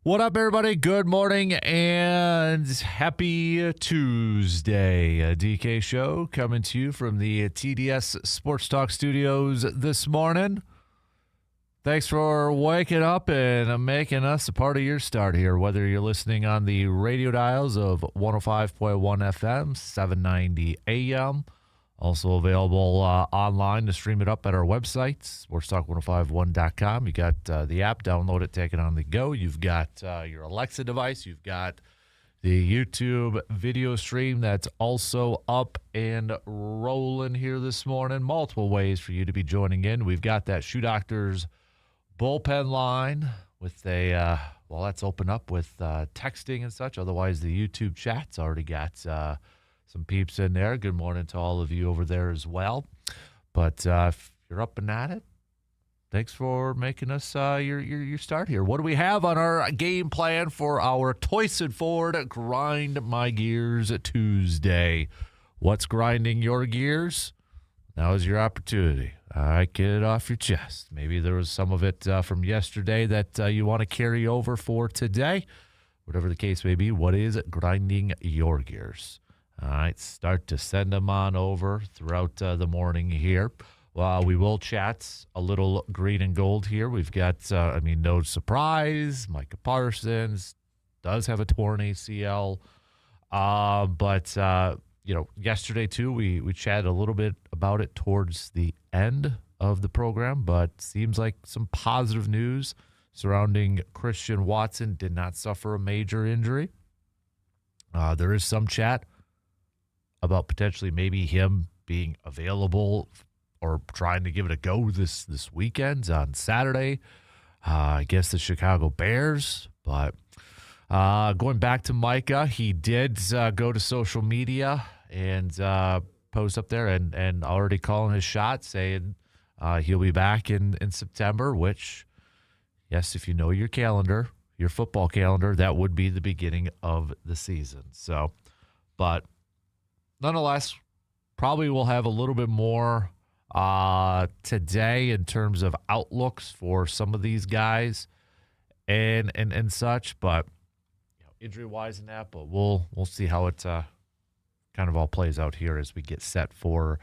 What up, everybody? Good morning and happy Tuesday. A DK Show coming to you from the TDS Sports Talk Studios this morning. Thanks for waking up and making us a part of your start here, whether you're listening on the radio dials of 105.1 FM, 790 AM. Also available online to stream it up at our website, sportstalk1051.com. You got the app, download it, take it on the go. You've got your Alexa device. You've got the YouTube video stream that's also up and rolling here this morning. Multiple ways for you to be joining in. We've got that Shoe Doctors bullpen line with a, well, that's open up with texting and such. Otherwise, the YouTube chat's already got some peeps in there. Good morning to all of you over there as well. But if you're up and at it, thanks for making us your start here. What do we have on our game plan for our Toyson Ford Grind My Gears Tuesday? What's grinding your gears? Now is your opportunity. All right, get it off your chest. Maybe there was some of it from yesterday that you want to carry over for today. Whatever the case may be, what is grinding your gears? All right, start to send them on over throughout the morning here. We will chat a little green and gold here. We've got, no surprise, Micah Parsons does have a torn ACL. But yesterday too, we chatted a little bit about it towards the end of the program, but seems like some positive news surrounding Christian Watson. Did not suffer a major injury. There is some chat about potentially maybe him being available or trying to give it a go this weekend on Saturday. I guess the Chicago Bears. But going back to Micah, he did go to social media and post up there and already calling his shot, saying he'll be back in September, which, yes, if you know your calendar, your football calendar, that would be the beginning of the season. So, but nonetheless, probably we'll have a little bit more today in terms of outlooks for some of these guys and such. But injury-wise and that, but we'll see how it kind of all plays out here as we get set for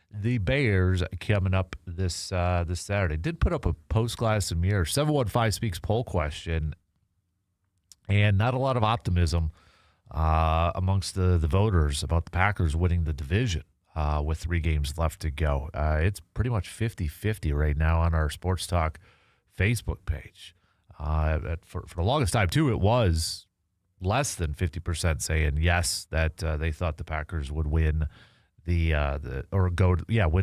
the Bears coming up this Saturday. Did put up a post-glass and mirror 715 Speaks poll question, and not a lot of optimism amongst the voters about the Packers winning the division with 3 games left to go. It's pretty much 50-50 right now on our Sports Talk Facebook page. For the longest time, too, it was less than 50% saying yes, that they thought the Packers would win win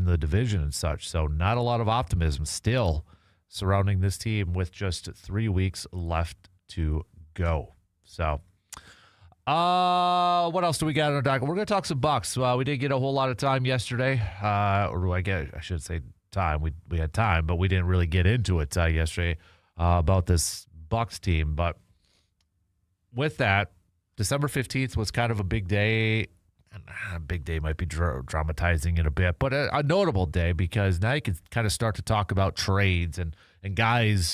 the division and such. So not a lot of optimism still surrounding this team with just 3 weeks left to go. So what else do we got on our docket? We're going to talk some Bucks. We didn't get a whole lot of time yesterday, I should say time. We had time, but we didn't really get into it yesterday about this Bucks team. But with that, December 15th was kind of a big day. A big day might be dramatizing it a bit, but a notable day because now you can kind of start to talk about trades and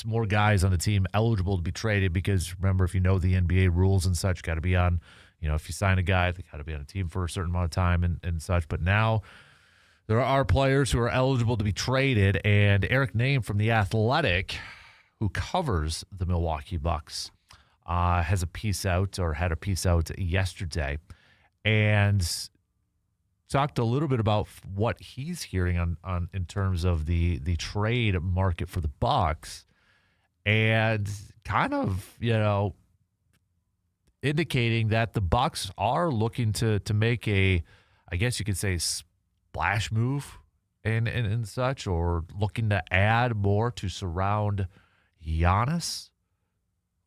more guys on the team eligible to be traded, because remember, if you know the NBA rules and such, got to be on, if you sign a guy, they got to be on a team for a certain amount of time and such. But now there are players who are eligible to be traded, and Eric Name from The Athletic, who covers the Milwaukee Bucks, had a piece out yesterday and talked a little bit about what he's hearing on in terms of the trade market for the Bucks, and kind of indicating that the Bucks are looking to make a, I guess you could say, splash move and such, or looking to add more to surround Giannis.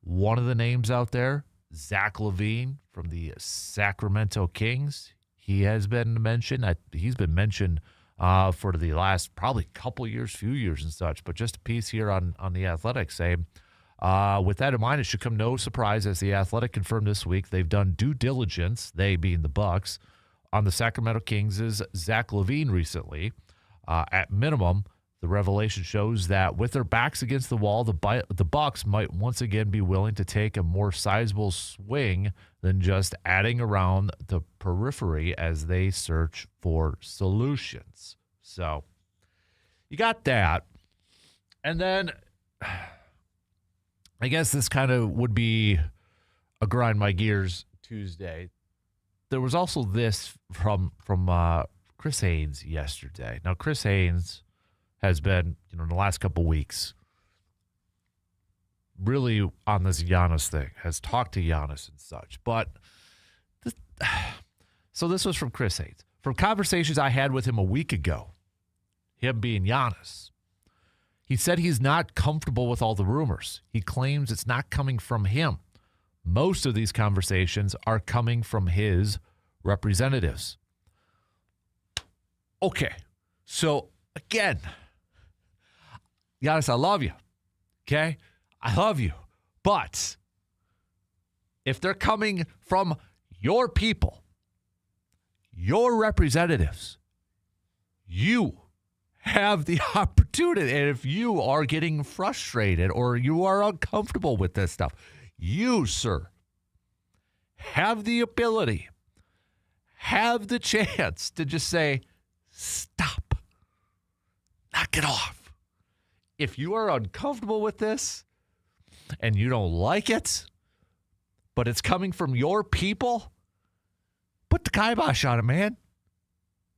One of the names out there, Zach LaVine from the Sacramento Kings. He has been mentioned. He's been mentioned for the last probably few years and such. But just a piece here on The Athletic saying, with that in mind, it should come no surprise, as The Athletic confirmed this week, they've done due diligence, they being the Bucks, on the Sacramento Kings' Zach LaVine recently. At minimum, The revelation shows that with their backs against the wall, the Bucks might once again be willing to take a more sizable swing than just adding around the periphery as they search for solutions. So you got that. And then I guess this kind of would be a grind my gears Tuesday. There was also this from Chris Haynes yesterday. Now, Chris Haynes has been, in the last couple weeks, really on this Giannis thing, has talked to Giannis and such. But so this was from Chris Haynes. From conversations I had with him a week ago, him being Giannis, he said he's not comfortable with all the rumors. He claims it's not coming from him. Most of these conversations are coming from his representatives. Okay, so again, Giannis, I love you, okay? I love you. But if they're coming from your people, your representatives, you have the opportunity. And if you are getting frustrated or you are uncomfortable with this stuff, you, sir, have the ability, have the chance to just say, stop, knock it off. If you are uncomfortable with this and you don't like it, but it's coming from your people, put the kibosh on it, man.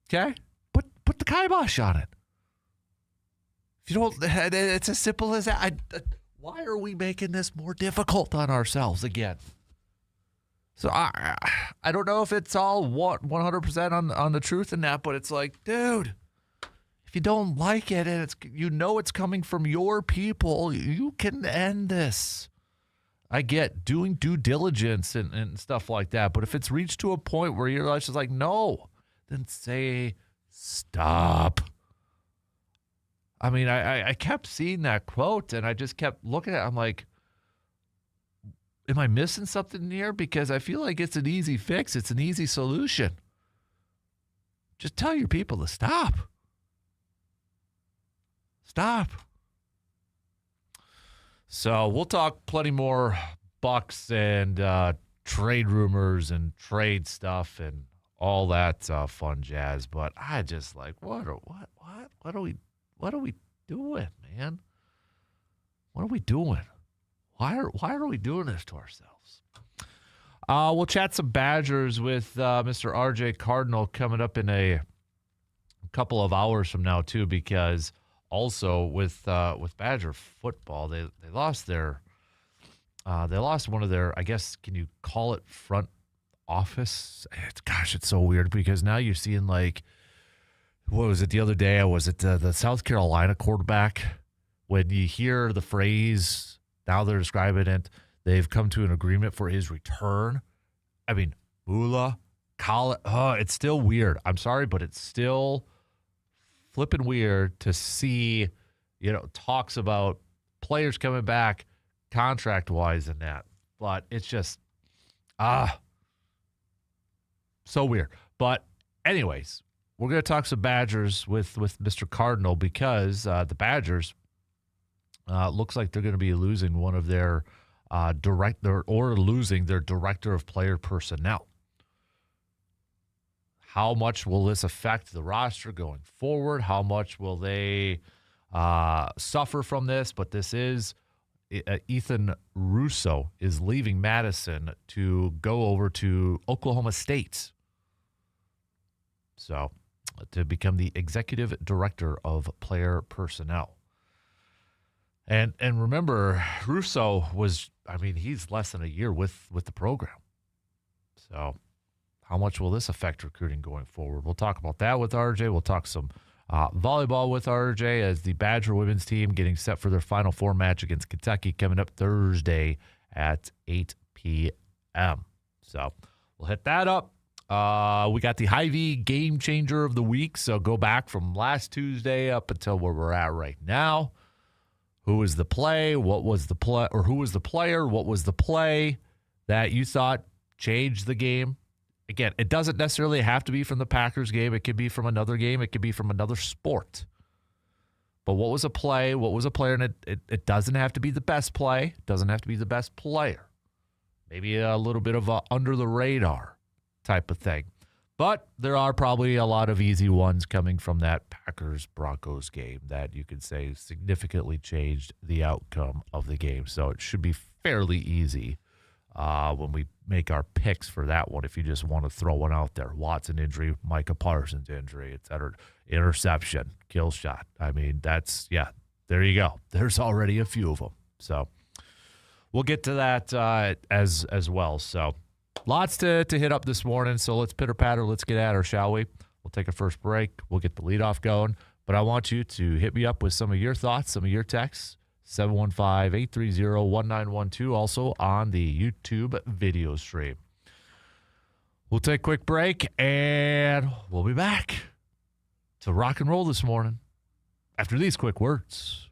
Okay? Put the kibosh on it. If you don't, it's as simple as that. Why are we making this more difficult on ourselves again? So I don't know if it's all 100% on the truth in that, but it's like, dude, if you don't like it and it's coming from your people, you can end this. I get doing due diligence and stuff like that, but if it's reached to a point where you're just like, no, then say stop. I mean, I kept seeing that quote and I just kept looking at it. I'm like, am I missing something here? Because I feel like it's an easy fix. It's an easy solution. Just tell your people to stop. Stop. So we'll talk plenty more Bucks and trade rumors and trade stuff and all that fun jazz. But I just like, what are we doing, man? What are we doing? Why are we doing this to ourselves? We'll chat some Badgers with Mr. RJ Cardinal coming up in a couple of hours from now too, because also with Badger football, they lost one of their, I guess, can you call it front office? It's so weird because now you're seeing like, what was it the other day? Was it the South Carolina quarterback? When you hear the phrase, now they're describing it, they've come to an agreement for his return. I mean, Mula, Colin, it's still weird. I'm sorry, but it's still flipping weird to see, talks about players coming back contract-wise and that. But it's just, so weird. But anyways, we're going to talk some Badgers with Mr. Cardinal because the Badgers looks like they're going to be losing one of their losing their director of player personnel. How much will this affect the roster going forward? How much will they suffer from this? But this is Ethan Russo is leaving Madison to go over to Oklahoma State. So to become the executive director of player personnel. And remember, Russo he's less than a year with the program. So how much will this affect recruiting going forward? We'll talk about that with RJ. We'll talk some volleyball with RJ as the Badger women's team getting set for their Final Four match against Kentucky coming up Thursday at 8 p.m. So we'll hit that up. We got the Hy-Vee game changer of the week. So go back from last Tuesday up until where we're at right now. Who was the play? What was the play? Or who was the player? What was the play that you thought changed the game? Again, it doesn't necessarily have to be from the Packers game. It could be from another game. It could be from another sport. But what was a play? What was a player? And it doesn't have to be the best play. It doesn't have to be the best player. Maybe a little bit of a under the radar type of thing. But there are probably a lot of easy ones coming from that Packers-Broncos game that you could say significantly changed the outcome of the game. So it should be fairly easy when we make our picks for that one, if you just want to throw one out there. Watson injury, Micah Parsons injury, et cetera. Interception, kill shot. I mean, there you go. There's already a few of them. So we'll get to that as well. So lots to hit up this morning. So let's pitter-patter. Let's get at her, shall we? We'll take a first break. We'll get the leadoff going. But I want you to hit me up with some of your thoughts, some of your texts. 715-830-1912, also on the YouTube video stream. We'll take a quick break, and we'll be back to rock and roll this morning after these quick words.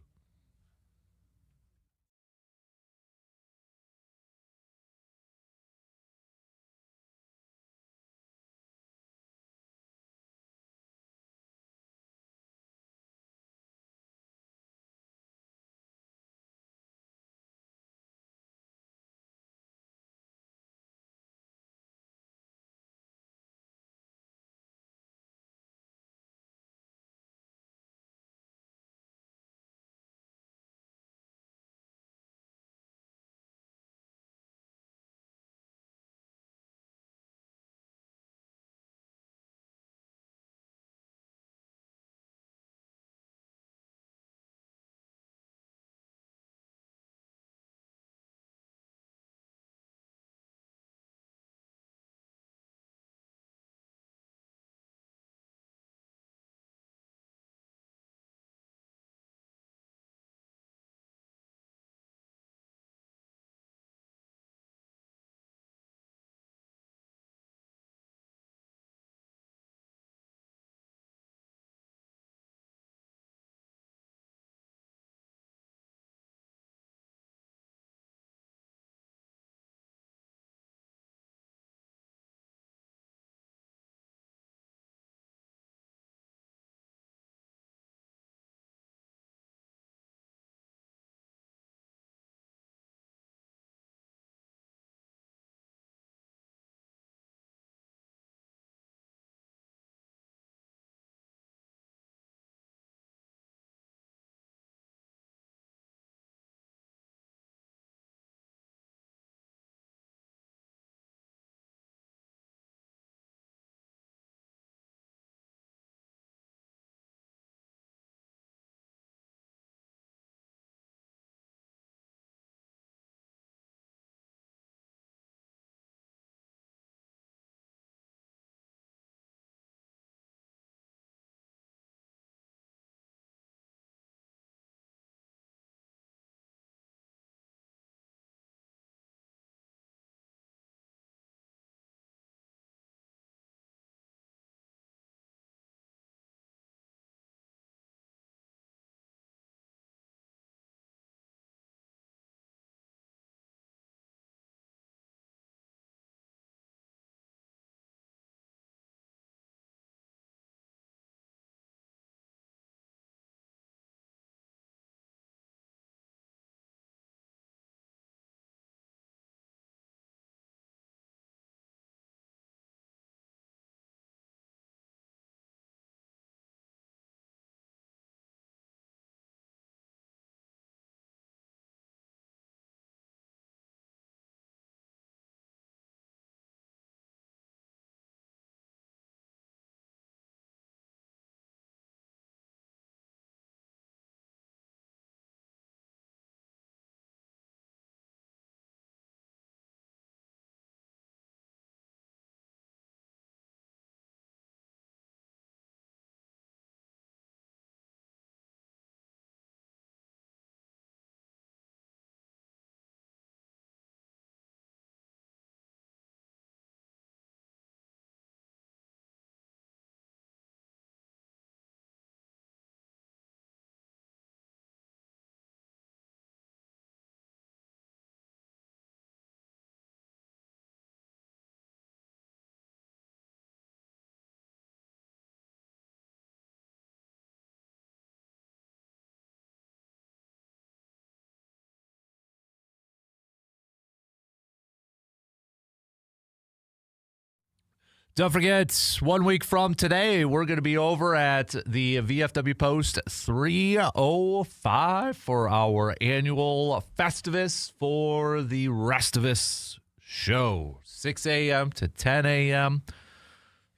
Don't forget, 1 week from today, we're going to be over at the VFW Post 305 for our annual Festivus for the Rest of Us show. 6 a.m. to 10 a.m.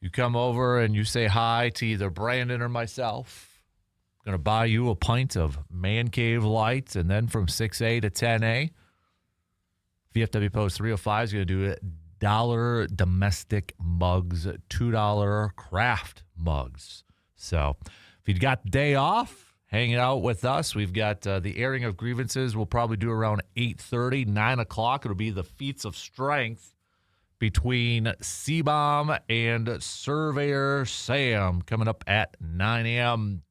You come over and you say hi to either Brandon or myself. I'm going to buy you a pint of Man Cave Light, and then from 6A to 10A, VFW Post 305 is going to do it. $1 domestic mugs, $2 craft mugs. So if you've got the day off, hanging out with us, we've got the airing of grievances. We'll probably do around 8:30, 9 o'clock. It'll be the feats of strength between C-Bomb and Surveyor Sam coming up at 9 a.m.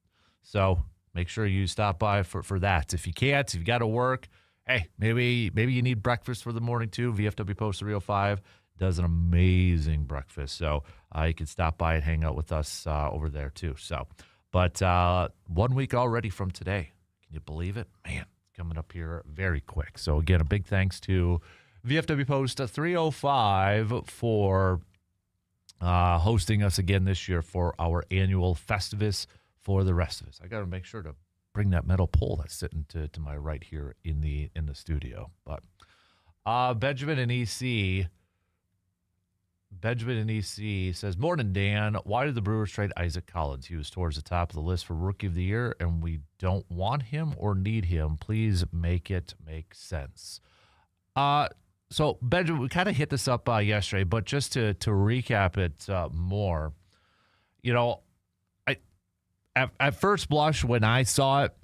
So make sure you stop by for that. If you can't, if you got to work, hey, maybe you need breakfast for the morning too. VFW Post 305 does an amazing breakfast. So you can stop by and hang out with us over there too. So, but 1 week already from today. Can you believe it? Man, it's coming up here very quick. So again, a big thanks to VFW Post 305 for hosting us again this year for our annual Festivus for the Rest of Us. I got to make sure to bring that metal pole that's sitting to my right here in the studio. But Benjamin in EC says, "Morning, Dan. Why did the Brewers trade Isaac Collins? He was towards the top of the list for Rookie of the Year, and we don't want him or need him. Please make it make sense." So, Benjamin, we kind of hit this up yesterday, but just to recap it more, you know, At first blush, when I saw it,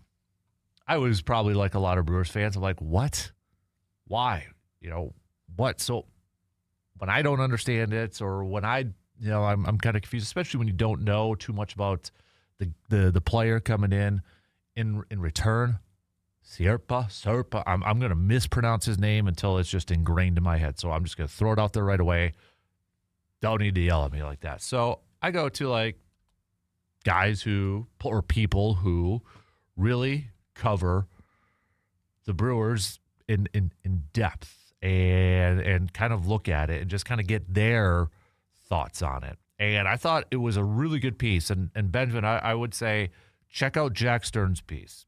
I was probably like a lot of Brewers fans. I'm like, what? Why? What? So when I don't understand it, or when I'm kind of confused, especially when you don't know too much about the player coming in return. Serpa. I'm going to mispronounce his name until it's just ingrained in my head. So I'm just going to throw it out there right away. Don't need to yell at me like that. So I go to guys or people who really cover the Brewers in depth and kind of look at it and just kind of get their thoughts on it. And I thought it was a really good piece. And Benjamin, I would say check out Jack Stern's piece.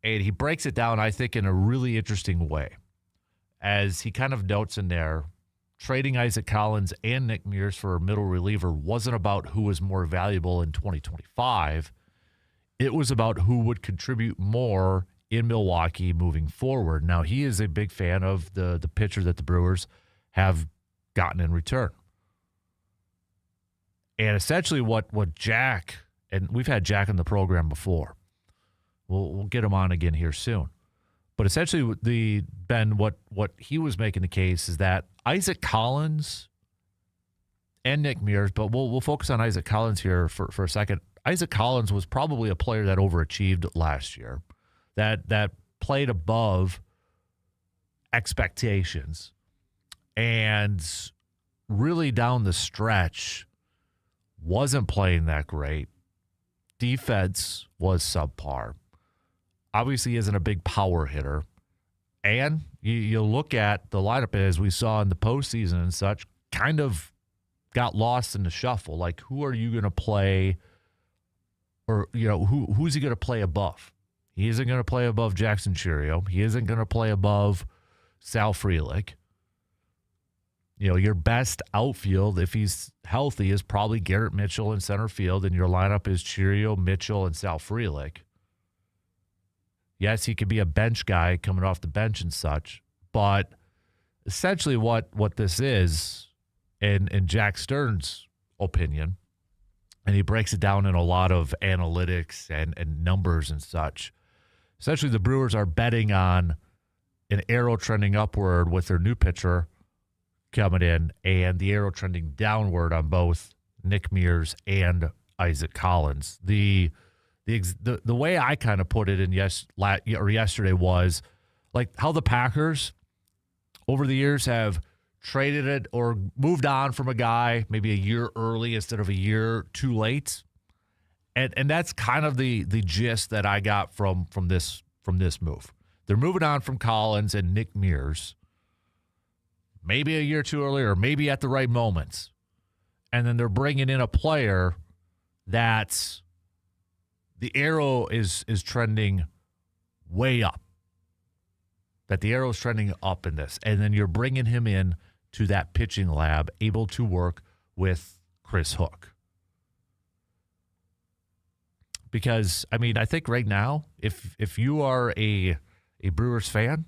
And he breaks it down, I think, in a really interesting way. As he kind of notes in there, trading Isaac Collins and Nick Mears for a middle reliever wasn't about who was more valuable in 2025. It was about who would contribute more in Milwaukee moving forward. Now, he is a big fan of the pitcher that the Brewers have gotten in return. And essentially what Jack, and we've had Jack in the program before. We'll get him on again here soon. But essentially, what he was making the case is that Isaac Collins and Nick Mears, but we'll focus on Isaac Collins here for a second. Isaac Collins was probably a player that overachieved last year, that played above expectations, and really down the stretch wasn't playing that great. Defense was subpar. Obviously isn't a big power hitter. And you look at the lineup as we saw in the postseason and such, kind of got lost in the shuffle. Like, who are you going to play, or, who's he going to play above? He isn't going to play above Jackson Chourio. He isn't going to play above Sal Frelick. Your best outfield, if he's healthy, is probably Garrett Mitchell in center field, and your lineup is Chourio, Mitchell, and Sal Frelick. Yes, he could be a bench guy coming off the bench and such, but essentially what this is, in Jack Stern's opinion, and he breaks it down in a lot of analytics and numbers and such, essentially the Brewers are betting on an arrow trending upward with their new pitcher coming in, and the arrow trending downward on both Nick Mears and Isaac Collins. The way I kind of put it in yesterday was like how the Packers over the years have traded it or moved on from a guy maybe a year early instead of a year too late. And that's kind of the gist that I got from this move. They're moving on from Collins and Nick Mears maybe a year too early or maybe at the right moments. And then they're bringing in a player that's the arrow is trending way up. That the arrow is trending up in this. And then you're bringing him in to that pitching lab, able to work with Chris Hook. Because, I mean, I think right now, if you are a Brewers fan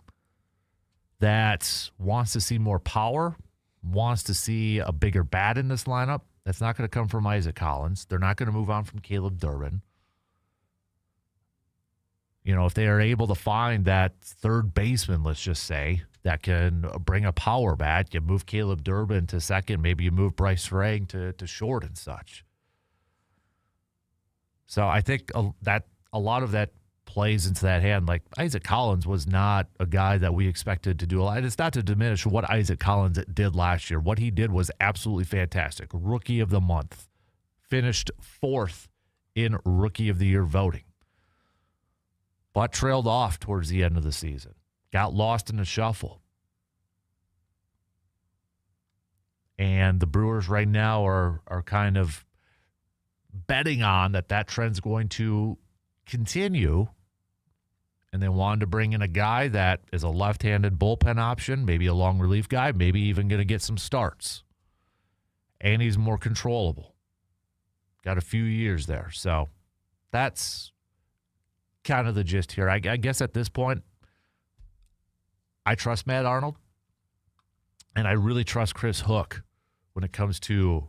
that wants to see more power, wants to see a bigger bat in this lineup, that's not going to come from Isaac Collins. They're not going to move on from Caleb Durbin. You know, if they are able to find that third baseman, let's just say, that can bring a power bat, you move Caleb Durbin to second, maybe you move Bryce Rang to short and such. So I think that a lot of that plays into that hand. Like, Isaac Collins was not a guy that we expected to do a lot. It's not to diminish what Isaac Collins did last year. What he did was absolutely fantastic. Rookie of the month. Finished 4th in Rookie of the Year voting. But trailed off towards the end of the season. Got lost in the shuffle. And the Brewers right now are kind of betting on that trend's going to continue. And they wanted to bring in a guy that is a left-handed bullpen option, maybe a long relief guy, maybe even going to get some starts. And he's more controllable. Got a few years there. So that's kind of the gist here. I guess at this point, I trust Matt Arnold. And I really trust Chris Hook when it comes to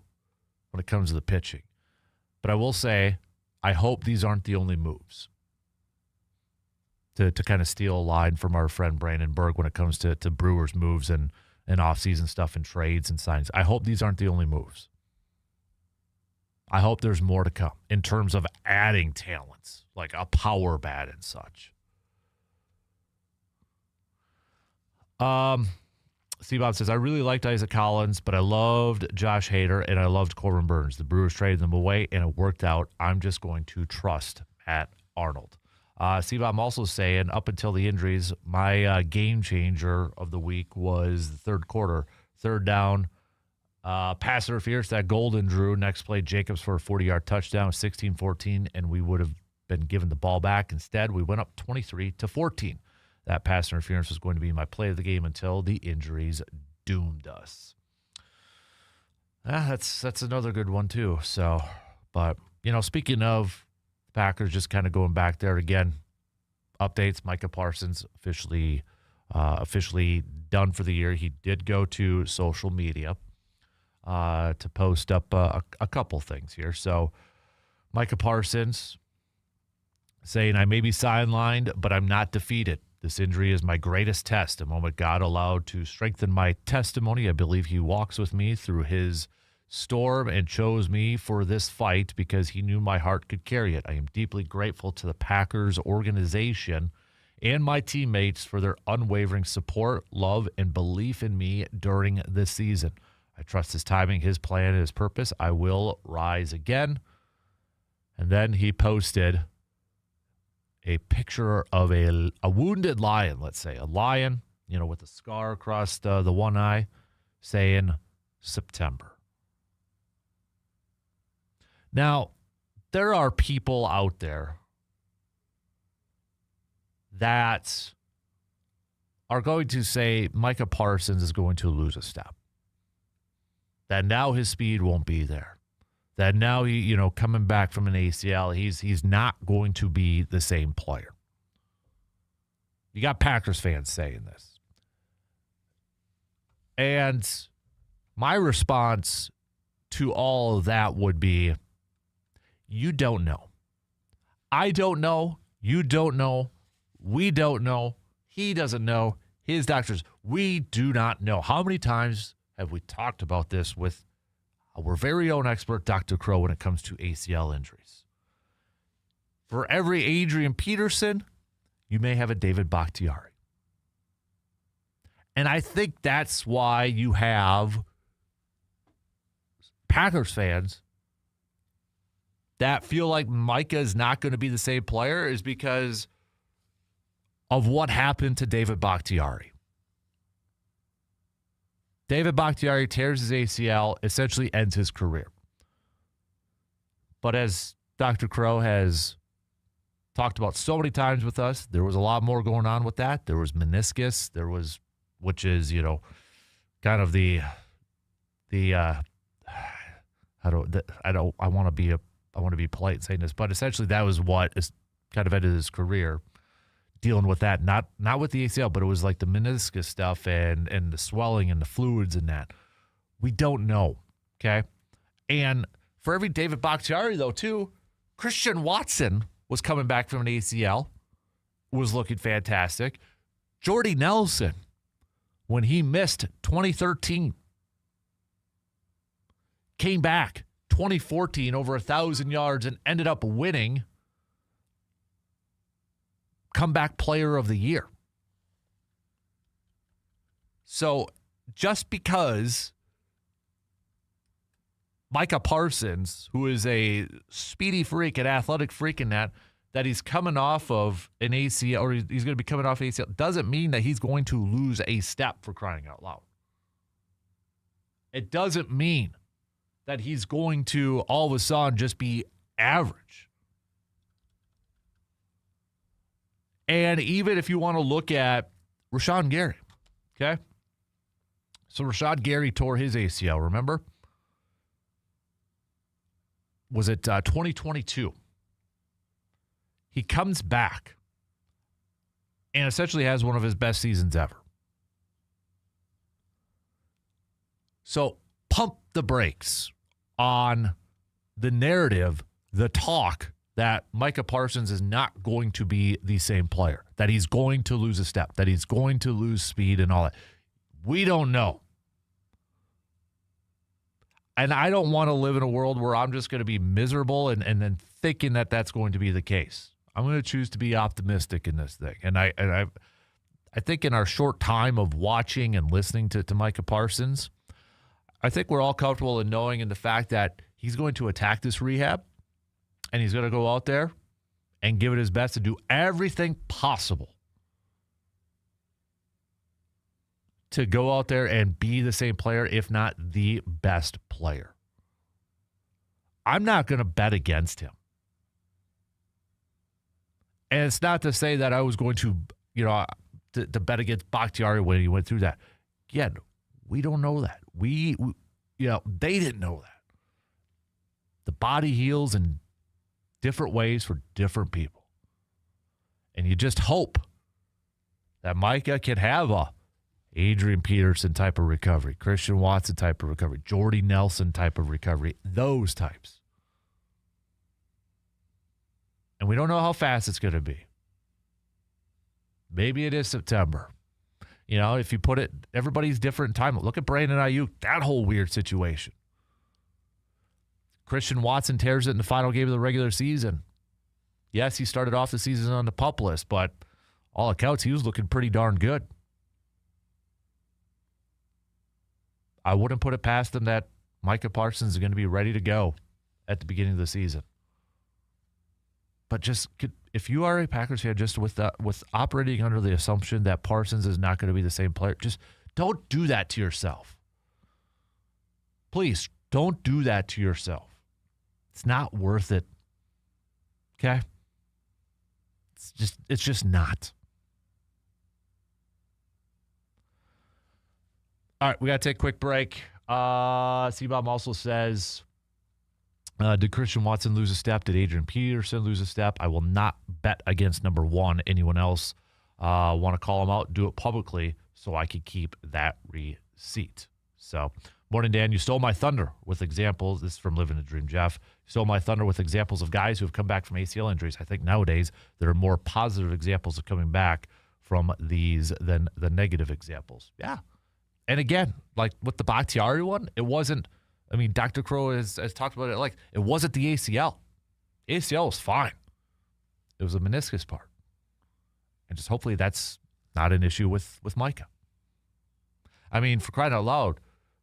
the pitching. But I will say, I hope these aren't the only moves. To kind of steal a line from our friend Brandon Berg when it comes to Brewers moves and offseason stuff and trades and signings. I hope these aren't the only moves. I hope there's more to come in terms of adding talents, like a power bat and such. C-Bob says, I really liked Isaac Collins, but I loved Josh Hader and I loved Corbin Burns. The Brewers traded them away and it worked out. I'm just going to trust Matt Arnold. C-Bob, I'm also saying, up until the injuries, my game changer of the week was the third quarter. Third down, pass interference, that Golden drew. Next play, Jacobs for a 40-yard touchdown, 16-14, and we would have been given the ball back. Instead, we went up 23-14. That pass interference was going to be my play of the game until the injuries doomed us. That's another good one, too. So, but, you know, speaking of Packers, just kind of going back there again, updates, Micah Parsons officially done for the year. He did go to social media to post up a couple things here. So Micah Parsons saying, I may be sidelined, but I'm not defeated. This injury is my greatest test, a moment God allowed to strengthen my testimony. I believe he walks with me through his storm and chose me for this fight because he knew my heart could carry it. I am deeply grateful to the Packers organization and my teammates for their unwavering support, love, and belief in me during this season. I trust his timing, his plan, and his purpose. I will rise again. And then he posted a picture of a wounded lion, let's say. A lion, you know, with a scar across the one eye, saying September. Now, there are people out there that are going to say Micah Parsons is going to lose a step. That now his speed won't be there. That now he, you know, coming back from an ACL, he's not going to be the same player. You got Packers fans saying this. And my response to all of that would be, you don't know. I don't know. You don't know. We don't know. He doesn't know. His doctors, we do not know. How many times have we talked about this with our very own expert, Dr. Crow, when it comes to ACL injuries? For every Adrian Peterson, you may have a David Bakhtiari. And I think that's why you have Packers fans that feel like Micah is not going to be the same player, is because of what happened to David Bakhtiari. David Bakhtiari tears his ACL, essentially ends his career. But as Dr. Crow has talked about so many times with us, there was a lot more going on with that. There was meniscus. There was, which is, kind of I want to be polite in saying this, but essentially that was what is kind of ended his career, dealing with that. Not with the ACL, but it was like the meniscus stuff and the swelling and the fluids and that. We don't know, okay? And for every David Bakhtiari, though, too, Christian Watson was coming back from an ACL, was looking fantastic. Jordy Nelson, when he missed 2013, came back 2014 over 1,000 yards and ended up winning Comeback Player of the Year. So just because Micah Parsons, who is a speedy freak and athletic freak in that he's coming off of an ACL, or he's going to be coming off ACL, doesn't mean that he's going to lose a step, for crying out loud. It doesn't mean that he's going to all of a sudden just be average. And even if you want to look at Rashawn Gary, okay? So Rashawn Gary tore his ACL, remember? Was it 2022? He comes back and essentially has one of his best seasons ever. So pump the brakes on the narrative, the talk that Micah Parsons is not going to be the same player, that he's going to lose a step, that he's going to lose speed and all that. We don't know. And I don't want to live in a world where I'm just going to be miserable and then thinking that that's going to be the case. I'm going to choose to be optimistic in this thing. And I think in our short time of watching and listening to Micah Parsons, I think we're all comfortable in knowing in the fact that he's going to attack this rehab and he's going to go out there and give it his best to do everything possible to go out there and be the same player, if not the best player. I'm not going to bet against him. And it's not to say that I was going to, to bet against Bakhtiari when he went through that. Again, we don't know that. We they didn't know that. The body heals in different ways for different people. And you just hope that Micah can have a Adrian Peterson type of recovery, Christian Watson type of recovery, Jordy Nelson type of recovery, those types. And we don't know how fast it's going to be. Maybe it is September. If you put it, everybody's different in time. Look at Brandon Ayuk, that whole weird situation. Christian Watson tears it in the final game of the regular season. Yes, he started off the season on the PUP list, but all accounts, he was looking pretty darn good. I wouldn't put it past them that Micah Parsons is going to be ready to go at the beginning of the season. But if you are a Packers fan, just with operating under the assumption that Parsons is not going to be the same player, just don't do that to yourself. Please, don't do that to yourself. It's not worth it. Okay? It's just not. All right, we got to take a quick break. C-Bomb also says, did Christian Watson lose a step? Did Adrian Peterson lose a step? I will not bet against number one. Anyone else want to call him out, do it publicly so I can keep that receipt. So, morning, Dan. You stole my thunder with examples. This is from Living the Dream, Jeff. You stole my thunder with examples of guys who have come back from ACL injuries. I think nowadays there are more positive examples of coming back from these than the negative examples. Yeah. And again, like with the Bakhtiari one, it wasn't, Dr. Crow has talked about it, it wasn't the ACL. ACL was fine. It was a meniscus part. And just hopefully that's not an issue with Micah. For crying out loud,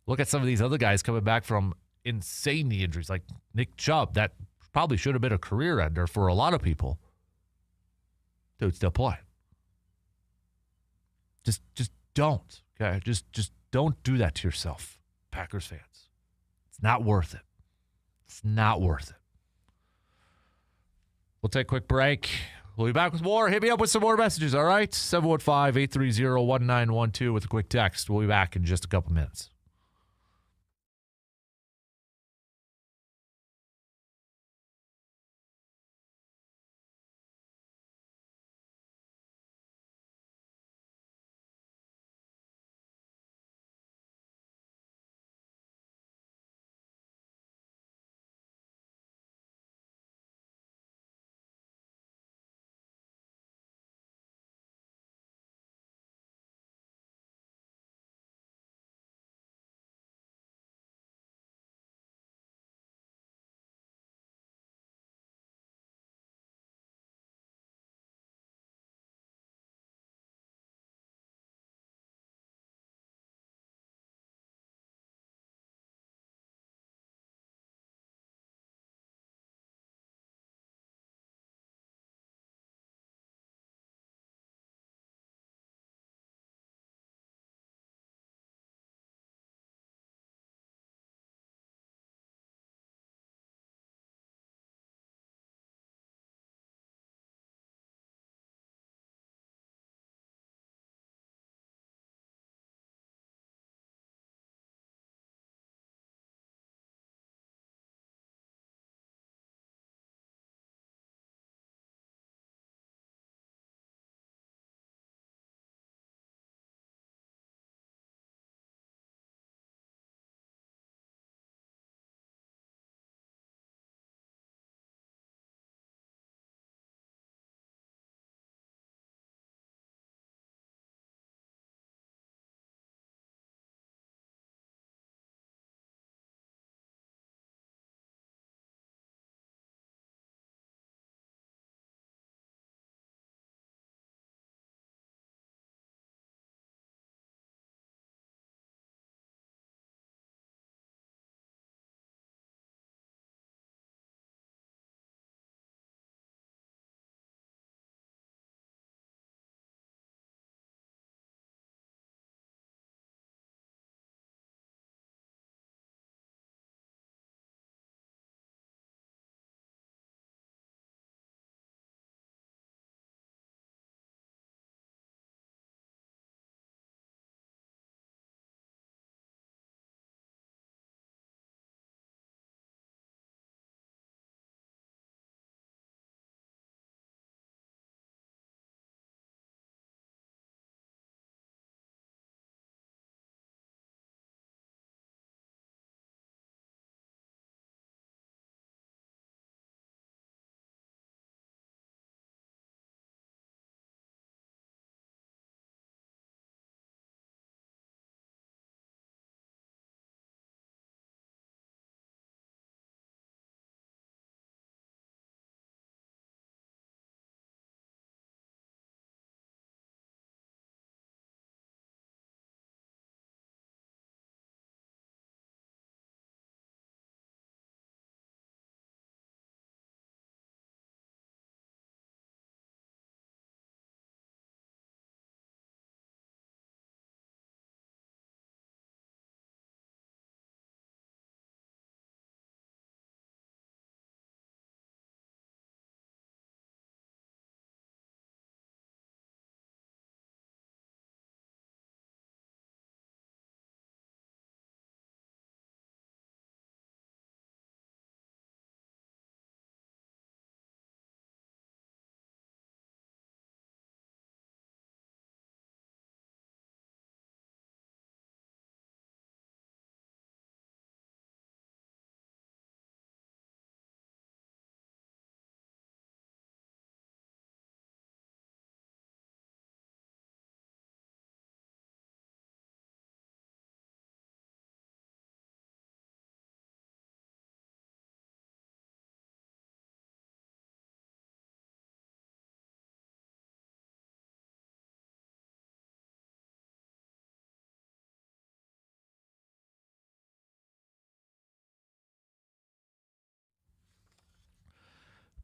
look at some of these other guys coming back from insane knee injuries, like Nick Chubb. That probably should have been a career ender for a lot of people. Dude, still play. Just don't. Okay, just Don't do that to yourself, Packers fans. It's not worth it. It's not worth it. We'll take a quick break. We'll be back with more. Hit me up with some more messages, all right? 715-830-1912 with a quick text. We'll be back in just a couple minutes.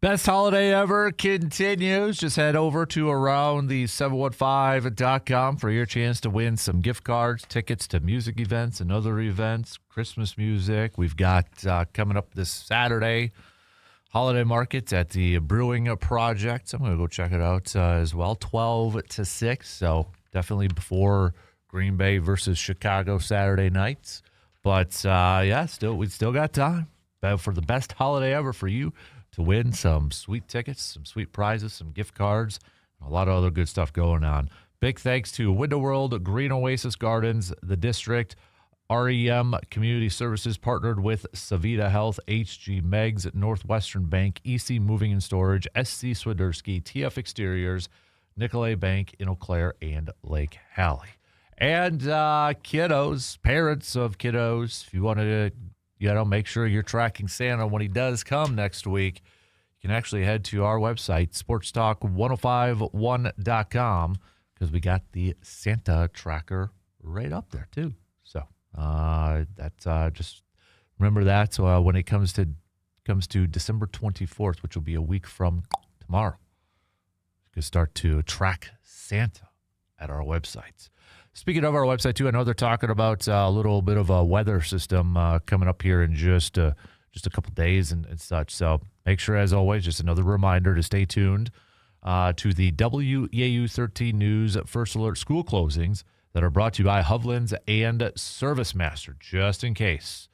Best holiday ever continues. Just head over to aroundthe715.com for your chance to win some gift cards, tickets to music events and other events, Christmas music. We've got coming up this Saturday, holiday markets at the Brewing Project. So I'm going to go check it out as well, 12 to 6. So definitely before Green Bay versus Chicago Saturday nights. But, we still got time for the best holiday ever for you to win some sweet tickets, some sweet prizes, some gift cards, and a lot of other good stuff going on. Big thanks to Window World, Green Oasis Gardens, The District, REM Community Services partnered with Savita Health, HG Megs, Northwestern Bank, EC Moving and Storage, SC Swiderski, TF Exteriors, Nicolay Bank in Eau Claire, and Lake Hallie. And kiddos, parents of kiddos, if you want to make sure you're tracking Santa when he does come next week, you can actually head to our website, sportstalk1051.com, because we got the Santa tracker right up there, too. So just remember that. So when it comes to December 24th, which will be a week from tomorrow, you can start to track Santa at our websites. Speaking of our website, too, I know they're talking about a little bit of a weather system coming up here in just a couple days and such. So make sure, as always, just another reminder to stay tuned to the WEAU 13 News First Alert school closings that are brought to you by Hovland's and ServiceMaster, just in case,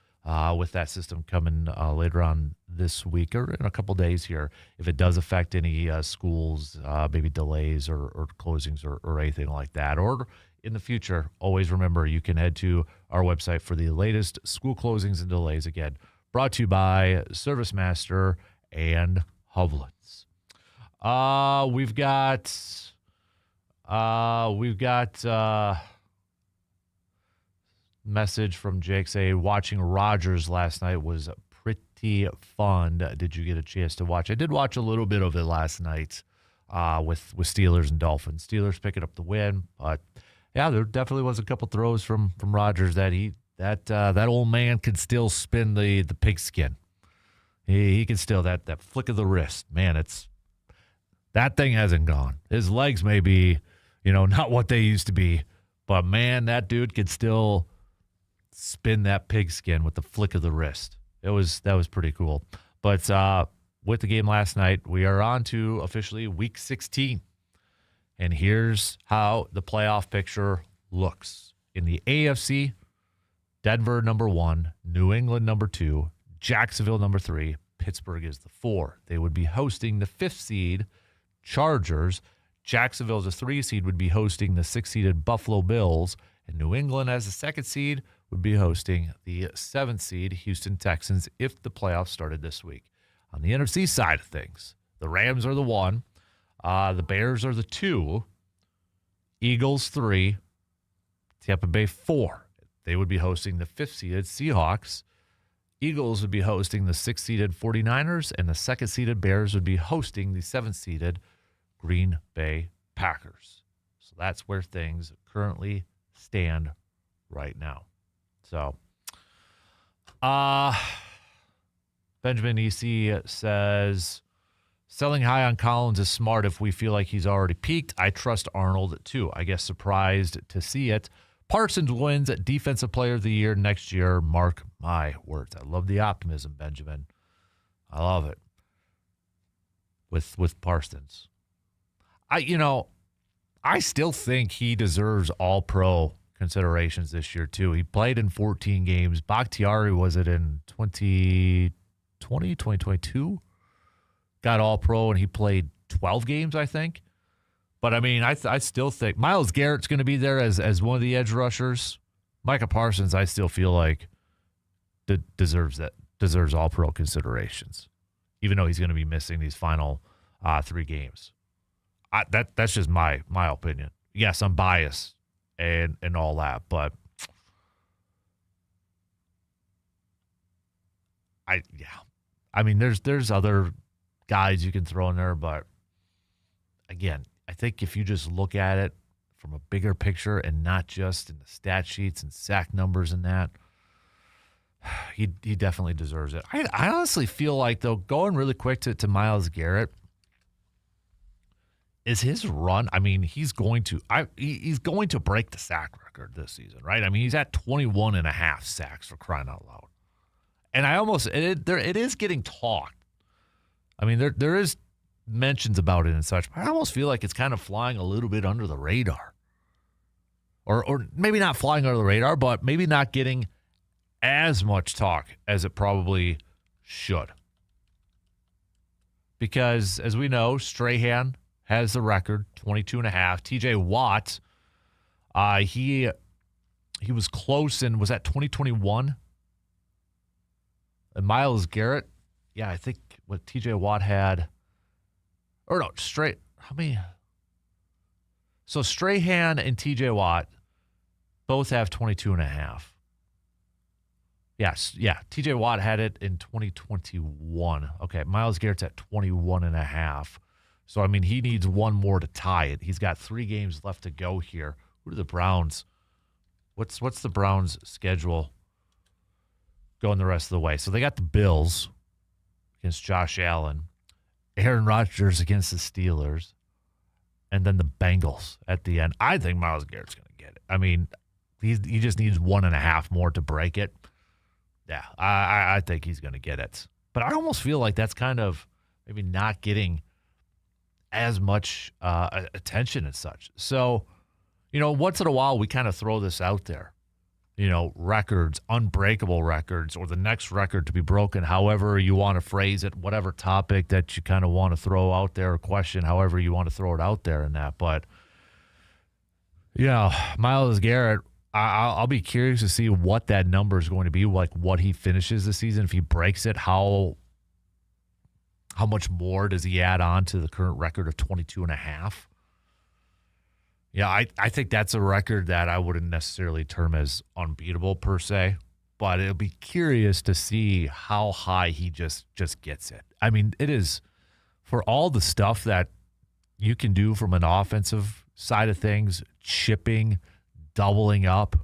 with that system coming later on this week or in a couple days here, if it does affect any schools, maybe delays or closings or anything like that. Or in the future, always remember you can head to our website for the latest school closings and delays. Again, brought to you by ServiceMaster and Hovland's. We've got message from Jake saying watching Rodgers last night was pretty fun. Did you get a chance to watch? I did watch a little bit of it last night with Steelers and Dolphins. Steelers picking up the win, but yeah, there definitely was a couple throws from Rodgers that that old man could still spin the pigskin. He can still that flick of the wrist. Man, that thing hasn't gone. His legs may be, not what they used to be, but man, that dude could still spin that pigskin with the flick of the wrist. That was pretty cool. But with the game last night, we are on to officially Week 16. And here's how the playoff picture looks. In the AFC, Denver number 1, New England number 2, Jacksonville number 3, Pittsburgh is the 4. They would be hosting the 5th seed Chargers. Jacksonville as a 3 seed would be hosting the 6-seeded Buffalo Bills. And New England as a 2nd seed would be hosting the 7th seed Houston Texans if the playoffs started this week. On the NFC side of things, the Rams are the 1. The Bears are the 2, Eagles 3, Tampa Bay 4. They would be hosting the 5th-seeded Seahawks. Eagles would be hosting the 6th-seeded 49ers, and the 2nd-seeded Bears would be hosting the 7th-seeded Green Bay Packers. So that's where things currently stand right now. So, Benjamin E.C. says, selling high on Collins is smart if we feel like he's already peaked. I trust Arnold, too. I guess surprised to see it. Parsons wins Defensive Player of the Year next year. Mark my words. I love the optimism, Benjamin. I love it. With Parsons. I still think he deserves all-pro considerations this year, too. He played in 14 games. Bakhtiari, was it in 2020, 2022? Got all-pro, and he played 12 games, I think. But, I still think Myles Garrett's going to be there as one of the edge rushers. Micah Parsons, I still feel like deserves all-pro considerations, even though he's going to be missing these final 3 games. That's just my opinion. Yes, I'm biased and all that, but there's other guys you can throw in there, but again, I think if you just look at it from a bigger picture and not just in the stat sheets and sack numbers and that, He definitely deserves it. I honestly feel like, though, going really quick to Myles Garrett, is his run. I mean, he's going to break the sack record this season, right? I mean, he's at 21 and a half sacks, for crying out loud. And it is getting talked. I mean, there is mentions about it and such, but I almost feel like it's kind of flying a little bit under the radar. Or maybe not flying under the radar, but maybe not getting as much talk as it probably should. Because, as we know, Strahan has the record, 22 and a half. TJ Watt, he was close and was at 2021. And Myles Garrett, yeah, I think what TJ Watt had, or no, how many? So Strahan and TJ Watt both have 22 and a half. Yes, yeah. TJ Watt had it in 2021. Okay, Myles Garrett's at 21 and a half. So, I mean, he needs one more to tie it. He's got 3 games left to go here. Who are the Browns? What's the Browns' schedule going the rest of the way? So they got the Bills against Josh Allen, Aaron Rodgers against the Steelers, and then the Bengals at the end. I think Myles Garrett's going to get it. I mean, he just needs 1.5 more to break it. Yeah, I think he's going to get it. But I almost feel like that's kind of maybe not getting as much attention and such. So, once in a while we kind of throw this out there. Records, unbreakable records, or the next record to be broken, however you want to phrase it, whatever topic that you kind of want to throw out there or question, however you want to throw it out there in that. But, Myles Garrett, I'll be curious to see what that number is going to be, like what he finishes the season. If he breaks it, how much more does he add on to the current record of 22 and a half? Yeah, I think that's a record that I wouldn't necessarily term as unbeatable per se, but it'll be curious to see how high he just gets it. I mean, it is, for all the stuff that you can do from an offensive side of things, chipping, doubling up,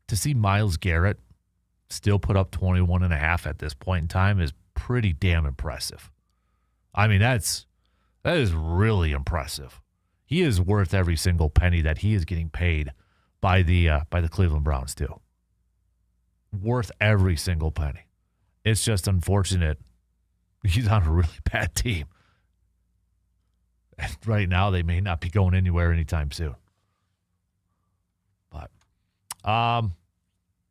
to see Myles Garrett still put up 21 and a half at this point in time is pretty damn impressive. I mean, that is really impressive. He is worth every single penny that he is getting paid by the Cleveland Browns too. Worth every single penny. It's just unfortunate he's on a really bad team. And right now they may not be going anywhere anytime soon. But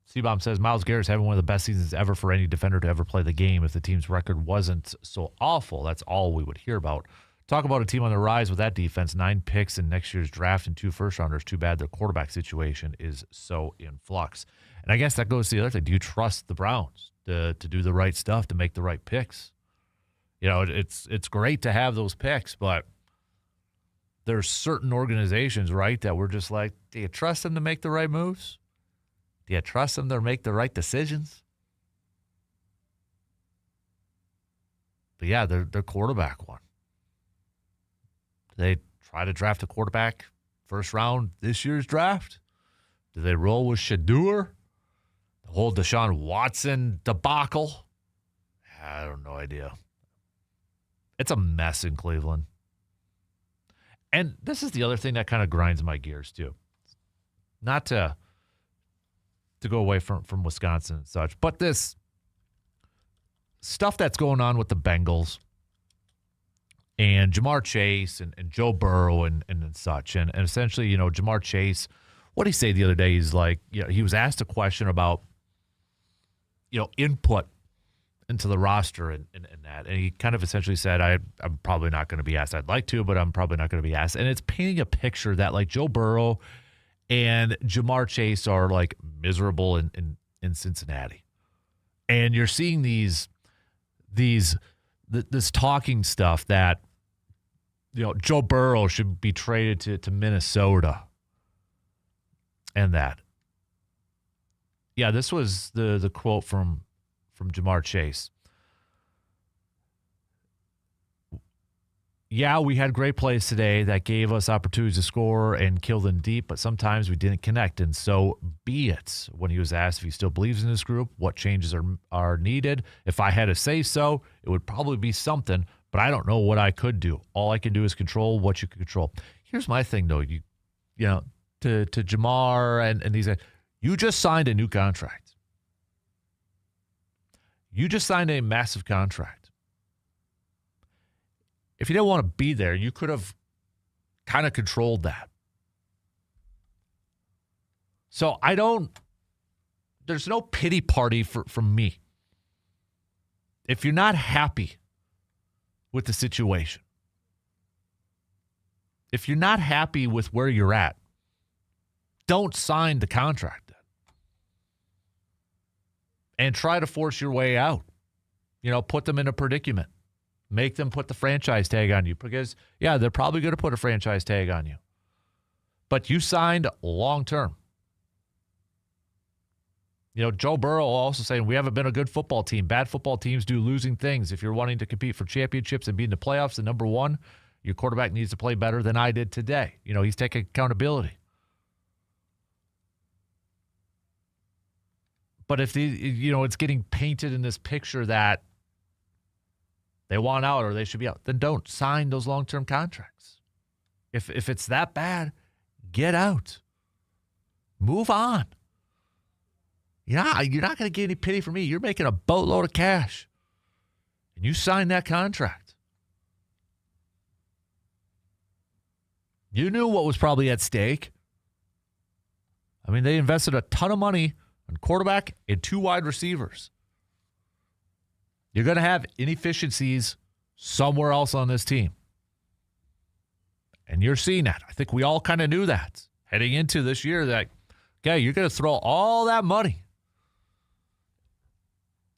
C-Bomb says Myles Garrett's having one of the best seasons ever for any defender to ever play the game. If the team's record wasn't so awful, that's all we would hear about. Talk about a team on the rise with that defense. 9 picks in next year's draft and 2 first-rounders. Too bad their quarterback situation is so in flux. And I guess that goes to the other thing. Do you trust the Browns to do the right stuff, to make the right picks? It's great to have those picks, but there's certain organizations, right, that we're just like, do you trust them to make the right moves? Do you trust them to make the right decisions? But yeah, their quarterback one. Do they try to draft a quarterback first round this year's draft? Do they roll with Shedeur? The whole Deshaun Watson debacle? I have no idea. It's a mess in Cleveland. And this is the other thing that kind of grinds my gears too. Not to go away from Wisconsin and such, but this stuff that's going on with the Bengals and Jamar Chase and Joe Burrow and such. And essentially, Jamar Chase, what did he say the other day? He's like, he was asked a question about, input into the roster and that. And he kind of essentially said, I'm probably not going to be asked. I'd like to, but I'm probably not going to be asked. And it's painting a picture that like Joe Burrow and Jamar Chase are like miserable in Cincinnati. And you're seeing this talking stuff that, Joe Burrow should be traded to Minnesota and that. Yeah, this was the quote from Jamar Chase. yeah, we had great plays today that gave us opportunities to score and kill them deep, but sometimes we didn't connect, and so be it. When he was asked if he still believes in this group, what changes are needed, if I had to say so, it would probably be something, but I don't know what I could do. All I can do is control what you can control. Here's my thing, though. You know, to Jamar and these guys, you just signed a new contract. You just signed a massive contract. If you didn't want to be there, you could have kind of controlled that. So there's no pity party from me. If you're not happy with the situation, if you're not happy with where you're at, don't sign the contract then. And try to force your way out. Put them in a predicament. Make them put the franchise tag on you because, yeah, they're probably going to put a franchise tag on you. But you signed long-term. Joe Burrow also saying we haven't been a good football team. Bad football teams do losing things. If you're wanting to compete for championships and be in the playoffs, the number one, your quarterback needs to play better than I did today. He's taking accountability. But if it's getting painted in this picture that they want out or they should be out, then don't sign those long-term contracts. If it's that bad, get out. Move on. Yeah, you're not going to get any pity from me. You're making a boatload of cash. And you signed that contract. You knew what was probably at stake. I mean, they invested a ton of money on quarterback and 2 wide receivers. You're going to have inefficiencies somewhere else on this team. And you're seeing that. I think we all kind of knew that heading into this year that, okay, you're going to throw all that money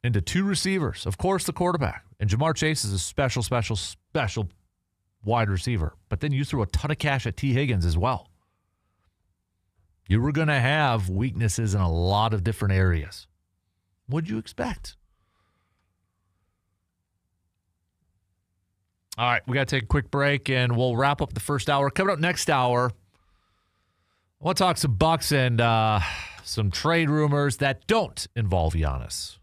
into 2 receivers. Of course, the quarterback. And Jamar Chase is a special wide receiver. But then you threw a ton of cash at T. Higgins as well. You were going to have weaknesses in a lot of different areas. What'd you expect? All right, we got to take a quick break, and we'll wrap up the first hour. Coming up next hour, I want to talk some Bucks and some trade rumors that don't involve Giannis.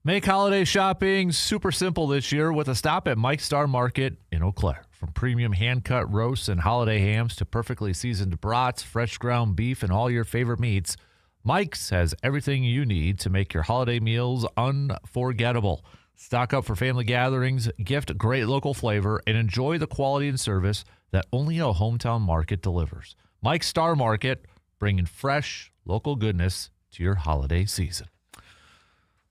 Make holiday shopping super simple this year with a stop at Mike's Star Market in Eau Claire. From premium hand-cut roasts and holiday hams to perfectly seasoned brats, fresh ground beef, and all your favorite meats, Mike's has everything you need to make your holiday meals unforgettable. Stock up for family gatherings, gift great local flavor, and enjoy the quality and service that only a hometown market delivers. Mike's Star Market, bringing fresh, local goodness to your holiday season.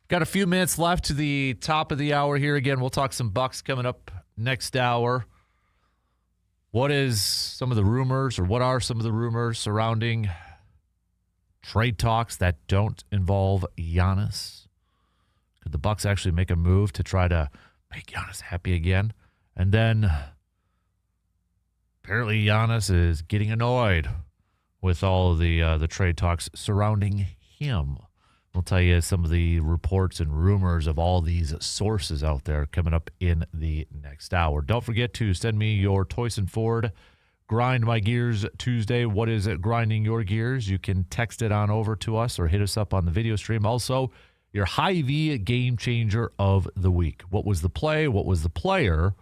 Got a few minutes left to the top of the hour here. Again, we'll talk some Bucks coming up next hour. What are some of the rumors surrounding trade talks that don't involve Giannis? Could the Bucks actually make a move to try to make Giannis happy again? And then apparently Giannis is getting annoyed with all of the trade talks surrounding him. We'll tell you some of the reports and rumors of all these sources out there coming up in the next hour. Don't forget to send me your Toyson Ford Grind My Gears Tuesday. What is it grinding your gears? You can text it on over to us or hit us up on the video stream. Also, your Hy-Vee game changer of the week. What was the play? What was the player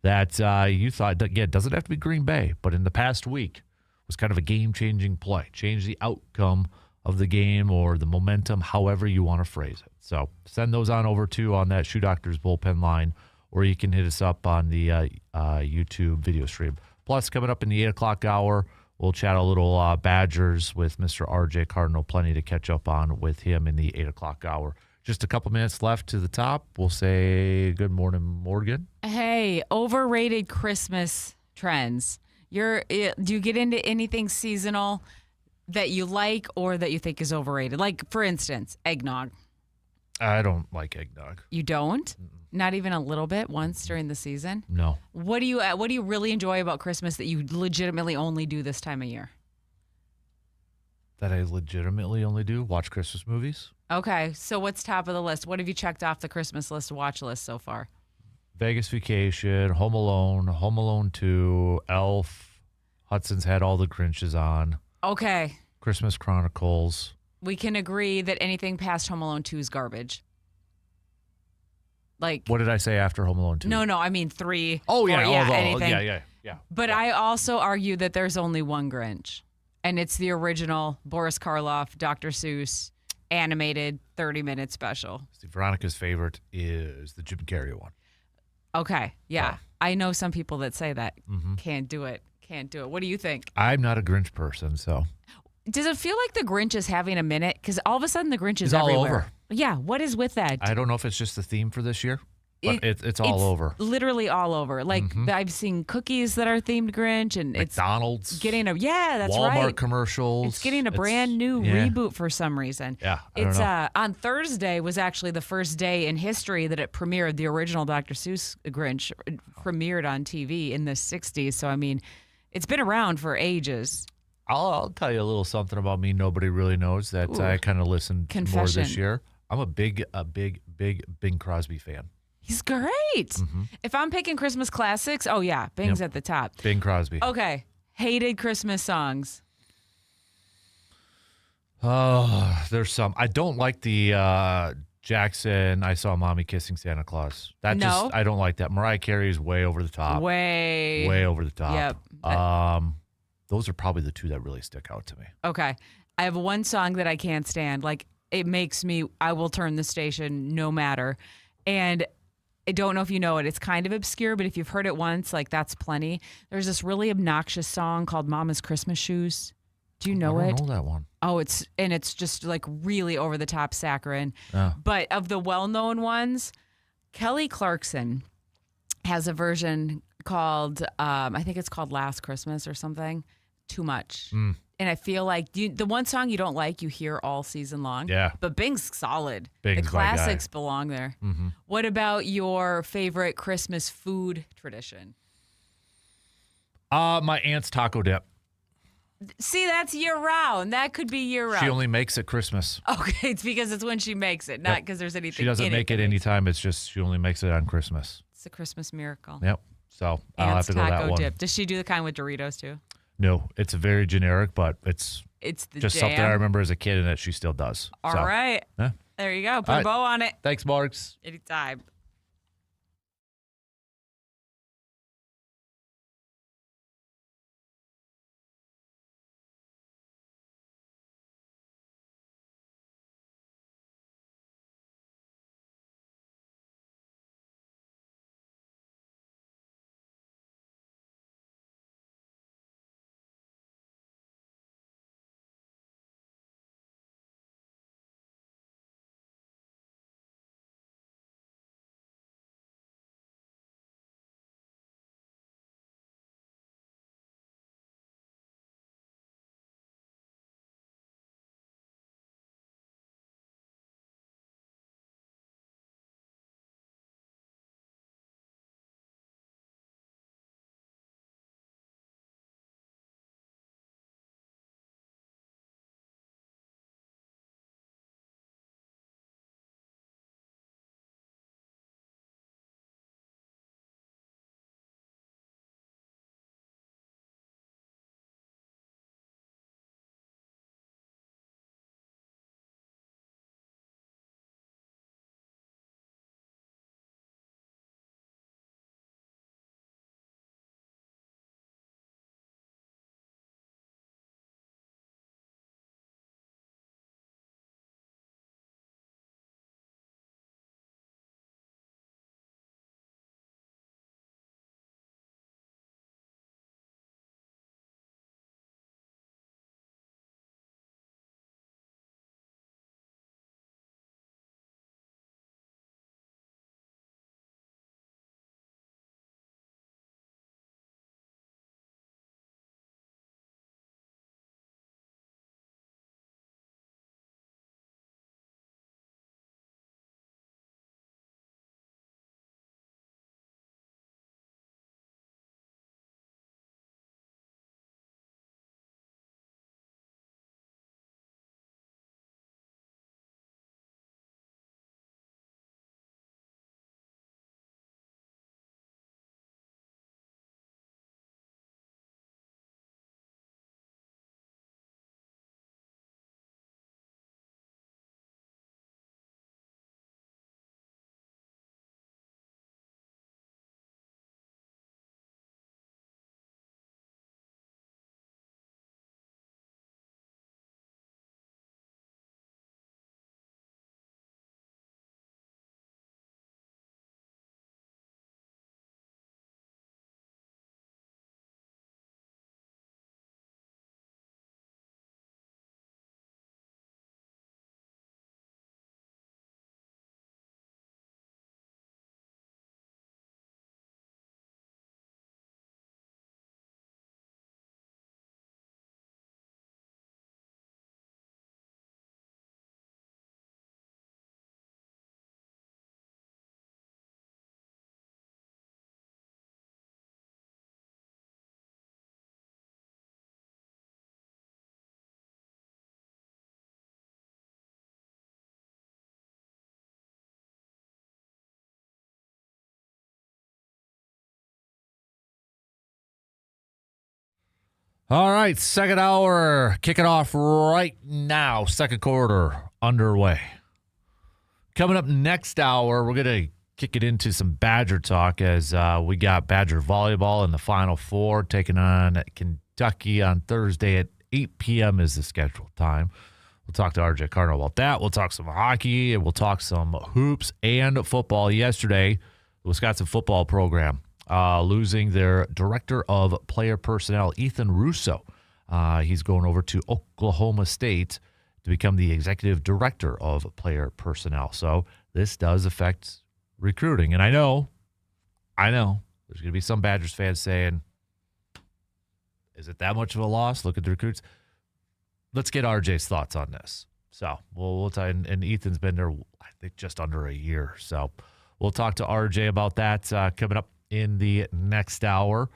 that you thought, again, doesn't have to be Green Bay, but in the past week was kind of a game-changing play. Change the outcome of the game or the momentum, however you want to phrase it. So send those on over on that Shoe Doctors bullpen line, or you can hit us up on the YouTube video stream. Plus, coming up in the 8 o'clock hour, we'll chat a little Badgers with Mr. RJ Cardinal. Plenty to catch up on with him in the 8 o'clock hour. Just a couple minutes left to the top. We'll say good morning, Morgan. Hey, overrated Christmas trends. Do you get into anything seasonal that you like or that you think is overrated? Like, for instance, eggnog. I don't like eggnog. You don't? Mm-mm. Not even a little bit once during the season? No. What do you really enjoy about Christmas that you legitimately only do this time of year? That I legitimately only do? Watch Christmas movies. Okay, so what's top of the list? What have you checked off the Christmas watch list so far? Vegas Vacation, Home Alone 2, Elf, Hudson's had all the Grinches on. Okay. Christmas Chronicles. We can agree that anything past Home Alone 2 is garbage. Like, what did I say after Home Alone 2? No, I mean 3. Oh, yeah. Anything. Yeah. But I also argue that there's only one Grinch, and it's the original Boris Karloff, Dr. Seuss, animated 30-minute special. See, Veronica's favorite is the Jim Carrey one. Okay, yeah. Oh. I know some people that say that. Mm-hmm. Can't do it. What do you think? I'm not a Grinch person, so. Does it feel like the Grinch is having a minute? Because all of a sudden the Grinch is all everywhere. Over. Yeah, what is with that? I don't know if it's just the theme for this year, but it's all over. Literally all over. Like, I've seen cookies that are themed Grinch, and McDonald's. It's getting that's Walmart right. Walmart commercials. It's getting a brand new reboot for some reason. Yeah, I don't know. On Thursday was actually the first day in history that it premiered. The original Dr. Seuss Grinch premiered on TV in the 60s. So, I mean, it's been around for ages. I'll tell you a little something about me nobody really knows that I kind of listened more this year. I'm a big Bing Crosby fan. He's great. Mm-hmm. If I'm picking Christmas classics, Bing's at the top. Bing Crosby. Okay. Hated Christmas songs. Oh, there's some. I don't like the Jackson, I Saw Mommy Kissing Santa Claus. I don't like that. Mariah Carey is way over the top. Way over the top. Yep. Those are probably the two that really stick out to me. Okay. I have one song that I can't stand. Like, it makes me, I will turn the station no matter. And I don't know if you know it. It's kind of obscure, but if you've heard it once, like, that's plenty. There's this really obnoxious song called Mama's Christmas Shoes. Do you know it? I don't know that one. Oh, it's just like really over the top saccharine. Oh. But of the well-known ones, Kelly Clarkson has a version called, I think it's called Last Christmas or something. Too much. And I feel like the one song you don't like, you hear all season long. Yeah. But Bing's solid. Bing's the classics belong there. Mm-hmm. What about your favorite Christmas food tradition? My aunt's taco dip. See, that's year-round. That could be year-round. She only makes it Christmas. Okay, it's because it's when she makes it, not because there's anything She doesn't make it anytime. It's just she only makes it on Christmas. It's a Christmas miracle. Yep. So I'll have to go that one. Dip. Does she do the kind with Doritos too? No, it's very generic, but it's the just jam. something I remember as a kid and that she still does. All right. Yeah. There you go. Put All a right. bow on it. Thanks, Marks. Anytime. All right, second hour kicking off right now. Second quarter underway. Coming up next hour, we're going to kick it into some Badger talk as we got Badger volleyball in the Final Four taking on Kentucky on Thursday at 8 p.m. is the scheduled time. We'll talk to RJ Cardinal about that. We'll talk some hockey, and we'll talk some hoops and football. Yesterday, the Wisconsin football program losing their director of player personnel, Ethan Russo. He's going over to Oklahoma State to become the executive director of player personnel. So this does affect recruiting. And I know there's going to be some Badgers fans saying, is it that much of a loss? Look at the recruits. Let's get RJ's thoughts on this. So we'll talk, and Ethan's been there, I think, just under a year. So we'll talk to RJ about that coming up in the next hour.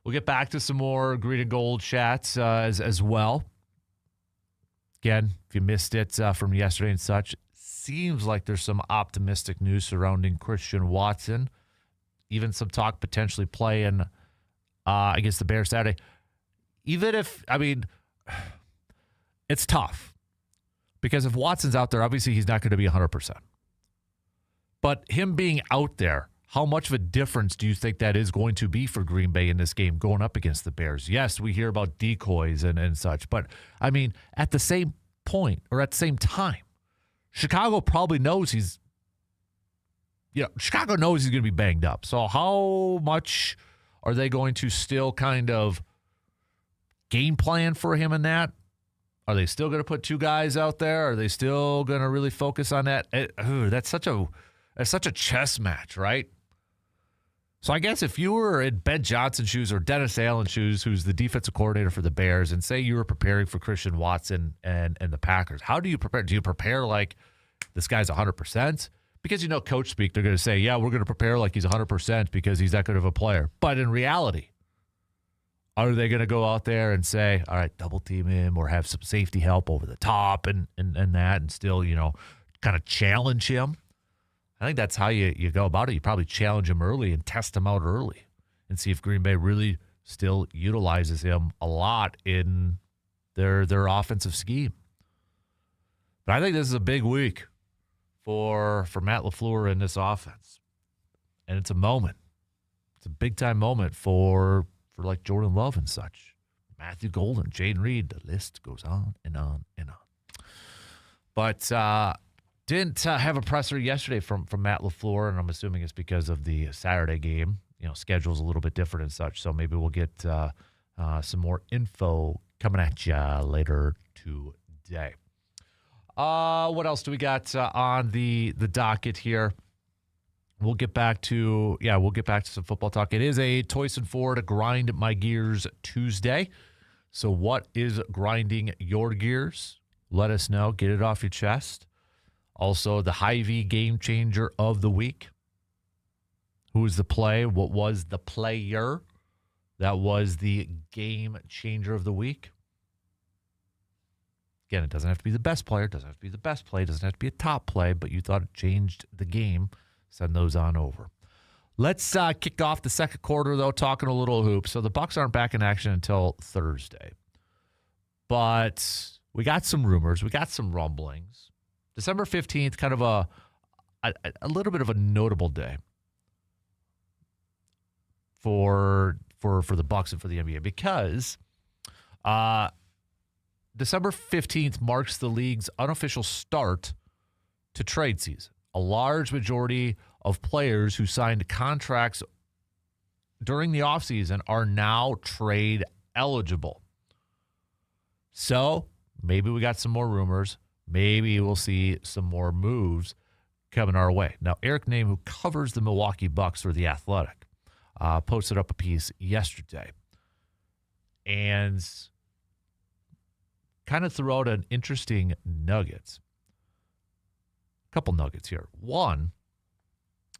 We'll get back to some more green and gold chats as well. Again, if you missed it from yesterday and such, seems like there's some optimistic news surrounding Christian Watson. Even some talk potentially playing against the Bears Saturday. Even if, it's tough. Because if Watson's out there, obviously he's not going to be 100%. But him being out there, how much of a difference do you think that is going to be for Green Bay in this game going up against the Bears? Yes, we hear about decoys and such, but I mean, at the same point or at the same time, Chicago probably knows Chicago knows he's going to be banged up. So how much are they going to still kind of game plan for him in that? Are they still going to put two guys out there? Are they still going to really focus on that? That's such a chess match, right? So I guess if you were in Ben Johnson's shoes or Dennis Allen's shoes, who's the defensive coordinator for the Bears, and say you were preparing for Christian Watson and the Packers, how do you prepare? Do you prepare like this guy's 100%? Because, coach speak, they're going to say, yeah, we're going to prepare like he's 100% because he's that good of a player. But in reality, are they going to go out there and say, all right, double team him or have some safety help over the top and that and still, kind of challenge him? I think that's how you go about it. You probably challenge him early and test him out early and see if Green Bay really still utilizes him a lot in their offensive scheme. But I think this is a big week for Matt LaFleur in this offense. And it's a moment. It's a big-time moment for like Jordan Love and such. Matthew Golden, Jaden Reed, the list goes on and on and on. But didn't have a presser yesterday from Matt LaFleur, and I'm assuming it's because of the Saturday game. Schedule's a little bit different and such, so maybe we'll get some more info coming at you later today. What else do we got on the docket here? We'll get back to some football talk. It is a Toyson Ford Grind My Gears Tuesday. So what is grinding your gears? Let us know. Get it off your chest. Also, the Hy-Vee game changer of the week. Who was the play? What was the player that was the game changer of the week? Again, it doesn't have to be the best player. It doesn't have to be the best play. It doesn't have to be a top play, but you thought it changed the game. Send those on over. Let's kick off the second quarter, though, talking a little hoops. So the Bucs aren't back in action until Thursday. But we got some rumors. We got some rumblings. December 15th, kind of a little bit of a notable day for the Bucs and for the NBA because December 15th marks the league's unofficial start to trade season. A large majority of players who signed contracts during the offseason are now trade eligible. So maybe we got some more rumors. Maybe we'll see some more moves coming our way. Now, Eric Name, who covers the Milwaukee Bucks for The Athletic, posted up a piece yesterday and kind of threw out an interesting nuggets. A couple nuggets here. One,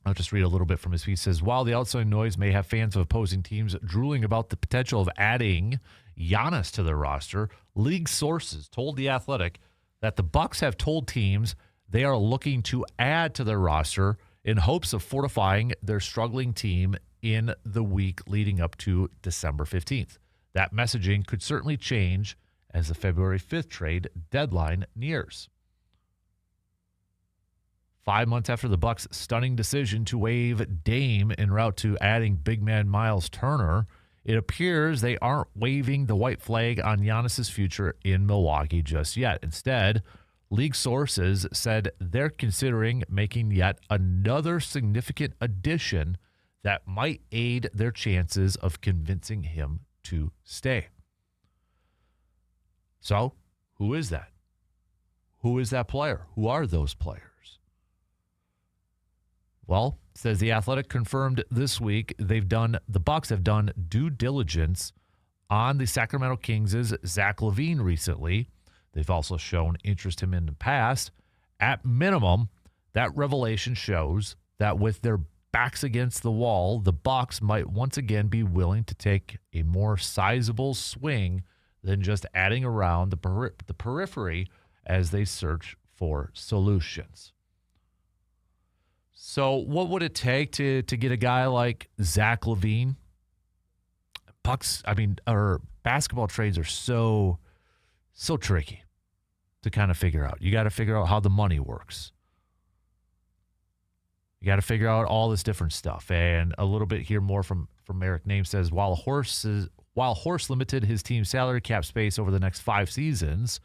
I'll just read a little bit from his piece. It says, while the outside noise may have fans of opposing teams drooling about the potential of adding Giannis to their roster, league sources told The Athletic that the Bucks have told teams they are looking to add to their roster in hopes of fortifying their struggling team in the week leading up to December 15th. That messaging could certainly change as the February 5th trade deadline nears. 5 months after the Bucks' stunning decision to waive Dame en route to adding big man Miles Turner, it appears they aren't waving the white flag on Giannis's future in Milwaukee just yet. Instead, league sources said they're considering making yet another significant addition that might aid their chances of convincing him to stay. So, who is that? Who is that player? Who are those players? Well, says The Athletic confirmed this week the Bucks have done due diligence on the Sacramento Kings' Zach LaVine recently. They've also shown interest in him in the past. At minimum, that revelation shows that with their backs against the wall, the Bucks might once again be willing to take a more sizable swing than just adding around the periphery as they search for solutions. So what would it take to get a guy like Zach LaVine? Basketball trades are so tricky. to kind of figure out. You got to figure out how the money works. You got to figure out all this different stuff. And a little bit here more from Eric Name says, while Horse limited his team's salary cap space over the next 5 seasons,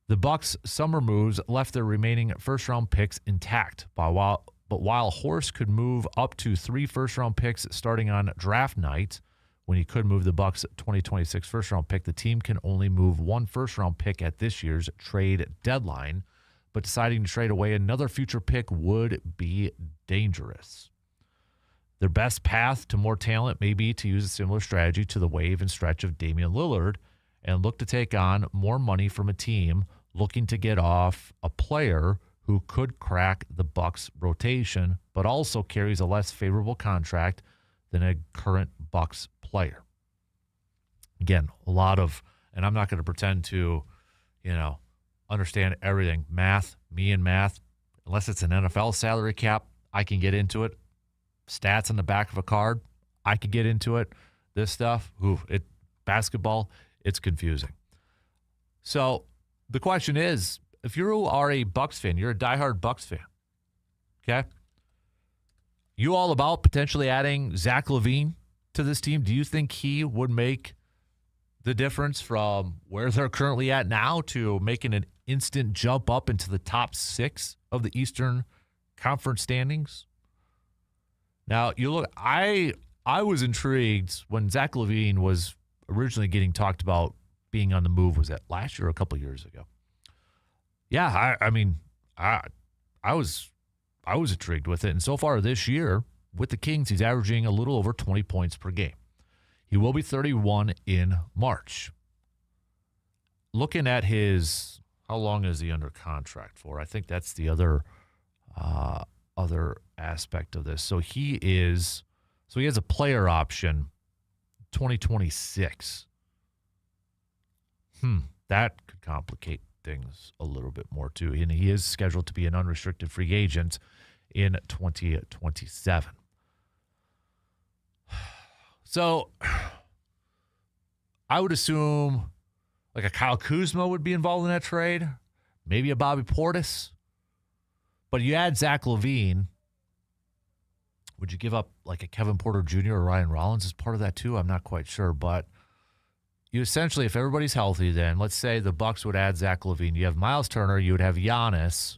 the Bucks' summer moves left their remaining first-round picks intact. But while Horse could move up to 3 first-round picks starting on draft night, when he could move the Bucks' 2026 first-round pick, the team can only move 1 first-round pick at this year's trade deadline. But deciding to trade away another future pick would be dangerous. Their best path to more talent may be to use a similar strategy to the wave and stretch of Damian Lillard and look to take on more money from a team looking to get off a player who could crack the Bucks rotation, but also carries a less favorable contract than a current Bucks player. Again, a lot of, and I'm not going to pretend to, understand everything. Math, unless it's an NFL salary cap, I can get into it. Stats on the back of a card, I can get into it. This stuff, basketball, it's confusing. So the question is, if you are a Bucks fan, you're a diehard Bucks fan, okay? You all about potentially adding Zach LaVine to this team? Do you think he would make the difference from where they're currently at now to making an instant jump up into the top 6 of the Eastern Conference standings? Now, you look, I was intrigued when Zach LaVine was originally getting talked about being on the move. Was that last year or a couple years ago? Yeah, I was intrigued with it. And so far this year with the Kings, he's averaging a little over 20 points per game. He will be 31 in March. Looking at how long is he under contract for? I think that's the other aspect of this. So he has a player option 2026. That could complicate things a little bit more too. And he is scheduled to be an unrestricted free agent in 2027. So I would assume like a Kyle Kuzma would be involved in that trade, maybe a Bobby Portis. But you add Zach LaVine, would you give up like a Kevin Porter Jr. or Ryan Rollins as part of that too? I'm not quite sure. But you essentially, if everybody's healthy, then let's say the Bucks would add Zach LaVine. You have Miles Turner. You would have Giannis.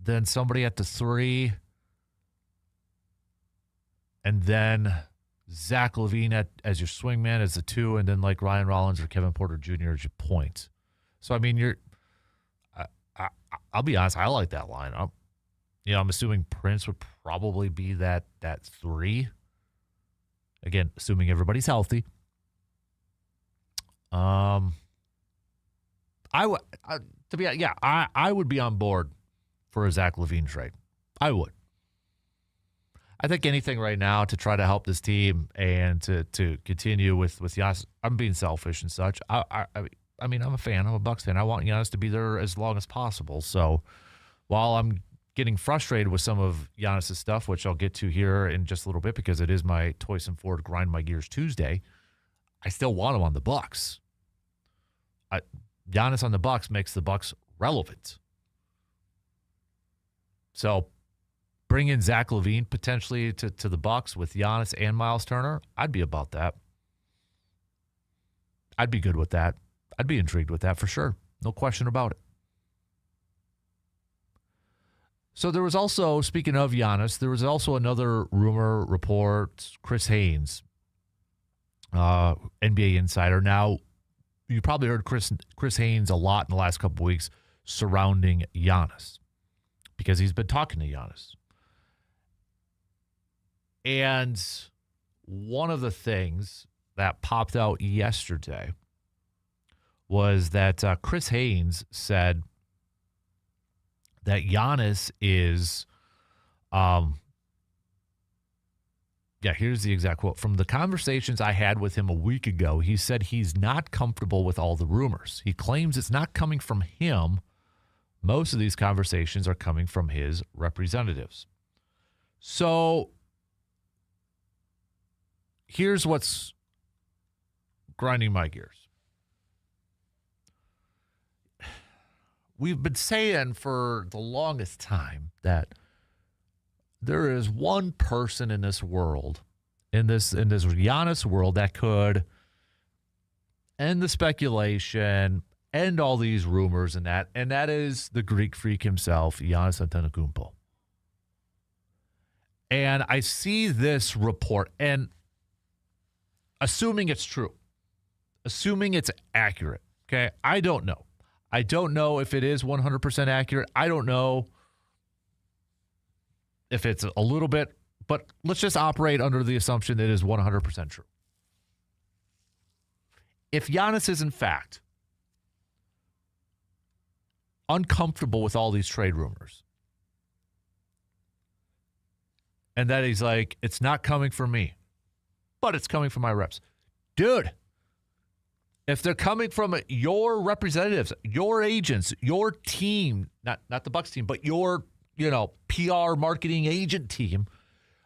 Then somebody at the 3. And then Zach LaVine as your swingman as the 2, and then like Ryan Rollins or Kevin Porter Jr. as your point. So, I mean, I'll be honest, I like that lineup. I'm assuming Prince would probably be that 3. Again, assuming everybody's healthy. I would be on board for a Zach LaVine trade. I would. I think anything right now to try to help this team and to continue with Giannis. I'm being selfish and such. I mean, I'm a fan. I'm a Bucks fan. I want Giannis to be there as long as possible. So while I'm getting frustrated with some of Giannis' stuff, which I'll get to here in just a little bit because it is my Toyson Ford Grind My Gears Tuesday, I still want him on the Bucks. Giannis on the Bucks makes the Bucks relevant. So bring in Zach LaVine potentially to the Bucks with Giannis and Miles Turner. I'd be about that. I'd be good with that. I'd be intrigued with that for sure. No question about it. So there was also, speaking of Giannis, there was also another rumor report, Chris Haynes, NBA insider. Now, you probably heard Chris Haynes a lot in the last couple of weeks surrounding Giannis because he's been talking to Giannis. And one of the things that popped out yesterday was that Chris Haynes said that Giannis is, here's the exact quote. From the conversations I had with him a week ago, he said he's not comfortable with all the rumors. He claims it's not coming from him. Most of these conversations are coming from his representatives. So here's what's grinding my gears. We've been saying for the longest time that there is one person in this world, in this Giannis world, that could end the speculation, end all these rumors and that is the Greek freak himself, Giannis Antetokounmpo. And I see this report, and assuming it's true, assuming it's accurate, okay? I don't know. I don't know if it is 100% accurate. I don't know if it's a little bit, but let's just operate under the assumption that it is 100% true. If Giannis is, in fact, uncomfortable with all these trade rumors, and that he's like, it's not coming from me, but it's coming from my reps. Dude, if they're coming from your representatives, your agents, your team, not the Bucks team, but your, PR marketing agent team,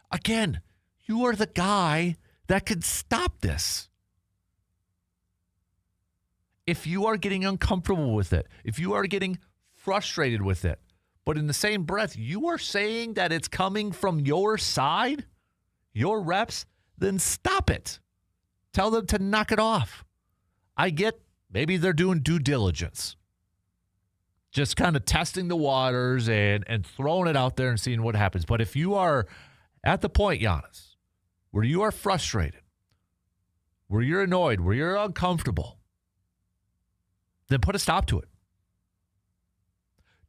again, you are the guy that could stop this. If you are getting uncomfortable with it, if you are getting frustrated with it, but in the same breath, you are saying that it's coming from your side, your reps, then stop it. Tell them to knock it off. I get maybe they're doing due diligence, just kind of testing the waters and throwing it out there and seeing what happens. But if you are at the point, Giannis, where you are frustrated, where you're annoyed, where you're uncomfortable, then put a stop to it.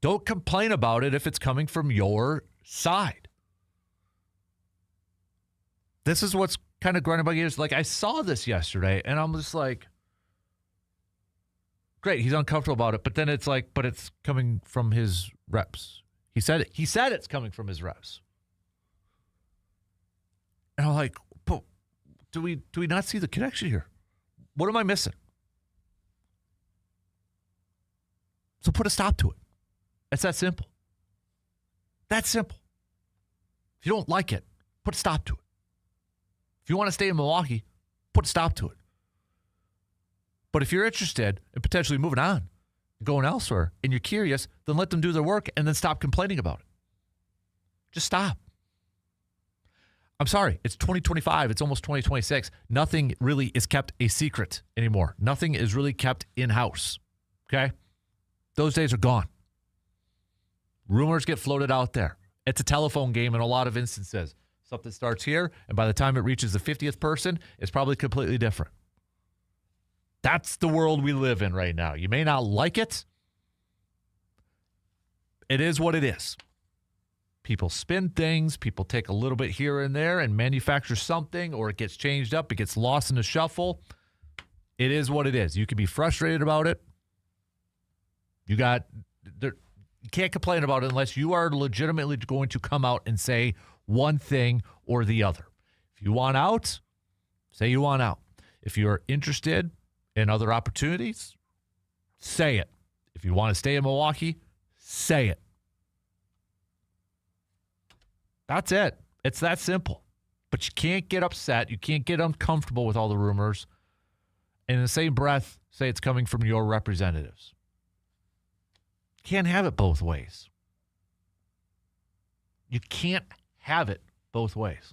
Don't complain about it if it's coming from your side. This is what's kind of grinding my gears. Like, I saw this yesterday, and I'm just like, great, he's uncomfortable about it, but then it's like, but it's coming from his reps. He said it's coming from his reps. And I'm like, but do we not see the connection here? What am I missing? So put a stop to it. It's that simple. That simple. If you don't like it, put a stop to it. If you want to stay in Milwaukee, put a stop to it. But if you're interested in potentially moving on, going elsewhere, and you're curious, then let them do their work and then stop complaining about it. Just stop. I'm sorry, it's 2025. It's almost 2026. Nothing really is kept a secret anymore. Nothing is really kept in-house. Okay? Those days are gone. Rumors get floated out there. It's a telephone game in a lot of instances. Something starts here, and by the time it reaches the 50th person, it's probably completely different. That's the world we live in right now. You may not like it. It is what it is. People spin things. People take a little bit here and there and manufacture something, or it gets changed up. It gets lost in the shuffle. It is what it is. You can be frustrated about it. You can't complain about it unless you are legitimately going to come out and say one thing or the other. If you want out, say you want out. If you're interested in other opportunities, say it. If you want to stay in Milwaukee, say it. That's it. It's that simple. But you can't get upset. You can't get uncomfortable with all the rumors. And in the same breath, say it's coming from your representatives. Can't have it both ways. You can't have it both ways.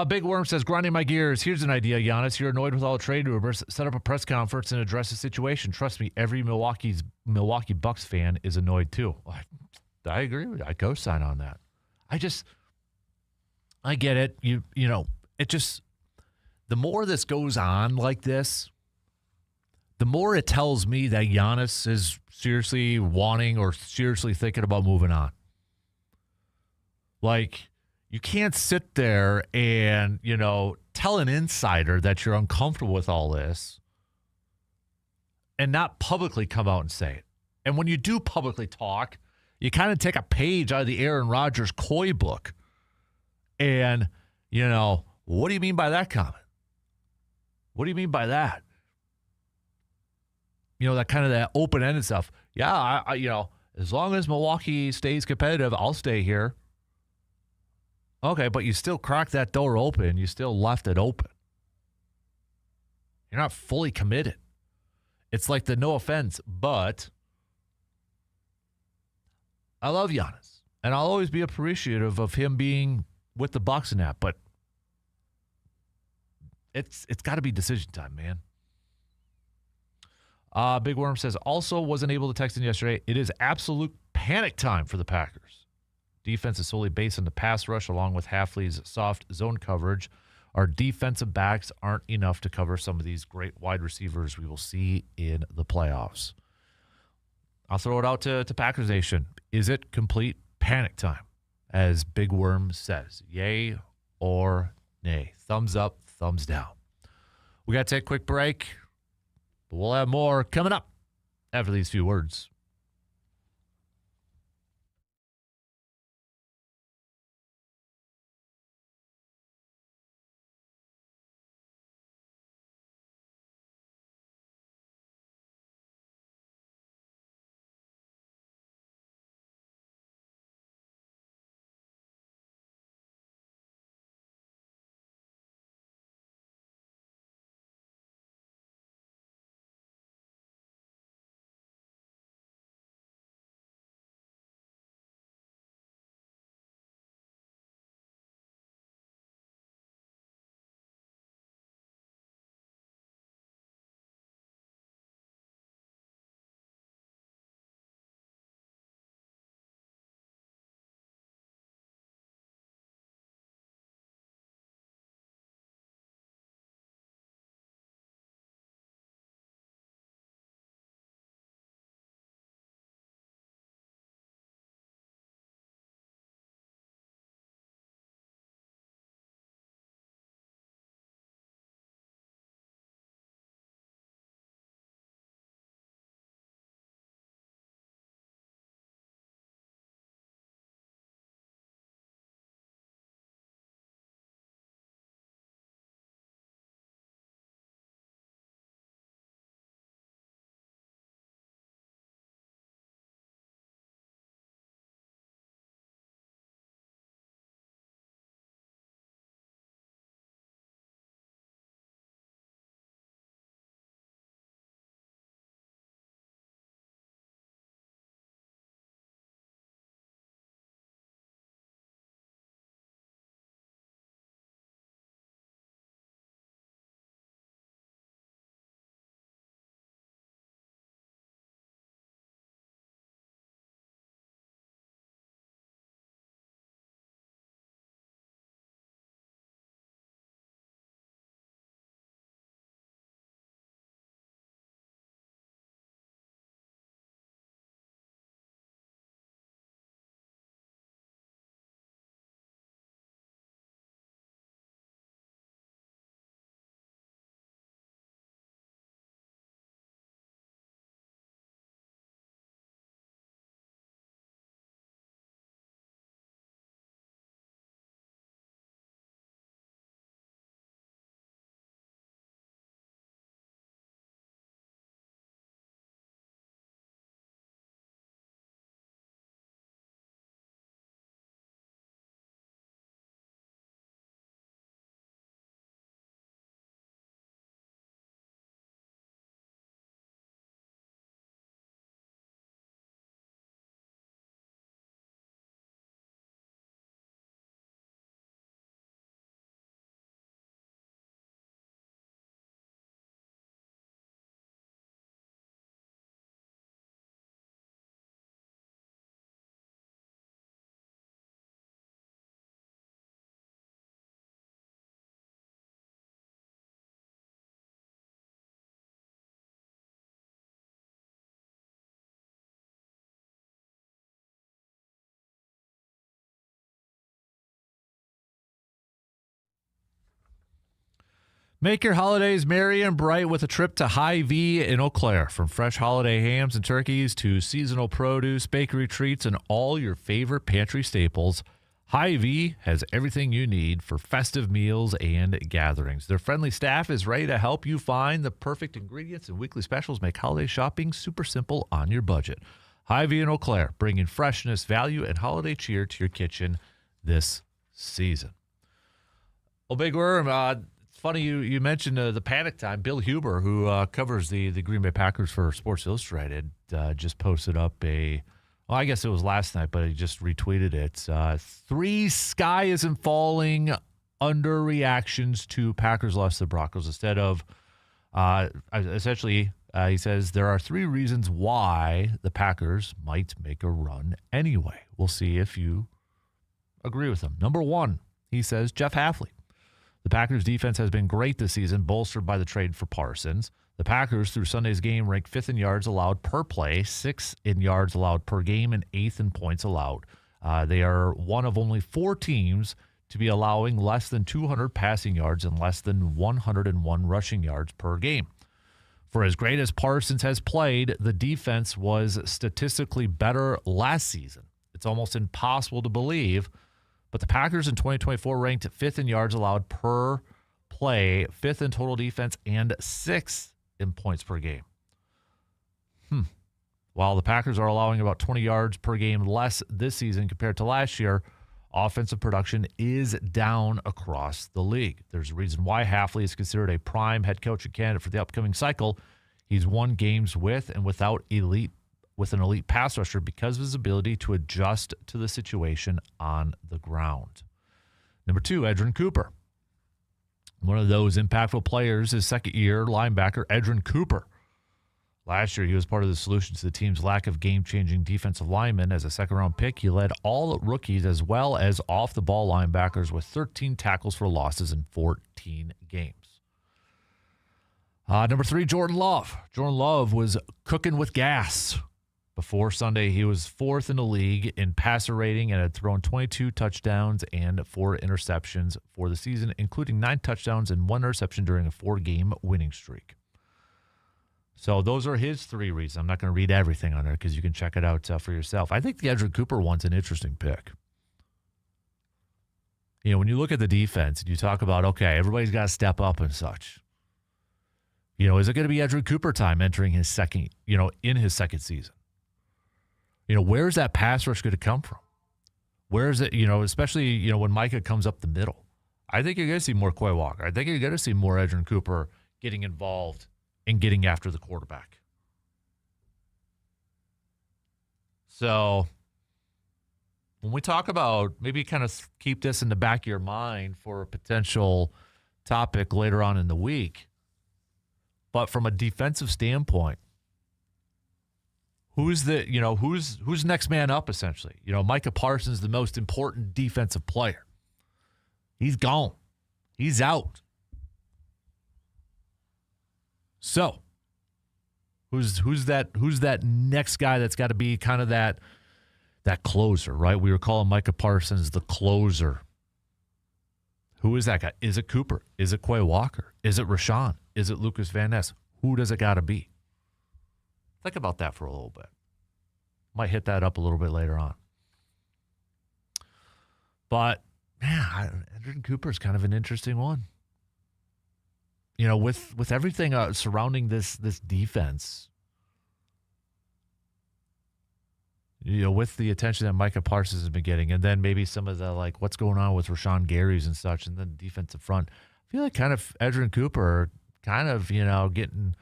Big Worm says, grinding my gears. Here's an idea, Giannis. You're annoyed with all the trade rumors. Set up a press conference and address the situation. Trust me, every Milwaukee Bucks fan is annoyed too. I agree with you. I co-sign on that. I get it. You know, it just, the more this goes on like this, the more it tells me that Giannis is seriously wanting or seriously thinking about moving on. Like, you can't sit there and, tell an insider that you're uncomfortable with all this and not publicly come out and say it. And when you do publicly talk, you kind of take a page out of the Aaron Rodgers coy book. And, what do you mean by that comment? What do you mean by that? That kind of that open-ended stuff. Yeah, I as long as Milwaukee stays competitive, I'll stay here. Okay, but you still cracked that door open. You still left it open. You're not fully committed. It's like the no offense, but I love Giannis. And I'll always be appreciative of him being with the Bucks and that, but it's got to be decision time, man. Big Worm says, also wasn't able to text in yesterday. It is absolute panic time for the Packers. Defense is solely based on the pass rush along with Hafley's soft zone coverage. Our defensive backs aren't enough to cover some of these great wide receivers we will see in the playoffs. I'll throw it out to Packers Nation. Is it complete panic time? As Big Worm says, yay or nay? Thumbs up, thumbs down. We got to take a quick break, but we'll have more coming up after these few words. Make your holidays merry and bright with a trip to Hy-Vee in Eau Claire. From fresh holiday hams and turkeys to seasonal produce, bakery treats, and all your favorite pantry staples, Hy-Vee has everything you need for festive meals and gatherings. Their friendly staff is ready to help you find the perfect ingredients, and weekly specials make holiday shopping super simple on your budget. Hy-Vee in Eau Claire, bringing freshness, value, and holiday cheer to your kitchen this season. Well, Big Worm, it's funny you mentioned the panic time. Bill Huber, who covers the Green Bay Packers for Sports Illustrated, just posted up I guess it was last night, but he just retweeted it. 3 sky isn't falling underreactions to Packers loss to the Broncos. Instead of, essentially, he says there are 3 reasons why the Packers might make a run anyway. We'll see if you agree with him. Number 1, he says, Jeff Hafley. The Packers' defense has been great this season, bolstered by the trade for Parsons. The Packers, through Sunday's game, ranked 5th in yards allowed per play, 6th in yards allowed per game, and 8th in points allowed. They are one of only 4 teams to be allowing less than 200 passing yards and less than 101 rushing yards per game. For as great as Parsons has played, the defense was statistically better last season. It's almost impossible to believe, but the Packers in 2024 ranked 5th in yards allowed per play, 5th in total defense, and 6th in points per game. While the Packers are allowing about 20 yards per game less this season compared to last year, offensive production is down across the league. There's a reason why Hafley is considered a prime head coaching candidate for the upcoming cycle. He's won games with and without an elite pass rusher because of his ability to adjust to the situation on the ground. Number 2, Edgerrin Cooper. One of those impactful players is second-year linebacker Edgerrin Cooper. Last year, he was part of the solution to the team's lack of game-changing defensive linemen. As a second-round pick, he led all rookies as well as off-the-ball linebackers with 13 tackles for losses in 14 games. Number 3, Jordan Love. Jordan Love was cooking with gas. Before Sunday, he was 4th in the league in passer rating and had thrown 22 touchdowns and 4 interceptions for the season, including 9 touchdowns and 1 interception during a 4-game winning streak. So those are his 3 reasons. I'm not going to read everything on there because you can check it out for yourself. I think the Edgerrin Cooper one's an interesting pick. You know, when you look at the defense and you talk about, okay, everybody's got to step up and such. You know, is it going to be Edgerrin Cooper time entering his second, in his second season? Where's that pass rush going to come from? Where is it, especially, when Micah comes up the middle? I think you're going to see more Quay Walker. I think you're going to see more Edgerrin Cooper getting involved in getting after the quarterback. So when we talk about, maybe kind of keep this in the back of your mind for a potential topic later on in the week. But from a defensive standpoint, who's next man up, essentially? Micah Parsons, the most important defensive player. He's gone. He's out. So, who's that next guy that's got to be kind of that closer, right? We were calling Micah Parsons the closer. Who is that guy? Is it Cooper? Is it Quay Walker? Is it Rashawn? Is it Lucas Van Ness? Who does it got to be? Think about that for a little bit. Might hit that up a little bit later on. But, man, Edgerrin Cooper is kind of an interesting one. With everything surrounding this defense, with the attention that Micah Parsons has been getting, and then maybe some of the, what's going on with Rashawn Gary's and such, and then defensive front, I feel like kind of Edgerrin Cooper kind of, getting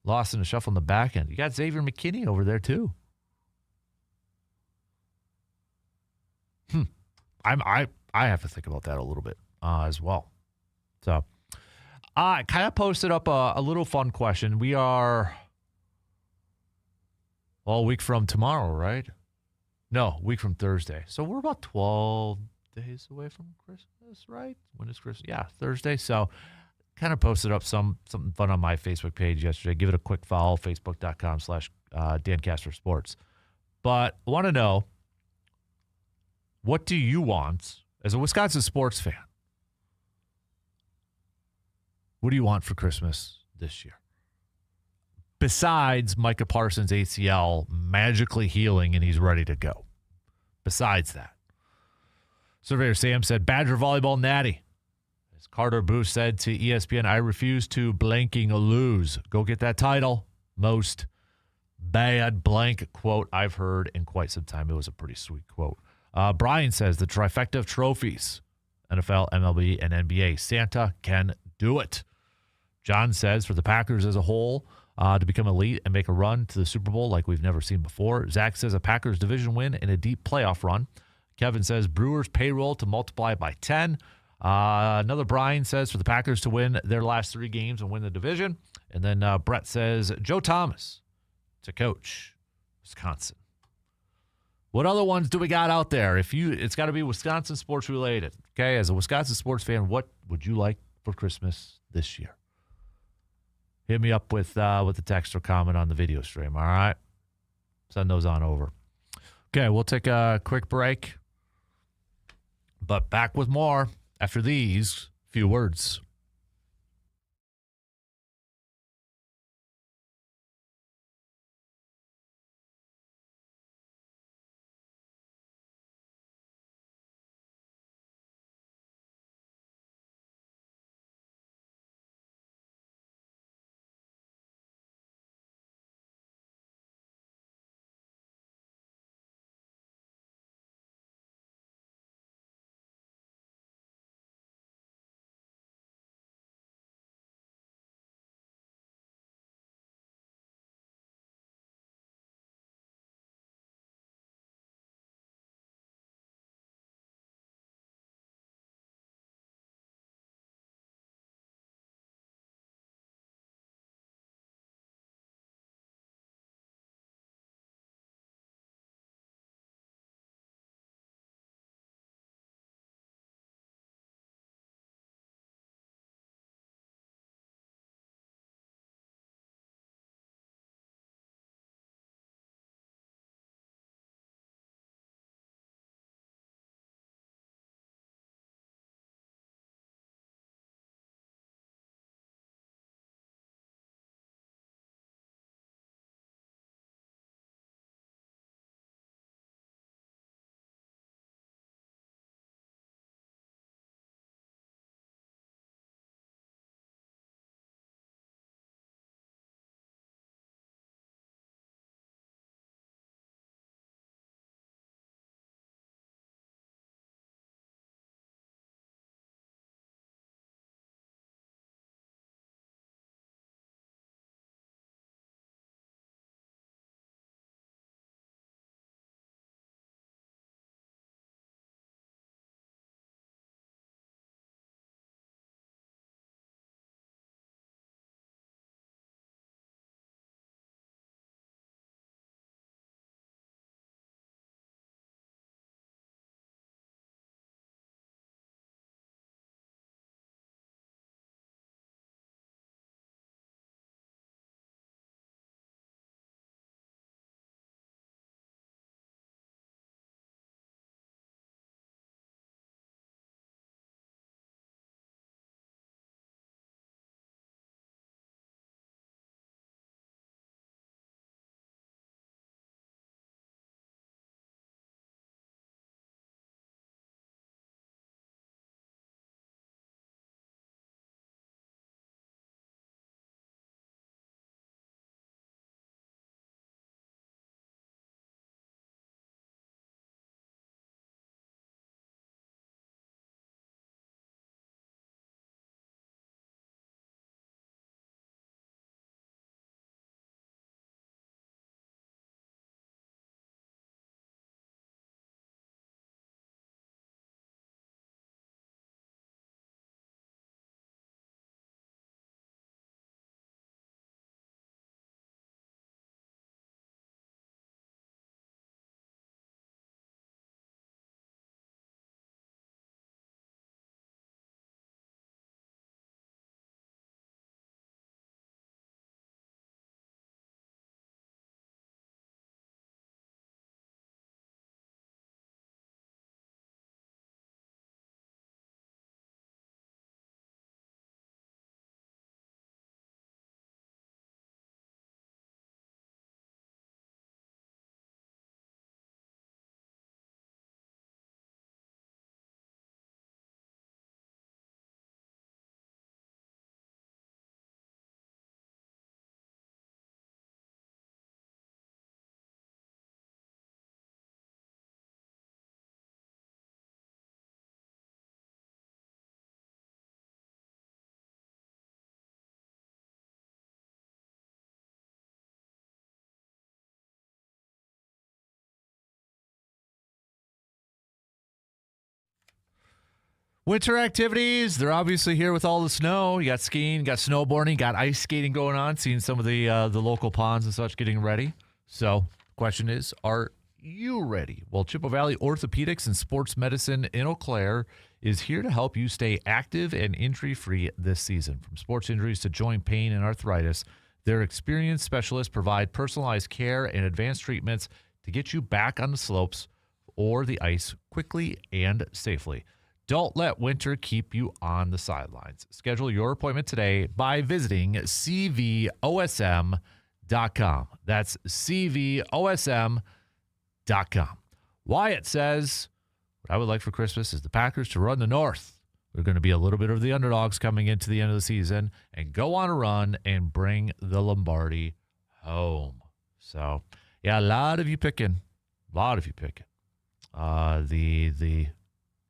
lost in the shuffle in the back end. You got Xavier McKinney over there, too. I have to think about that a little bit as well. So, I kind of posted up a little fun question. We are a week from tomorrow, right? No, a week from Thursday. So we're about 12 days away from Christmas, right? When is Christmas? Yeah, Thursday. So kind of posted up something fun on my Facebook page yesterday. Give it a quick follow, facebook.com/Dan Kasper Sports. But I want to know, what do you want as a Wisconsin sports fan? What do you want for Christmas this year? Besides Micah Parsons' ACL magically healing and he's ready to go. Besides that. Surveyor Sam said, Badger volleyball natty. As Carter Booth said to ESPN, I refuse to blanking lose. Go get that title. Most bad blank quote I've heard in quite some time. It was a pretty sweet quote. Brian says the trifecta of trophies, NFL, MLB, and NBA. Santa can do it. John says for the Packers as a whole to become elite and make a run to the Super Bowl like we've never seen before. Zach says a Packers division win and a deep playoff run. Kevin says Brewers payroll to multiply by 10. Another Brian says for the Packers to win their last 3 games and win the division. And then Brett says Joe Thomas to coach Wisconsin. What other ones do we got out there? It's got to be Wisconsin sports related. Okay, as a Wisconsin sports fan, what would you like for Christmas this year? Hit me up with the text or comment on the video stream. All right, send those on over. Okay, we'll take a quick break, but back with more after these few words. Winter activities, they're obviously here with all the snow. You got skiing, you got snowboarding, got ice skating going on, seeing some of the local ponds and such getting ready. So the question is, are you ready? Well, Chippewa Valley Orthopedics and Sports Medicine in Eau Claire is here to help you stay active and injury-free this season. From sports injuries to joint pain and arthritis, their experienced specialists provide personalized care and advanced treatments to get you back on the slopes or the ice quickly and safely. Don't let winter keep you on the sidelines. Schedule your appointment today by visiting cvosm.com. That's cvosm.com. Wyatt says, what I would like for Christmas is the Packers to run the North. They're going to be a little bit of the underdogs coming into the end of the season and go on a run and bring the Lombardi home. So, yeah, a lot of you picking the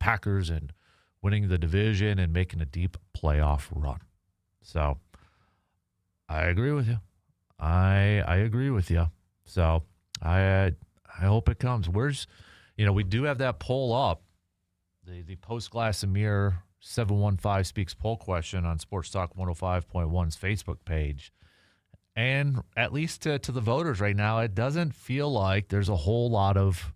Packers and winning the division and making a deep playoff run. So, I agree with you. I agree with you. So, I hope it comes. We do have that poll up, the post-glass and mirror 715 Speaks poll question on Sports Talk 105.1's Facebook page. And at least to the voters right now, it doesn't feel like there's a whole lot of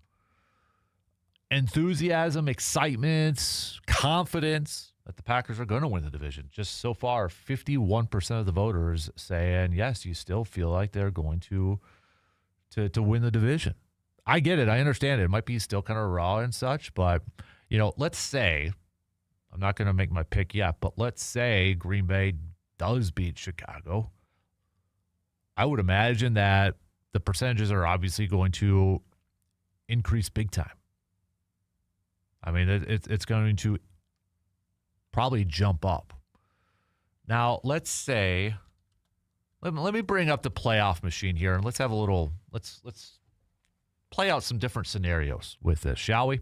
enthusiasm, excitement, confidence that the Packers are going to win the division. Just so far, 51% of the voters saying, yes, you still feel like they're going to win the division. I get it. I understand it. It might be still kind of raw and such, but, let's say, I'm not going to make my pick yet, but let's say Green Bay does beat Chicago. I would imagine that the percentages are obviously going to increase big time. I mean, it's going to probably jump up. Now, let's say, let me bring up the playoff machine here, and let's have a little, let's play out some different scenarios with this, shall we?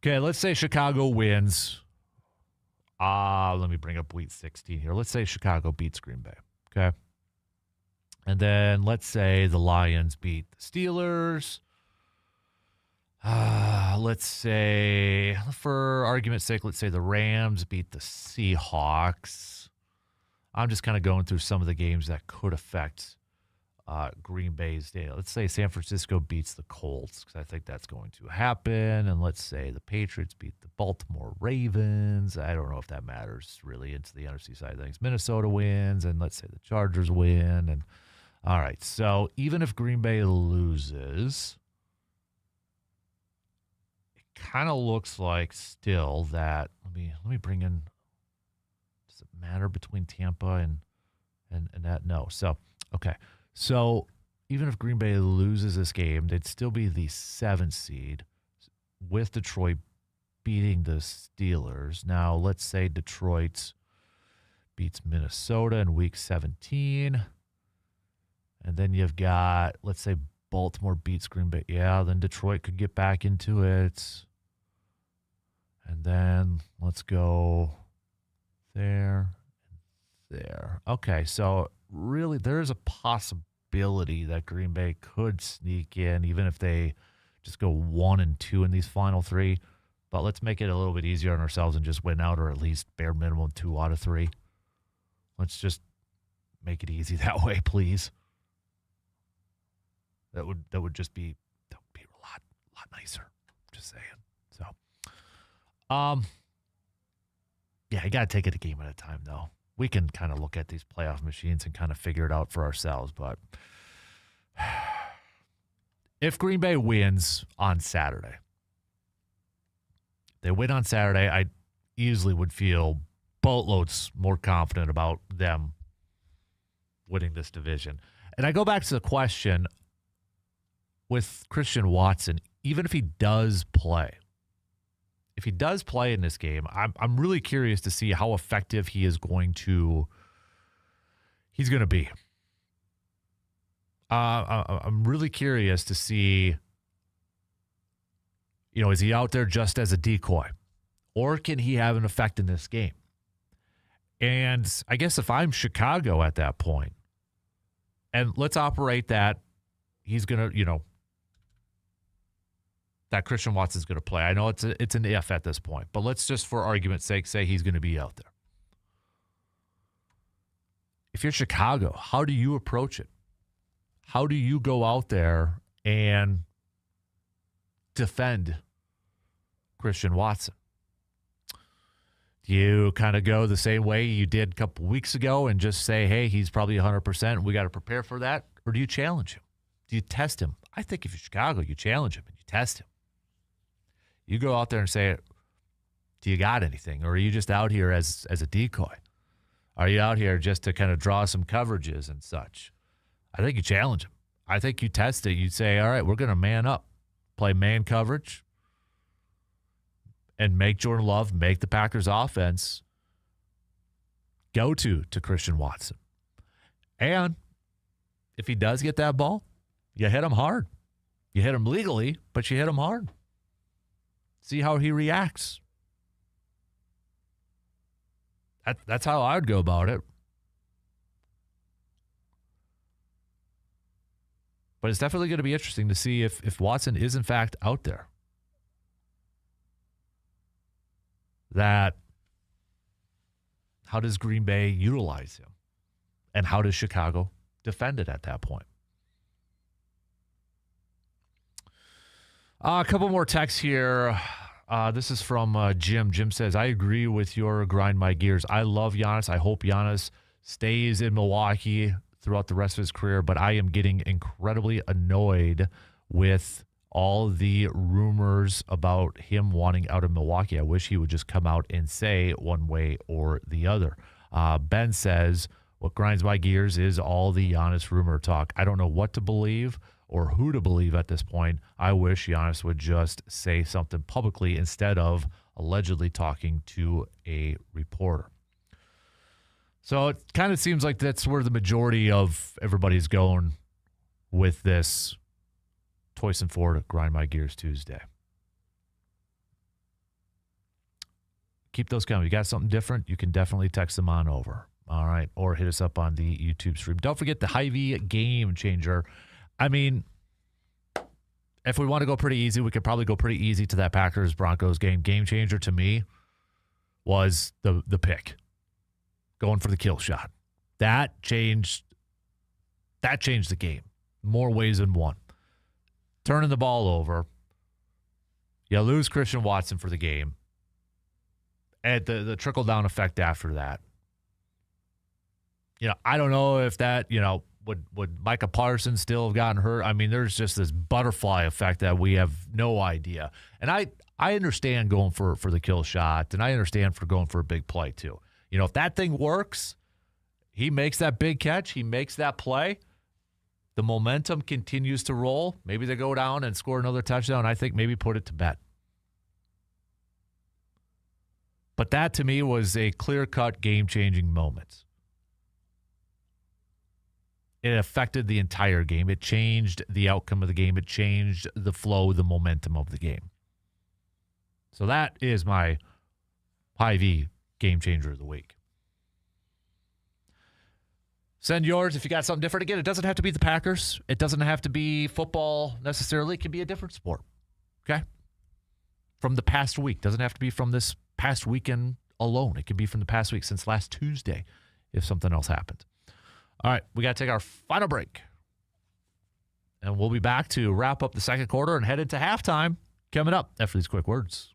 Okay, let's say Chicago wins. Let me bring up Week 16 here. Let's say Chicago beats Green Bay, okay? And then let's say the Lions beat the Steelers. Let's say, for argument's sake, let's say the Rams beat the Seahawks. I'm just kind of going through some of the games that could affect Green Bay's day. Let's say San Francisco beats the Colts, because I think that's going to happen. And let's say the Patriots beat the Baltimore Ravens. I don't know if that matters really into the NFC side of things. Minnesota wins, and let's say the Chargers win. And all right, so even if Green Bay loses, it kind of looks like still that. Let me bring in. Does it matter between Tampa and that? No. So okay. So even if Green Bay loses this game, they'd still be the 7th seed with Detroit beating the Steelers. Now, let's say Detroit beats Minnesota in Week 17. And then you've got, let's say Baltimore beats Green Bay. Yeah, then Detroit could get back into it. And then let's go there. Okay, so really there is a possibility that Green Bay could sneak in, even if they just go 1-2 in these final 3. But let's make it a little bit easier on ourselves and just win out, or at least bare minimum 2 out of 3. Let's just make it easy that way, please. That would just be a lot nicer. Just saying. So, yeah, you got to take it a game at a time, though. We can kind of look at these playoff machines and kind of figure it out for ourselves. But if Green Bay wins on Saturday, I easily would feel boatloads more confident about them winning this division. And I go back to the question with Christian Watson, even if he does play. If he does play in this game, I'm really curious to see how effective he's going to be. I'm really curious to see, is he out there just as a decoy, or can he have an effect in this game? And I guess if I'm Chicago at that point, and let's operate that he's going to, that Christian Watson's going to play. I know it's an if at this point, but let's just, for argument's sake, say he's going to be out there. If you're Chicago, how do you approach it? How do you go out there and defend Christian Watson? Do you kind of go the same way you did a couple weeks ago and just say, hey, he's probably 100%, we got to prepare for that? Or do you challenge him? Do you test him? I think if you're Chicago, you challenge him and you test him. You go out there and say, do you got anything? Or are you just out here as a decoy? Are you out here just to kind of draw some coverages and such? I think you challenge him. I think you test it. You say, all right, we're going to man up, play man coverage, and make Jordan Love, make the Packers offense go to Christian Watson. And if he does get that ball, you hit him hard. You hit him legally, but you hit him hard. See how he reacts. That's how I would go about it. But it's definitely going to be interesting to see if Watson is, in fact, out there. How does Green Bay utilize him? And how does Chicago defend it at that point? A couple more texts here. This is from Jim. Jim says, I agree with your grind my gears. I love Giannis. I hope Giannis stays in Milwaukee throughout the rest of his career, but I am getting incredibly annoyed with all the rumors about him wanting out of Milwaukee. I wish he would just come out and say one way or the other. Ben says, what grinds my gears is all the Giannis rumor talk. I don't know what to believe or who to believe at this point. I wish Giannis would just say something publicly instead of allegedly talking to a reporter. So it kind of seems like that's where the majority of everybody's going with this Toyson Ford Grind My Gears Tuesday. Keep those coming. You got something different, you can definitely text them on over. All right. Or hit us up on the YouTube stream. Don't forget the Hy-Vee Game Changer. I mean, if we want to go pretty easy, we could probably go pretty easy to that Packers-Broncos game. Game Changer to me was the pick. Going for the kill shot. That changed the game. More ways than one. Turning the ball over. You lose Christian Watson for the game. And the trickle-down effect after that. I don't know if that, would Micah Parsons still have gotten hurt? I mean, there's just this butterfly effect that we have no idea. And I understand going for the kill shot, and I understand for going for a big play too. If that thing works, he makes that big catch, he makes that play, the momentum continues to roll. Maybe they go down and score another touchdown. I think maybe put it to bed. But that to me was a clear-cut, game-changing moment. It affected the entire game. It changed the outcome of the game. It changed the flow, the momentum of the game. So that is my Hy-Vee Game Changer of the Week. Send yours if you got something different. Again, it doesn't have to be the Packers. It doesn't have to be football necessarily. It can be a different sport. Okay? From the past week. Doesn't have to be from this past weekend alone. It can be from the past week since last Tuesday if something else happened. All right, we got to take our final break. And we'll be back to wrap up the second quarter and head into halftime coming up after these quick words.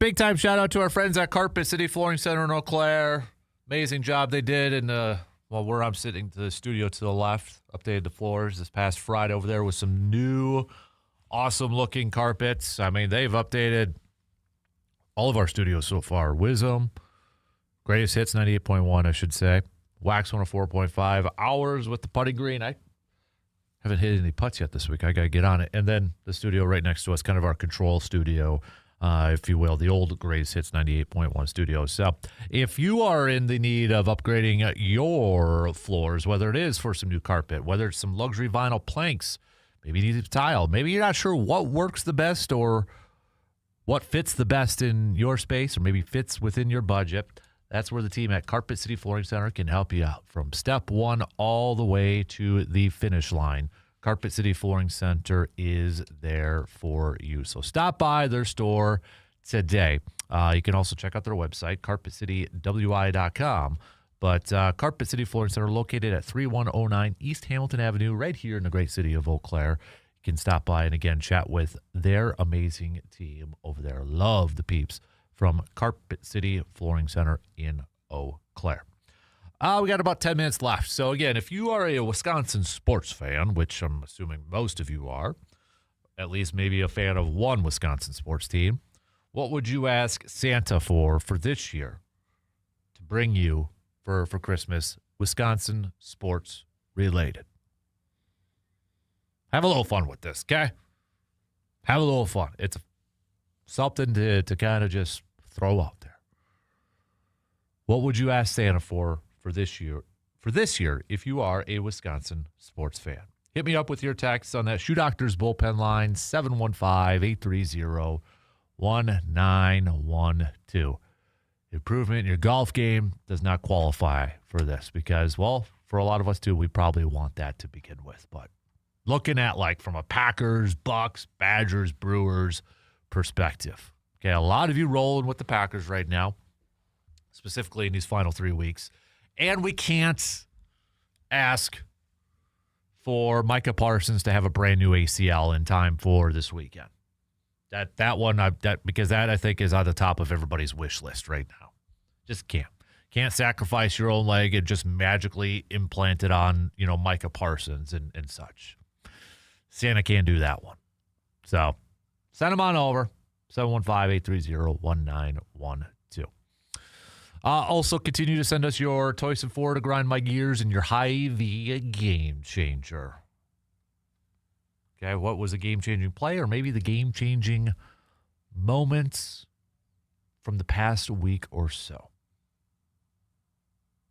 big time shout out to our friends at Carpet City Flooring Center in Eau Claire. Amazing job they did. And where I'm sitting, to the studio to the left, updated the floors this past Friday over there with some new awesome looking carpets. I mean, they've updated all of our studios so far. Wisdom, Greatest Hits 98.1, I should say. Wax 104.5. Ours with the putting green. I haven't hit any putts yet this week. I got to get on it. And then the studio right next to us, kind of our control studio, if you will, the old Greatest Hits 98.1 studio. So if you are in the need of upgrading your floors, whether it is for some new carpet, whether it's some luxury vinyl planks, maybe you need a tile, maybe you're not sure what works the best or what fits the best in your space or maybe fits within your budget, that's where the team at Carpet City Flooring Center can help you out from step one all the way to the finish line. Carpet City Flooring Center is there for you. So stop by their store today. You can also check out their website, carpetcitywi.com. But Carpet City Flooring Center, located at 3109 East Hamilton Avenue, right here in the great city of Eau Claire. You can stop by and, again, chat with their amazing team over there. Love the peeps from Carpet City Flooring Center in Eau Claire. We got about 10 minutes left. So, again, if you are a Wisconsin sports fan, which I'm assuming most of you are, at least maybe a fan of one Wisconsin sports team, what would you ask Santa for this year to bring you for Christmas, Wisconsin sports related? Have a little fun with this, okay? Have a little fun. It's something to kind of just throw out there. What would you ask Santa for this year? For this year, if you are a Wisconsin sports fan, hit me up with your text on that Shoe Doctors bullpen line, 715-830-1912. Improvement in your golf game does not qualify for this because, well, for a lot of us too, we probably want that to begin with. But looking at like from a Packers, Bucks, Badgers, Brewers perspective. Okay, a lot of you rolling with the Packers right now, specifically in these final 3 weeks. And we can't ask for Micah Parsons to have a brand new ACL in time for this weekend. Because that I think is on the top of everybody's wish list right now. Just can't. Can't sacrifice your own leg and just magically implant it on, Micah Parsons and such. Santa can't do that one. So send them on over, 715-830-1912. Also, continue to send us your Toys and Four to grind my gears and your Hy-Vee game changer. Okay, what was a game-changing play or maybe the game-changing moments from the past week or so?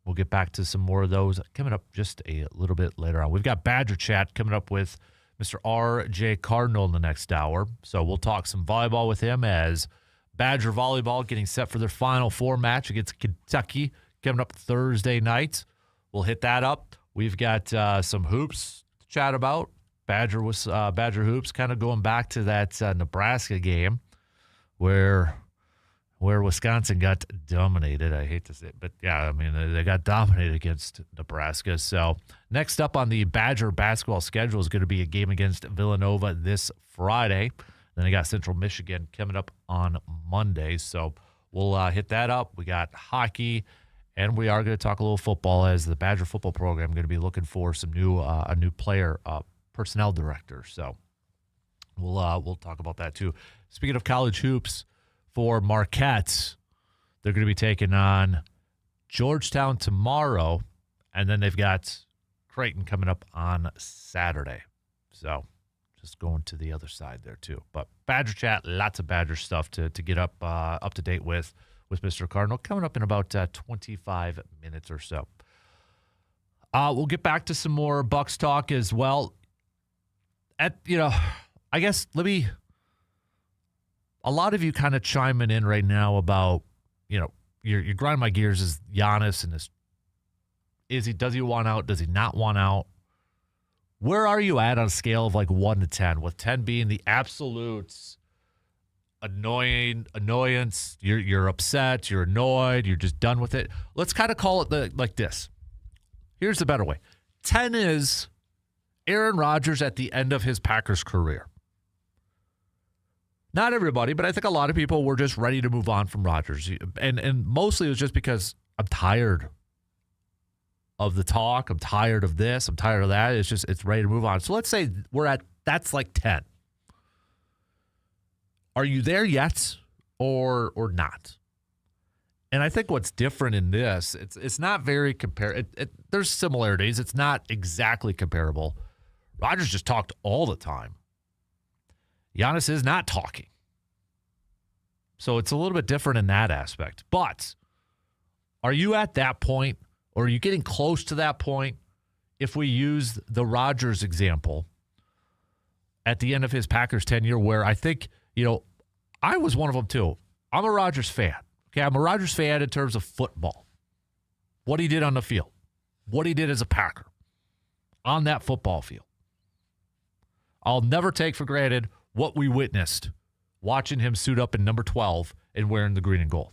We'll get back to some more of those coming up just a little bit later on. We've got Badger Chat coming up with Mr. R.J. Cardinal in the next hour. So we'll talk some volleyball with him as Badger Volleyball getting set for their Final Four match against Kentucky coming up Thursday night. We'll hit that up. We've got some hoops to chat about. Badger hoops, kind of going back to that Nebraska game where Wisconsin got dominated. I hate to say it, but yeah, I mean, they got dominated against Nebraska. So next up on the Badger basketball schedule is going to be a game against Villanova this Friday. Then they got Central Michigan coming up on Monday. So we'll hit that up. We got hockey, and we are going to talk a little football as the Badger football program going to be looking for some a new player, personnel director. So we'll talk about that too. Speaking of college hoops, for Marquette, they're going to be taking on Georgetown tomorrow, and then they've got Creighton coming up on Saturday. So just going to the other side there too. But Badger Chat, lots of Badger stuff to get up to date with Mr. Cardinal coming up in about 25 minutes or so. We'll get back to some more Bucks talk as well. I guess a lot of you kind of chiming in right now about, your grind my gears is Giannis and does he want out? Does he not want out? Where are you at on a scale of like 1 to 10, with 10 being the absolute annoyance? You're upset, you're annoyed, you're just done with it. Let's kind of call it like this. Here's the better way. 10 is Aaron Rodgers at the end of his Packers career. Not everybody, but I think a lot of people were just ready to move on from Rodgers. And mostly it was just because I'm tired of the talk. I'm tired of this. I'm tired of that. It's ready to move on. So let's say that's like 10. Are you there yet or not? And I think what's different in this, it's not very there's similarities. It's not exactly comparable. Rodgers just talked all the time. Giannis is not talking. So it's a little bit different in that aspect. But are you at that point, or are you getting close to that point? If we use the Rodgers example at the end of his Packers tenure, where I think, I was one of them too. I'm a Rodgers fan. Okay, I'm a Rodgers fan in terms of football. What he did on the field. What he did as a Packer on that football field. I'll never take for granted what we witnessed watching him suit up in number 12 and wearing the green and gold.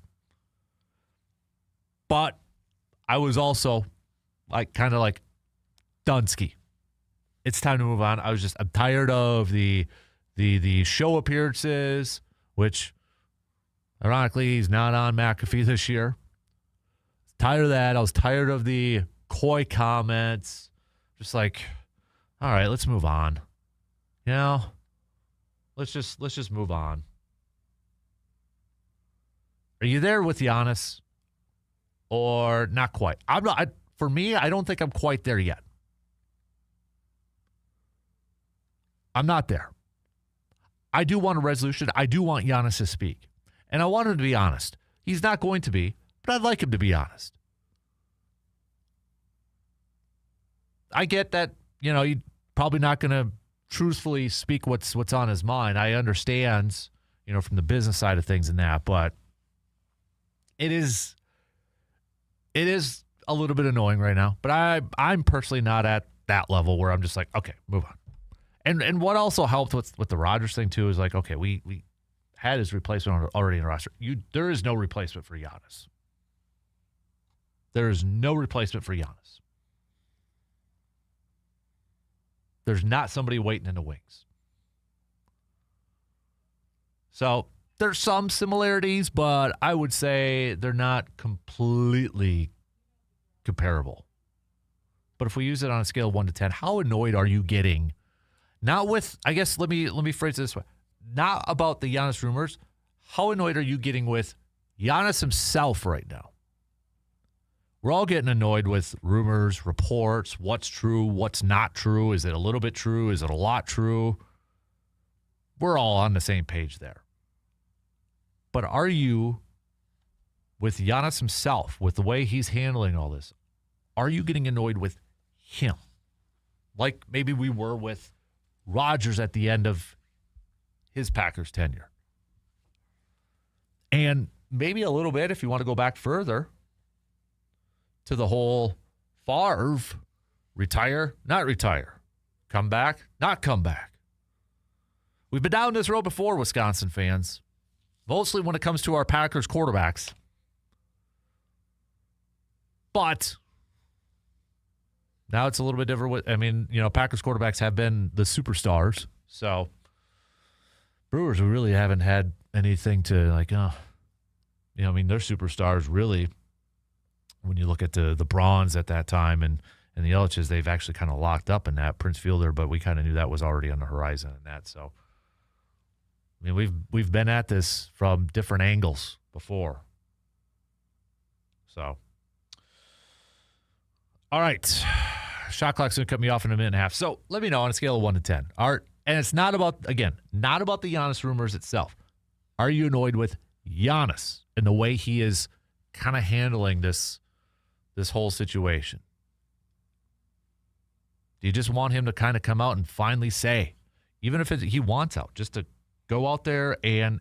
But I was also kind of like Dunsky. It's time to move on. I'm tired of the show appearances, which ironically he's not on McAfee this year. Tired of that. I was tired of the coy comments. Just like, all right, let's move on. Let's just move on. Are you there with Giannis or not quite? I'm not. For me, I don't think I'm quite there yet. I'm not there. I do want a resolution. I do want Giannis to speak. And I want him to be honest. He's not going to be, but I'd like him to be honest. I get that, you're probably not going to truthfully speak what's on his mind. I understand, from the business side of things and that, but it is a little bit annoying right now. But I'm personally not at that level where I'm just like, okay, move on. And what also helped with the Rodgers thing too is like, okay, we had his replacement already in the roster. There is no replacement for Giannis. There is no replacement for Giannis. There's not somebody waiting in the wings. So there's some similarities, but I would say they're not completely comparable. But if we use it on a scale of 1 to 10, how annoyed are you getting? Not with, I guess, let me phrase it this way. Not about the Giannis rumors. How annoyed are you getting with Giannis himself right now? We're all getting annoyed with rumors, reports, what's true, what's not true. Is it a little bit true? Is it a lot true? We're all on the same page there. But are you, with Giannis himself, with the way he's handling all this, are you getting annoyed with him? Like maybe we were with Rodgers at the end of his Packers tenure. And maybe a little bit, if you want to go back further, to the whole Favre, retire, not retire, come back, not come back. We've been down this road before, Wisconsin fans, mostly when it comes to our Packers quarterbacks. But now it's a little bit different. Packers quarterbacks have been the superstars. So Brewers really haven't had anything to their superstars really, when you look at the Brawns at that time and the Ilitches, they've actually kind of locked up in that Prince Fielder, but we kind of knew that was already on the horizon in that. So, we've been at this from different angles before. So, all right. Shot clock's going to cut me off in a minute and a half. So let me know on a scale of 1 to 10. And it's not about the Giannis rumors itself. Are you annoyed with Giannis and the way he is kind of handling this whole situation? Do you just want him to kind of come out and finally say, even if he wants out, just to go out there and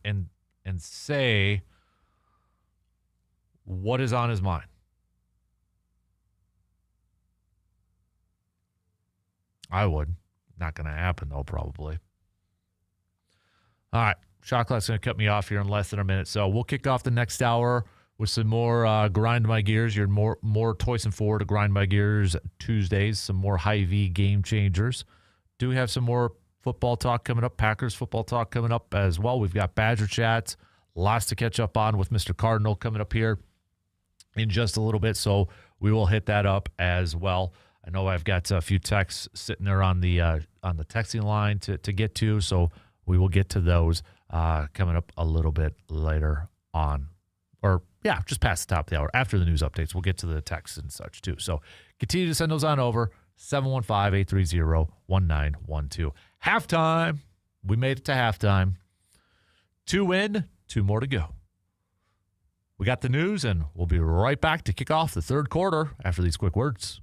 say what is on his mind? I would. Not going to happen, though, probably. All right. Shot clock's going to cut me off here in less than a minute. So we'll kick off the next hour with some more Grind My Gears. Your more Toys & 4 to Grind My Gears Tuesdays. Some more Hy-Vee game changers. Do have some more football talk coming up, Packers football talk coming up as well. We've got Badger chats, lots to catch up on with Mr. Cardinal coming up here in just a little bit, so we will hit that up as well. I know I've got a few texts sitting there on the texting line to get to, so we will get to those coming up a little bit later on. Or, yeah, just past the top of the hour. After the news updates, we'll get to the texts and such, too. So continue to send those on over, 715-830-1912. Halftime. We made it to halftime. 2 in, 2 more to go. We got the news, and we'll be right back to kick off the third quarter after these quick words.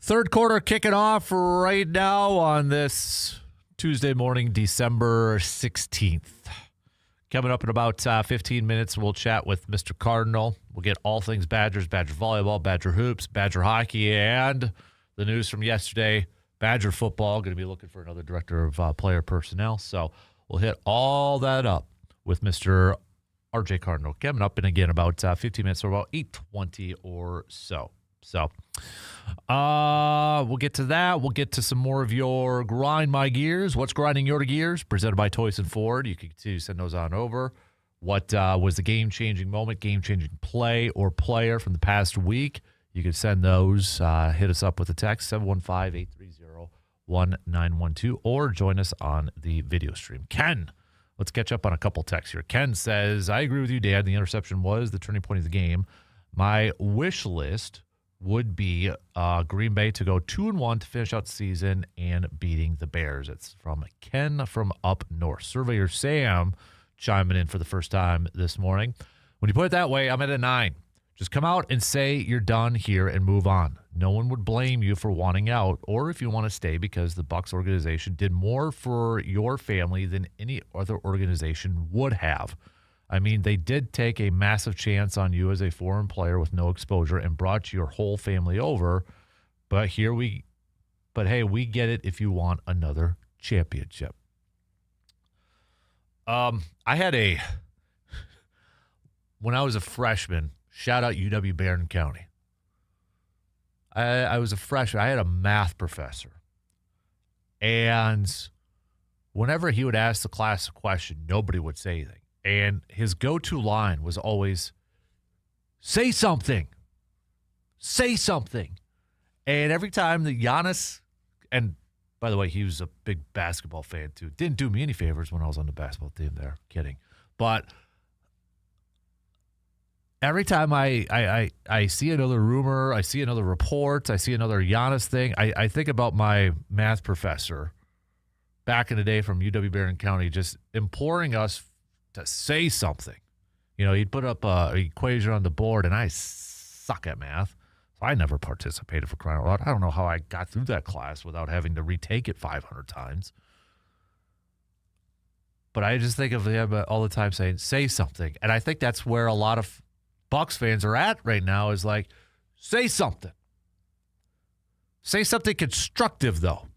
Third quarter kicking off right now on this Tuesday morning, December 16th. Coming up in about 15 minutes, we'll chat with Mr. Cardinal. We'll get all things Badgers, Badger volleyball, Badger hoops, Badger hockey, and the news from yesterday, Badger football. Going to be looking for another director of player personnel. So we'll hit all that up with Mr. RJ Cardinal coming up in again about 15 minutes or about 8:20 or so. So we'll get to that. We'll get to some more of your Grind My Gears. What's grinding your gears? Presented by Toyson Ford. You can continue to send those on over. What was the game-changing moment, game-changing play or player from the past week? You can send those. Hit us up with a text, 715-830-1912, or join us on the video stream. Ken, let's catch up on a couple texts here. Ken says, I agree with you, Dad. The interception was the turning point of the game. My wish list would be Green Bay to go 2-1 to finish out the season and beating the Bears. It's from Ken from up north. Surveyor Sam chiming in for the first time this morning. When you put it that way, I'm at a 9. Just come out and say you're done here and move on. No one would blame you for wanting out or if you want to stay because the Bucs organization did more for your family than any other organization would have. I mean, they did take a massive chance on you as a foreign player with no exposure and brought your whole family over. But hey, we get it if you want another championship. When I was a freshman, shout out UW-Barron County. I was a freshman. I had a math professor. And whenever he would ask the class a question, nobody would say anything. And his go-to line was always, say something. Say something. And every time that Giannis, and by the way, he was a big basketball fan too. Didn't do me any favors when I was on the basketball team there. Kidding. But every time I see another rumor, I see another report, I see another Giannis thing, I think about my math professor back in the day from UW-Barron County just imploring us to say something. You know, he'd put up an equation on the board, and I suck at math. So I never participated for crying out loud. I don't know how I got through that class without having to retake it 500 times. But I just think of him all the time saying, say something. And I think that's where a lot of Bucs fans are at right now is like, say something. Say something constructive, though.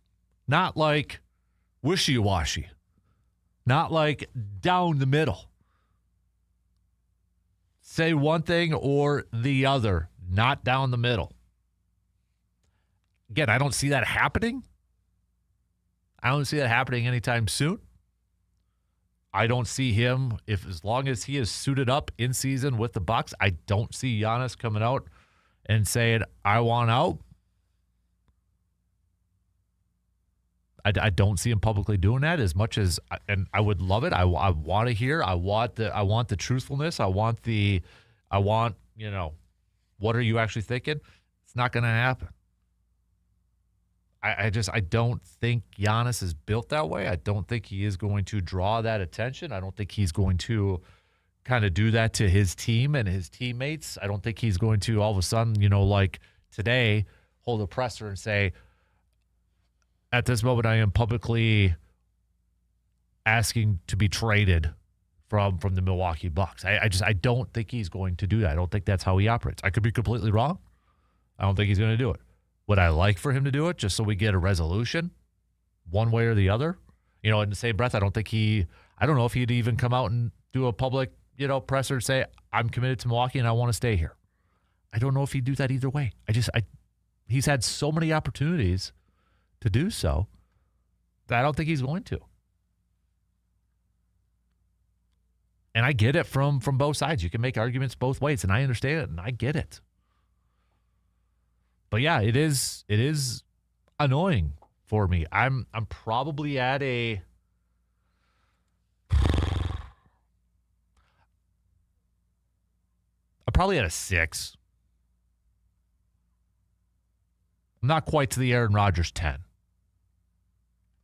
Not like wishy-washy. Not like down the middle. Say one thing or the other, not down the middle. Again, I don't see that happening. I don't see that happening anytime soon. I don't see him, as long as he is suited up in season with the Bucs, I don't see Giannis coming out and saying, I want out. I don't see him publicly doing that as much as, and I would love it. I want to hear. I want the truthfulness. I want, what are you actually thinking? It's not going to happen. I don't think Giannis is built that way. I don't think he is going to draw that attention. I don't think he's going to kind of do that to his team and his teammates. I don't think he's going to all of a sudden, like today, hold a presser and say, at this moment, I am publicly asking to be traded from the Milwaukee Bucks. I don't think he's going to do that. I don't think that's how he operates. I could be completely wrong. I don't think he's going to do it. Would I like for him to do it just so we get a resolution one way or the other? In the same breath, I don't know if he'd even come out and do a public, presser and say, I'm committed to Milwaukee and I want to stay here. I don't know if he'd do that either way. He's had so many opportunities to do so that I don't think he's going to. And I get it from both sides. You can make arguments both ways, and I understand it, and I get it. But yeah, it is annoying for me. I'm probably at I'm probably at a 6. I'm not quite to the Aaron Rodgers 10.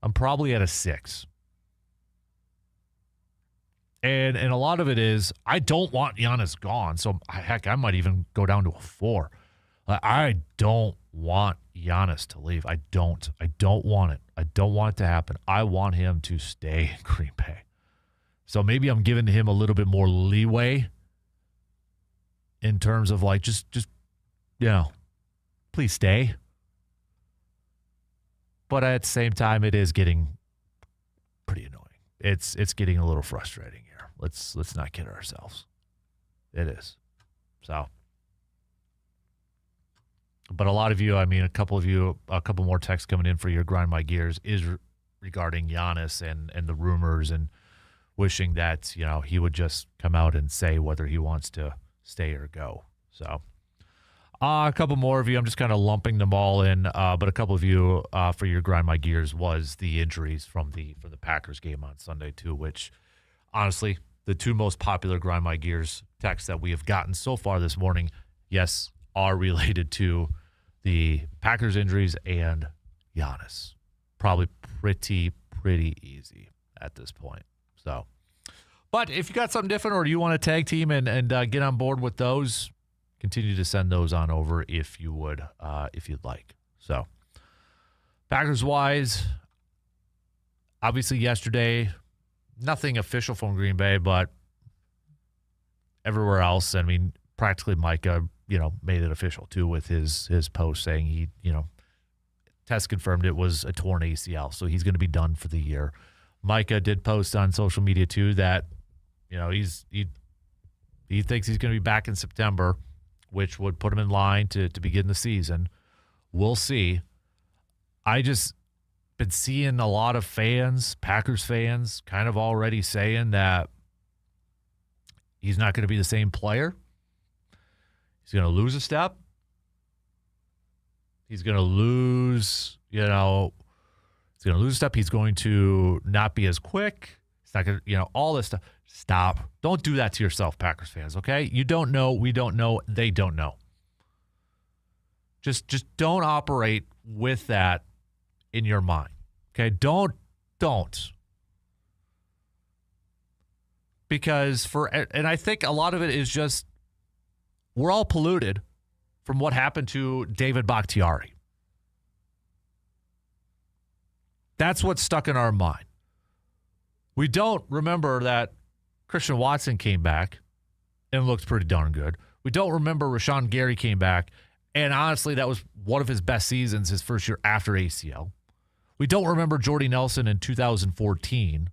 I'm probably at a 6. And a lot of it is, I don't want Giannis gone. So, heck, I might even go down to a 4. I don't want Giannis to leave. I don't want it. I don't want it to happen. I want him to stay in Green Bay. So maybe I'm giving him a little bit more leeway in terms of just please stay. But at the same time, it is getting pretty annoying. It's getting a little frustrating here Let's not kid ourselves. It is. So, but a lot of you, a couple more texts coming in for your grind my gears is regarding Giannis and the rumors and wishing that, he would just come out and say whether he wants to stay or go. So, a couple more of you, I'm just kind of lumping them all in, but a couple of you for your grind my gears was the injuries from the Packers game on Sunday too, which honestly, the two most popular grind my gears texts that we have gotten so far this morning, yes, are related to the Packers injuries and Giannis. Probably pretty easy at this point. So, but if you got something different or you want to tag team and get on board with those, continue to send those on over if you would, if you'd like. So, Packers wise, obviously yesterday, nothing official from Green Bay, but everywhere else, practically Micah, made it official too with his post saying he, test confirmed it was a torn ACL, so he's going to be done for the year. Micah did post on social media too that, he thinks he's going to be back in September, which would put him in line to begin the season. We'll see. I just been seeing a lot of fans, Packers fans, kind of already saying that he's not going to be the same player. He's going to lose a step. He's going to lose, he's going to lose a step. He's going to not be as quick. He's not going to, all this stuff. Stop. Don't do that to yourself, Packers fans, okay? You don't know. We don't know. They don't know. Just don't operate with that in your mind, okay? Don't. Because and I think a lot of it is just we're all polluted from what happened to David Bakhtiari. That's what's stuck in our mind. We don't remember that Christian Watson came back and looked pretty darn good. We don't remember Rashawn Gary came back, and honestly, that was one of his best seasons his first year after ACL. We don't remember Jordy Nelson in 2014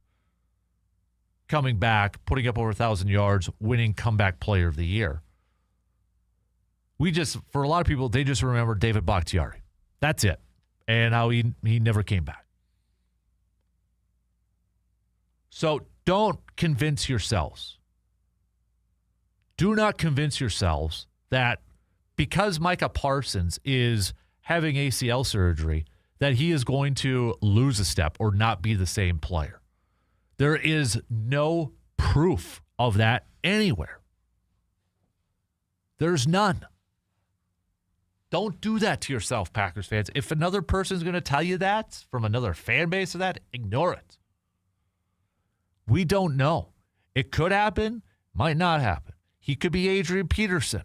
coming back, putting up over 1,000 yards, winning comeback player of the year. For a lot of people, they just remember David Bakhtiari. That's it. And how he never came back. So don't convince yourselves. Do not convince yourselves that because Micah Parsons is having ACL surgery, that he is going to lose a step or not be the same player. There is no proof of that anywhere. There's none. Don't do that to yourself, Packers fans. If another person's going to tell you that from another fan base of that, ignore it. We don't know. It could happen, might not happen. He could be Adrian Peterson.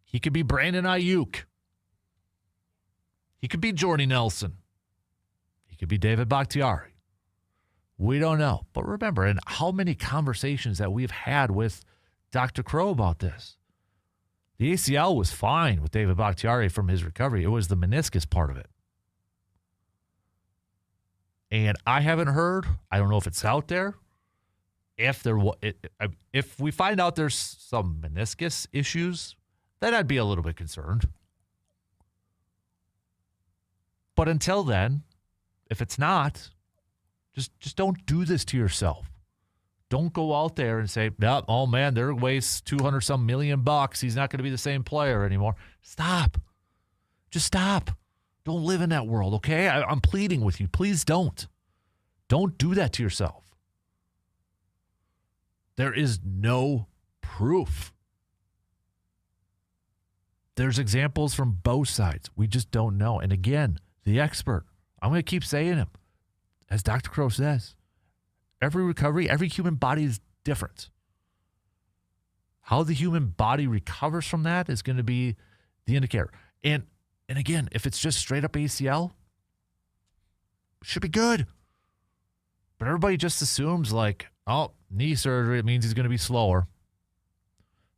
He could be Brandon Ayuk. He could be Jordy Nelson. He could be David Bakhtiari. We don't know. But remember, and how many conversations that we've had with Dr. Crow about this. The ACL was fine with David Bakhtiari from his recovery. It was the meniscus part of it. And I haven't heard, I don't know if it's out there, if we find out there's some meniscus issues, then I'd be a little bit concerned. But until then, if it's not, just don't do this to yourself. Don't go out there and say, no, oh man, there weighs 200 some million bucks. He's not going to be the same player anymore. Stop. Just stop. Don't live in that world, okay? I'm pleading with you. Please don't. Don't do that to yourself. There is no proof. There's examples from both sides. We just don't know. And again, the expert, I'm going to keep saying him. As Dr. Crow says, every recovery, every human body is different. How the human body recovers from that is going to be the indicator. And again, if it's just straight up ACL, should be good. But everybody just assumes knee surgery, it means he's going to be slower.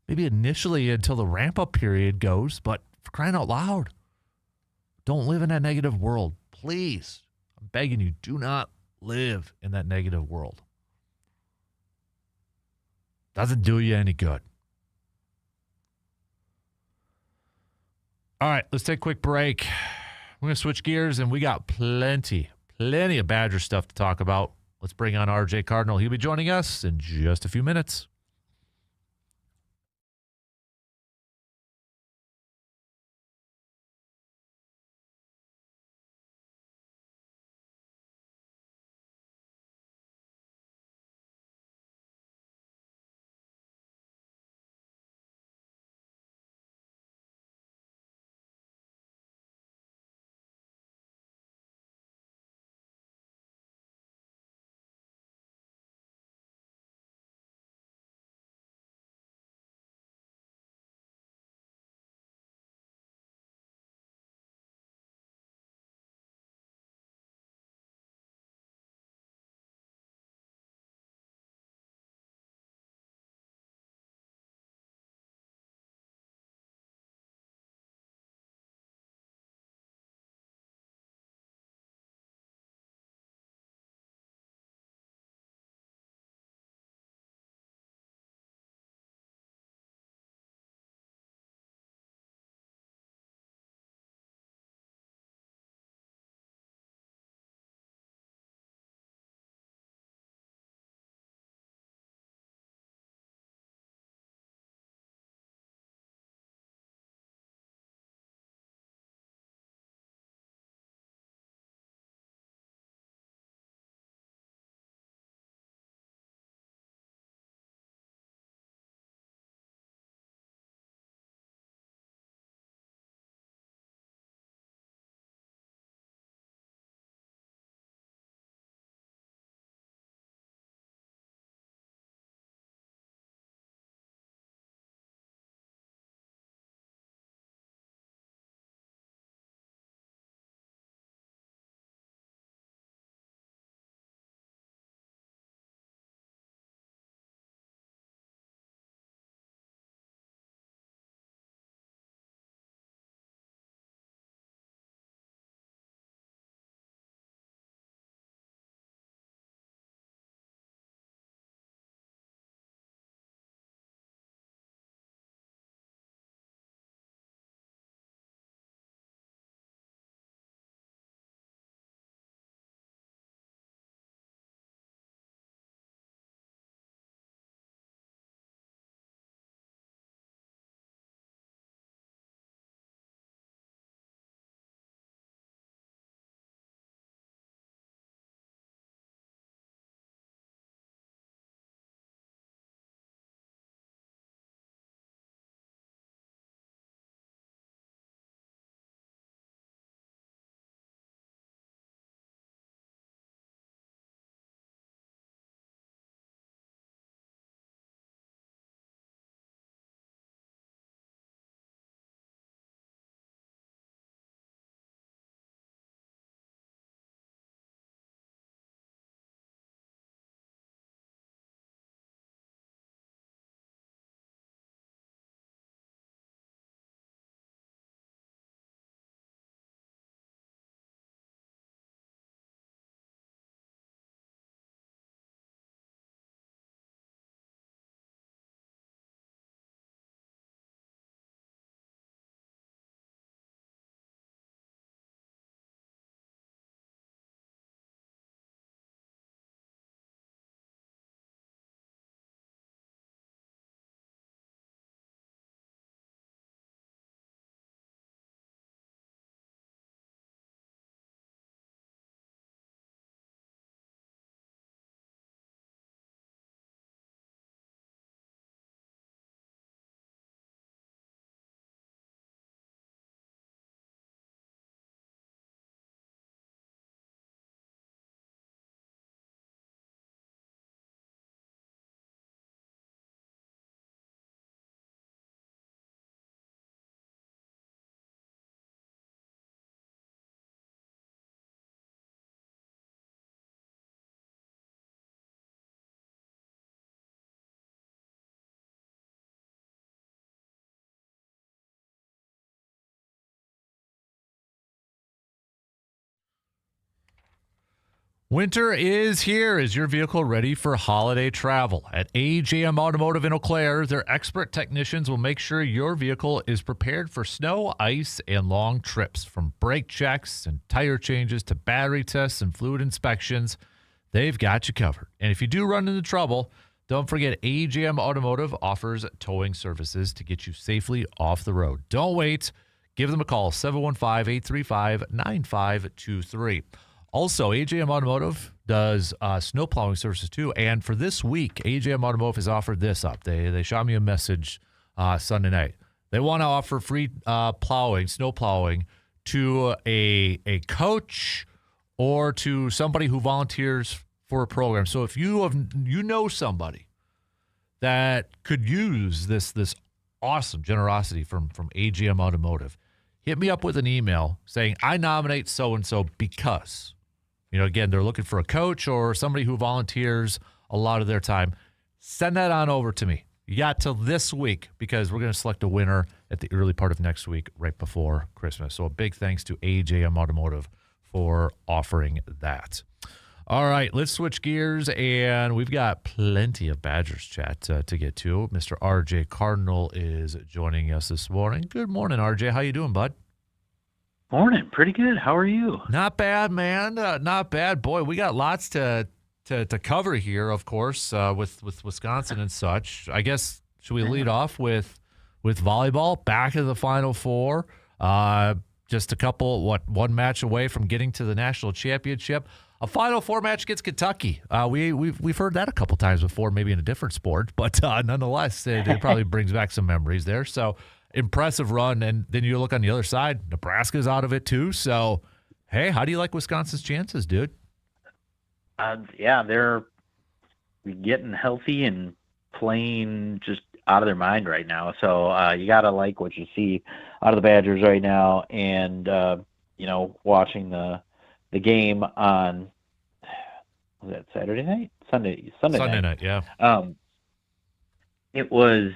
Maybe initially until the ramp-up period goes, but for crying out loud, don't live in that negative world. Please, I'm begging you, do not live in that negative world. Doesn't do you any good. All right, let's take a quick break. We're going to switch gears, and we got plenty of Badger stuff to talk about. Let's bring on RJ Cardinal. He'll be joining us in just a few minutes. Winter is here. Is your vehicle ready for holiday travel? At AJM Automotive in Eau Claire, their expert technicians will make sure your vehicle is prepared for snow, ice, and long trips. From brake checks and tire changes to battery tests and fluid inspections, they've got you covered. And if you do run into trouble, don't forget AJM Automotive offers towing services to get you safely off the road. Don't wait. Give them a call, 715-835-9523. Also, AJM Automotive does snow plowing services too. And for this week, AJM Automotive has offered this up. They shot me a message Sunday night. They want to offer free plowing, snow plowing, to a coach or to somebody who volunteers for a program. So if you know somebody that could use this awesome generosity from AJM Automotive, hit me up with an email saying, I nominate so-and-so because, again, they're looking for a coach or somebody who volunteers a lot of their time. Send that on over to me. You got till this week because we're going to select a winner at the early part of next week, right before Christmas. So a big thanks to AJM Automotive for offering that. All right, let's switch gears, and we've got plenty of Badgers chat to get to. Mr. RJ Cardinal is joining us this morning. Good morning, RJ. How you doing, bud? Morning. Pretty good. How are you? Not bad, man. Not bad. Boy, we got lots to cover here, of course, with Wisconsin and such. I guess, should we lead off with volleyball? Back to the Final Four. Just a couple, one match away from getting to the national championship. A Final Four match against Kentucky. We've heard that a couple times before, maybe in a different sport, but nonetheless, it probably brings back some memories there. So impressive run, and then you look on the other side, Nebraska's out of it too. So, hey, how do you like Wisconsin's chances, dude? Yeah, they're getting healthy and playing just out of their mind right now. So you gotta like what you see out of the Badgers right now, and watching the game on, was that Saturday night? Sunday night, yeah. It was,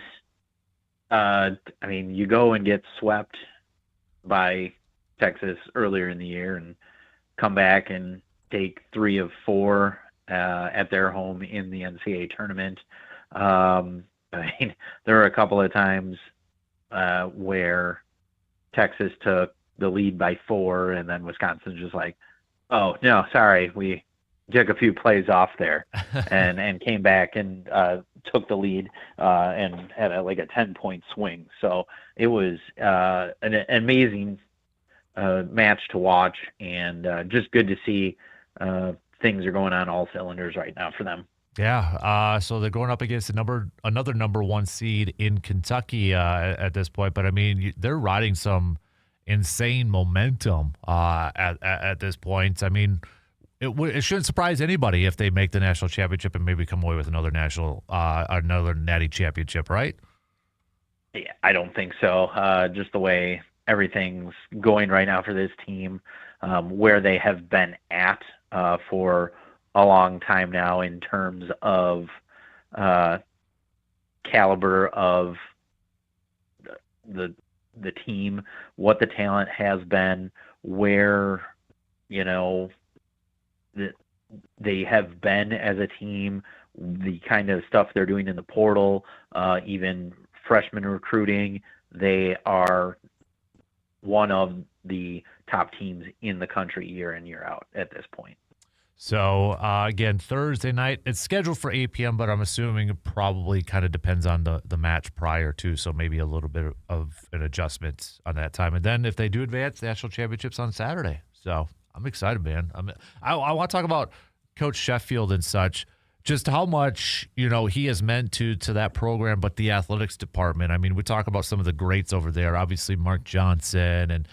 you go and get swept by Texas earlier in the year and come back and take 3 of 4 at their home in the NCAA tournament. There were a couple of times where Texas took the lead by 4, and then Wisconsin's just like, oh, no, sorry, we took a few plays off there and came back and took the lead and had a 10-point swing. So it was an amazing match to watch, and just good to see things are going on all cylinders right now for them. Yeah, so they're going up against another number 1 seed in Kentucky at this point. But, they're riding some insane momentum at this point. It shouldn't surprise anybody if they make the national championship and maybe come away with another natty championship, right? Yeah, I don't think so. Just the way everything's going right now for this team, where they have been at for a long time now in terms of caliber of the team, what the talent has been, where they have been as a team, the kind of stuff they're doing in the portal, even freshman recruiting. They are one of the top teams in the country year in, year out at this point. So, again, Thursday night, it's scheduled for 8 p.m., but I'm assuming it probably kind of depends on the match prior to, so maybe a little bit of an adjustment on that time. And then if they do advance, the national championships on Saturday. So I'm excited, man. I want to talk about Coach Sheffield and such, just how much, he has meant to that program, but the athletics department. We talk about some of the greats over there, obviously Mark Johnson and,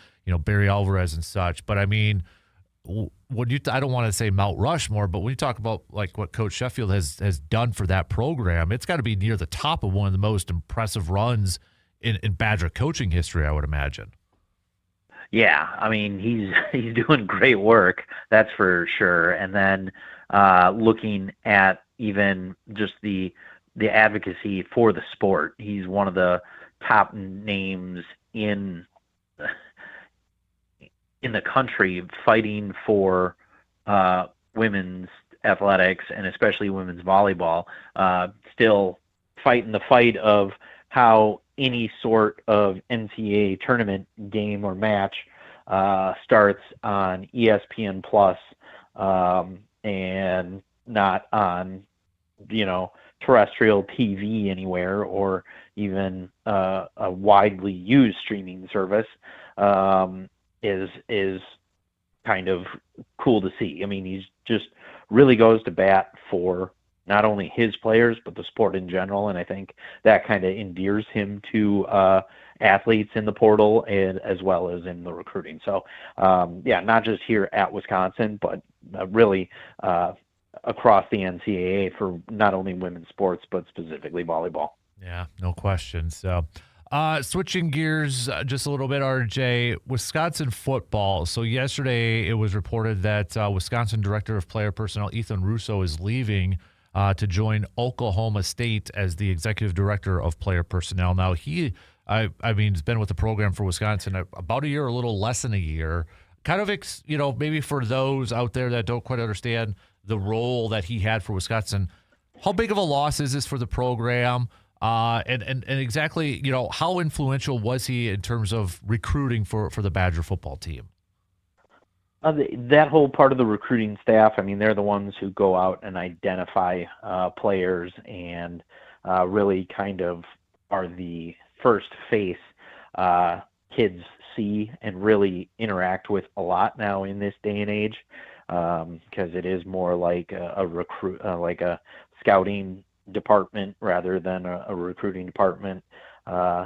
Barry Alvarez and such, but I don't want to say Mount Rushmore, but when you talk about what Coach Sheffield has done for that program, it's got to be near the top of one of the most impressive runs in Badger coaching history, I would imagine. Yeah, he's doing great work, that's for sure. And then looking at even just the advocacy for the sport, he's one of the top names in the country fighting for women's athletics and especially women's volleyball, still fighting the fight of how any sort of NCAA tournament game or match starts on ESPN Plus, and not on, terrestrial TV anywhere, or even a widely used streaming service, is kind of cool to see. I mean, he's just really goes to bat for not only his players but the sport in general, and I think that kind of endears him to athletes in the portal and as well as in the recruiting. So not just here at Wisconsin, but really across the NCAA for not only women's sports but specifically volleyball. Yeah, no question. So switching gears just a little bit, RJ, Wisconsin football. So yesterday it was reported that Wisconsin Director of Player Personnel Ethan Russo is leaving to join Oklahoma State as the Executive Director of Player Personnel. Now, he's been with the program for Wisconsin about a year, a little less than a year. Kind of, maybe for those out there that don't quite understand the role that he had for Wisconsin, how big of a loss is this for the program? And exactly, how influential was he in terms of recruiting for the Badger football team? That whole part of the recruiting staff, I mean, they're the ones who go out and identify players and really kind of are the first face kids see and really interact with a lot now in this day and age, because it is more like a recruit, like a scouting department rather than a recruiting department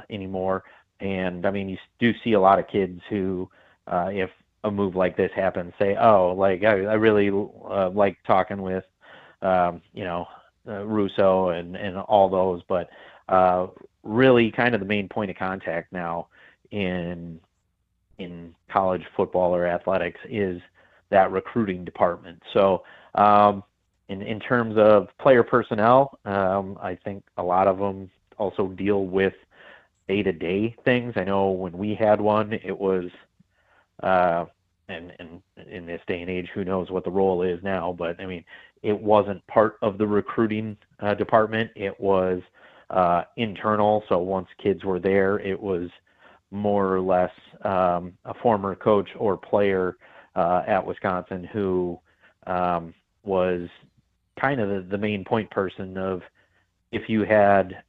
anymore. And I mean, you do see a lot of kids who, if a move like this happens, say, "Oh, like I really like talking with, Russo and all those," but really, kind of the main point of contact now in college football or athletics is that recruiting department. So, in terms of player personnel, I think a lot of them also deal with day-to-day things. I know when we had one, it was, and in this day and age, who knows what the role is now, but I mean, it wasn't part of the recruiting department. It was internal. So once kids were there, it was more or less a former coach or player at Wisconsin who was kind of the main point person of, if you had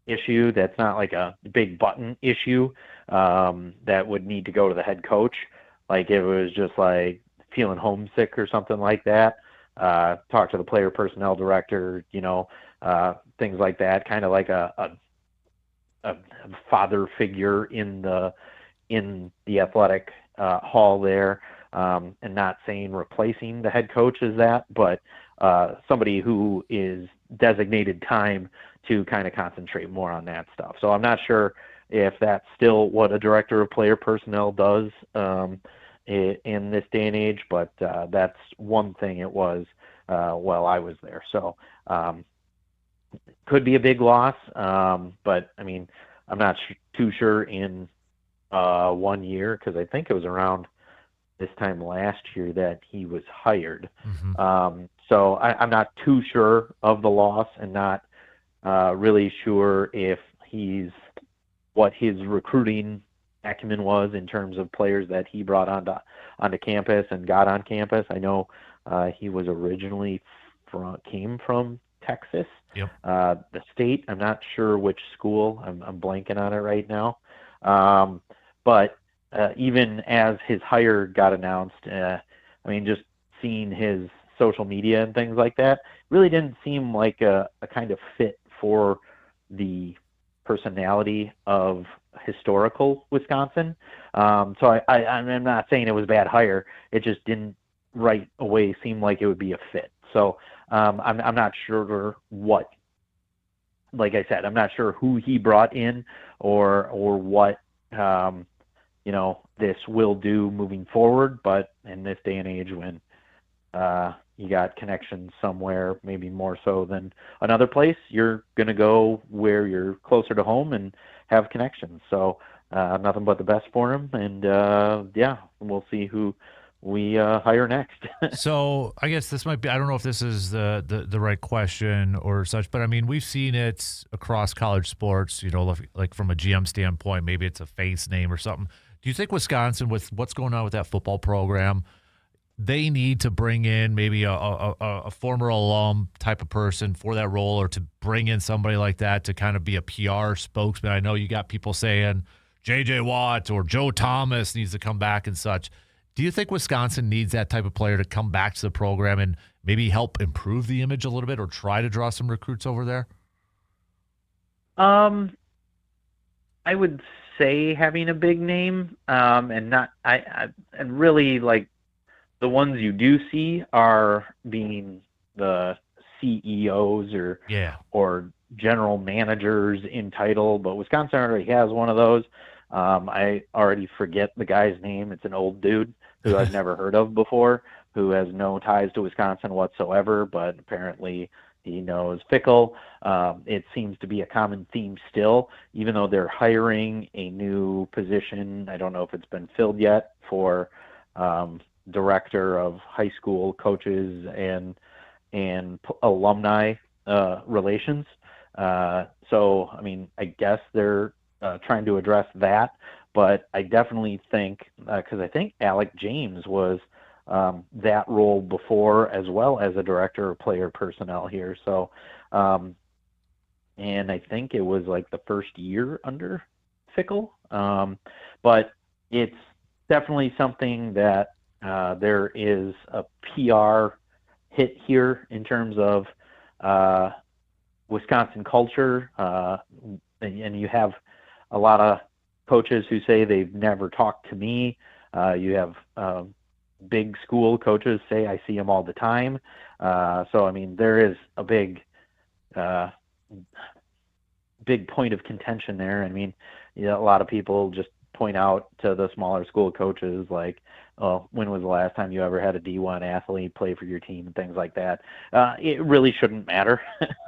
issue that's not like a big button issue that would need to go to the head coach, like it was just like feeling homesick or something like that, talk to the player personnel director, things like that, kind of like a father figure in the athletic hall there, and not saying replacing the head coach is that, but somebody who is designated time to kind of concentrate more on that stuff. So I'm not sure if that's still what a director of player personnel does in this day and age, but that's one thing it was while I was there. So could be a big loss, but I mean, I'm not too sure in 1 year, because I think it was around this time last year that he was hired. Mm-hmm. So I'm not too sure of the loss, and not really sure if what his recruiting acumen was in terms of players that he brought onto campus and got on campus. I know he was originally came from Texas. Yep. The state, I'm not sure which school. I'm blanking on it right now. But even as his hire got announced, I mean, just seeing his social media and things like that really didn't seem like a kind of fit for the personality of historical Wisconsin. So I'm not saying it was a bad hire. It just didn't right away seem like it would be a fit. So I'm not sure what, like I said, I'm not sure who he brought in or what this will do moving forward. But in this day and age, when you got connections somewhere, maybe more so than another place, you're going to go where you're closer to home and have connections. So nothing but the best for him. And we'll see who we hire next. So I guess this might be, I don't know if this is the right question or such, but I mean, we've seen it across college sports, like from a GM standpoint, maybe it's a face name or something. Do you think Wisconsin, with what's going on with that football program, they need to bring in maybe a former alum type of person for that role, or to bring in somebody like that to kind of be a PR spokesman? I know you got people saying J.J. Watt or Joe Thomas needs to come back and such. Do you think Wisconsin needs that type of player to come back to the program and maybe help improve the image a little bit, or try to draw some recruits over there? I would say having a big name, and not and really, like, the ones you do see are being the CEOs or general managers in title, but Wisconsin already has one of those. I already forget the guy's name. It's an old dude who I've never heard of before, who has no ties to Wisconsin whatsoever, but apparently he knows Fickle. It seems to be a common theme still, even though they're hiring a new position. I don't know if it's been filled yet, for director of high school coaches and alumni relations. So, I mean, I guess they're trying to address that, but I definitely think, because I think Alec James was that role before, as well as a director of player personnel here. So, and I think it was like the first year under Fickle. But it's definitely something that there is a PR hit here in terms of Wisconsin culture, and you have a lot of coaches who say they've never talked to me. You have big school coaches say I see them all the time. So, I mean, there is a big point of contention there. I mean, a lot of people just point out to the smaller school coaches, like, oh, when was the last time you ever had a D1 athlete play for your team and things like that. It really shouldn't matter.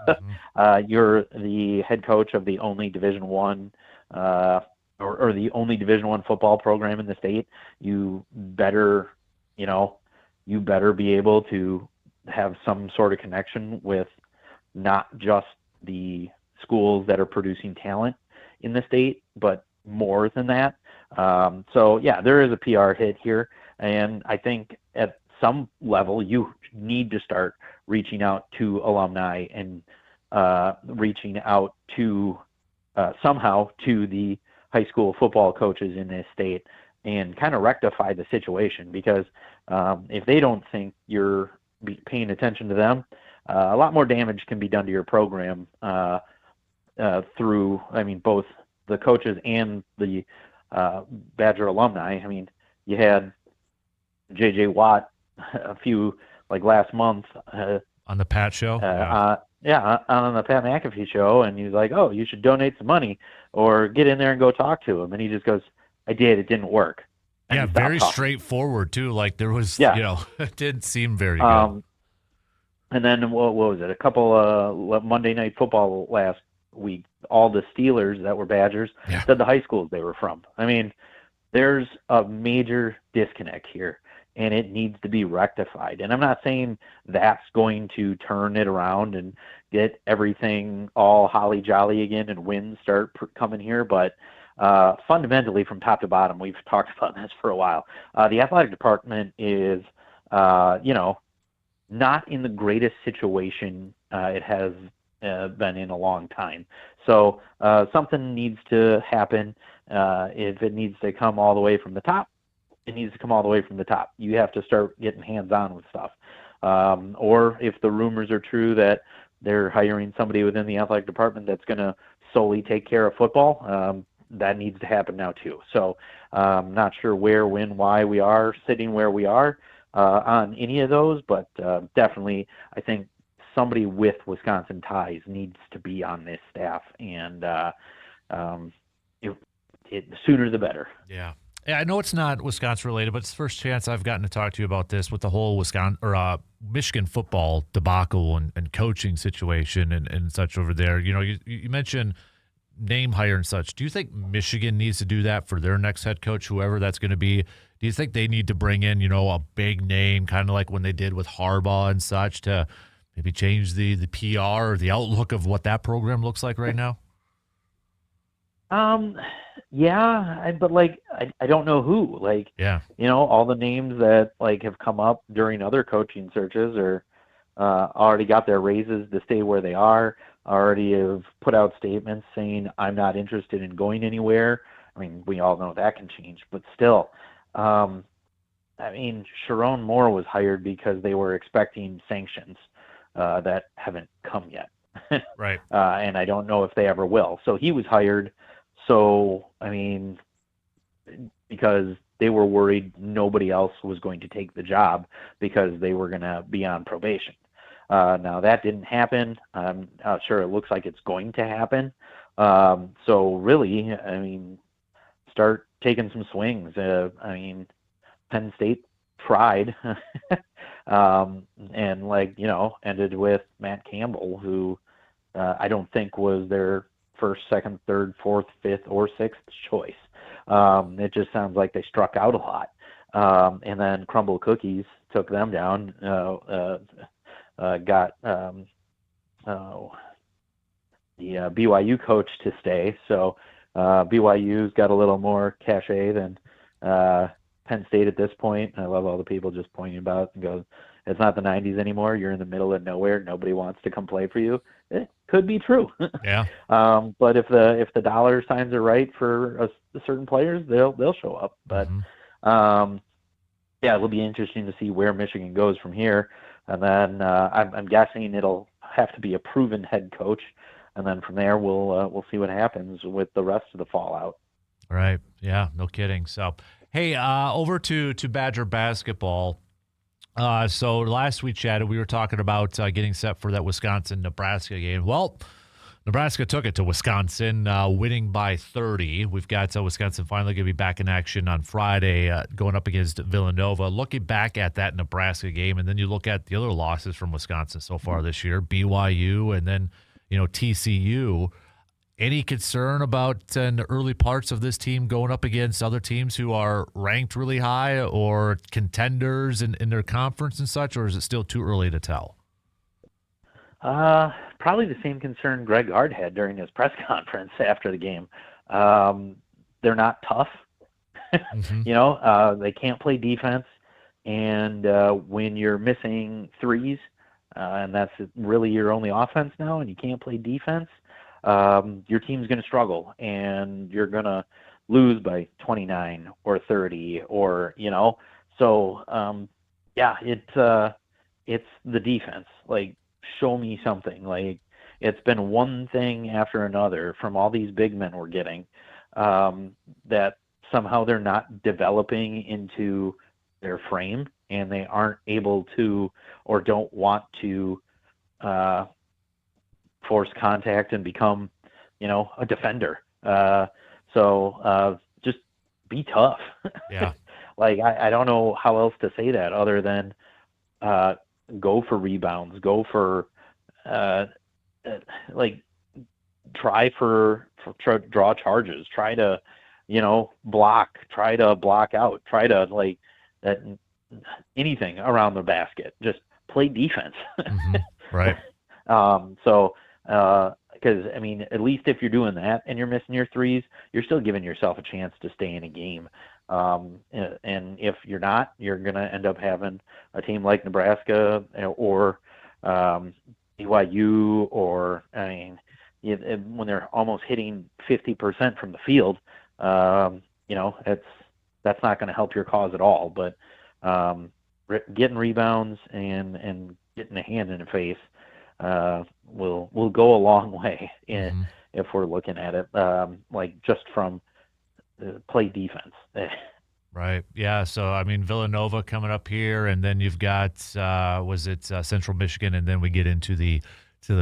Mm-hmm. You're the head coach of the only Division I or the only Division I football program in the state. You better be able to have some sort of connection with not just the schools that are producing talent in the state, but more than that. So yeah, there is a PR hit here. And I think at some level you need to start reaching out to alumni and reaching out to somehow to the high school football coaches in this state and kind of rectify the situation, because if they don't think you're paying attention to them, a lot more damage can be done to your program through, I mean, both the coaches and the Badger alumni. I mean, you had J.J. Watt like last month on the Pat Show. On the Pat McAfee show, and he's like, "Oh, you should donate some money or get in there and go talk to him." And he just goes, "I did. It didn't work." And yeah, very straightforward too. Like there was, it didn't seem very good. And then what was it? A couple Monday Night Football last week. All the Steelers that were Badgers said the high schools they were from. I mean, there's a major disconnect here, and it needs to be rectified. And I'm not saying that's going to turn it around and get everything all holly jolly again and wins start coming here, but fundamentally, from top to bottom, we've talked about this for a while. The athletic department is, not in the greatest situation it has been in a long time. So something needs to happen. If it needs to come all the way from the top, it needs to come all the way from the top. You have to start getting hands-on with stuff. Or if the rumors are true that they're hiring somebody within the athletic department that's going to solely take care of football, that needs to happen now too. So I'm not sure where, when, why we are sitting where we are on any of those, but definitely I think somebody with Wisconsin ties needs to be on this staff, and the sooner the better. Yeah. Yeah, I know it's not Wisconsin related, but it's the first chance I've gotten to talk to you about this with the whole Michigan football debacle and coaching situation and such over there. You know, you mentioned name hire and such, do you think Michigan needs to do that for their next head coach, whoever that's going to be? Do you think they need to bring in, a big name, kind of like when they did with Harbaugh and such, to maybe change the PR or the outlook of what that program looks like right now? Yeah, but I don't know who. All the names that have come up during other coaching searches are already got their raises to stay where they are. Already have put out statements saying I'm not interested in going anywhere. I mean, we all know that can change, but still. Sharon Moore was hired because they were expecting sanctions that haven't come yet. Right. And I don't know if they ever will. So he was hired. So, because they were worried nobody else was going to take the job because they were going to be on probation. Now, that didn't happen. I'm not sure it looks like it's going to happen. So, really, start taking some swings. Penn State tried and ended with Matt Campbell, who I don't think was their first, second, third, fourth, fifth, or sixth choice. It just sounds like they struck out a lot. And then Crumble Cookies took them down, got the BYU coach to stay. So BYU's got a little more cachet than Penn State at this point. I love all the people just pointing about it and go, it's not the 90s anymore. You're in the middle of nowhere. Nobody wants to come play for you. It could be true. Yeah. But if the dollar signs are right for certain players, they'll show up. But it'll be interesting to see where Michigan goes from here. And then I'm guessing it'll have to be a proven head coach. And then from there, we'll see what happens with the rest of the fallout. Right. Yeah. No kidding. So, hey, over to Badger basketball. So last we chatted, we were talking about getting set for that Wisconsin-Nebraska game. Well, Nebraska took it to Wisconsin, winning by 30. We've got Wisconsin finally going to be back in action on Friday, going up against Villanova. Looking back at that Nebraska game, and then you look at the other losses from Wisconsin so far this year, BYU and then, TCU. Any concern about in the early parts of this team going up against other teams who are ranked really high or contenders in their conference and such, or is it still too early to tell? Probably the same concern Greg Hart had during his press conference after the game. They're not tough. Mm-hmm. They can't play defense. And when you're missing threes, and that's really your only offense now, and you can't play defense, your team's going to struggle, and you're going to lose by 29 or 30 or, So, it's the defense. Show me something. It's been one thing after another from all these big men we're getting that somehow they're not developing into their frame, and they aren't able to or don't want to force contact and become, a defender. So just be tough. Yeah. I don't know how else to say that other than go for rebounds, go for draw charges, try to, block, try to block out, try to anything around the basket, just play defense. Mm-hmm. Right. Because at least if you're doing that and you're missing your threes, you're still giving yourself a chance to stay in a game. And if you're not, you're going to end up having a team like Nebraska or BYU or, when they're almost hitting 50% from the field, that's not going to help your cause at all. But getting rebounds and getting a hand in the face will go a long way if we're looking at it just from play defense. Right. Yeah. So, Villanova coming up here, and then you've got, Central Michigan, and then we get into the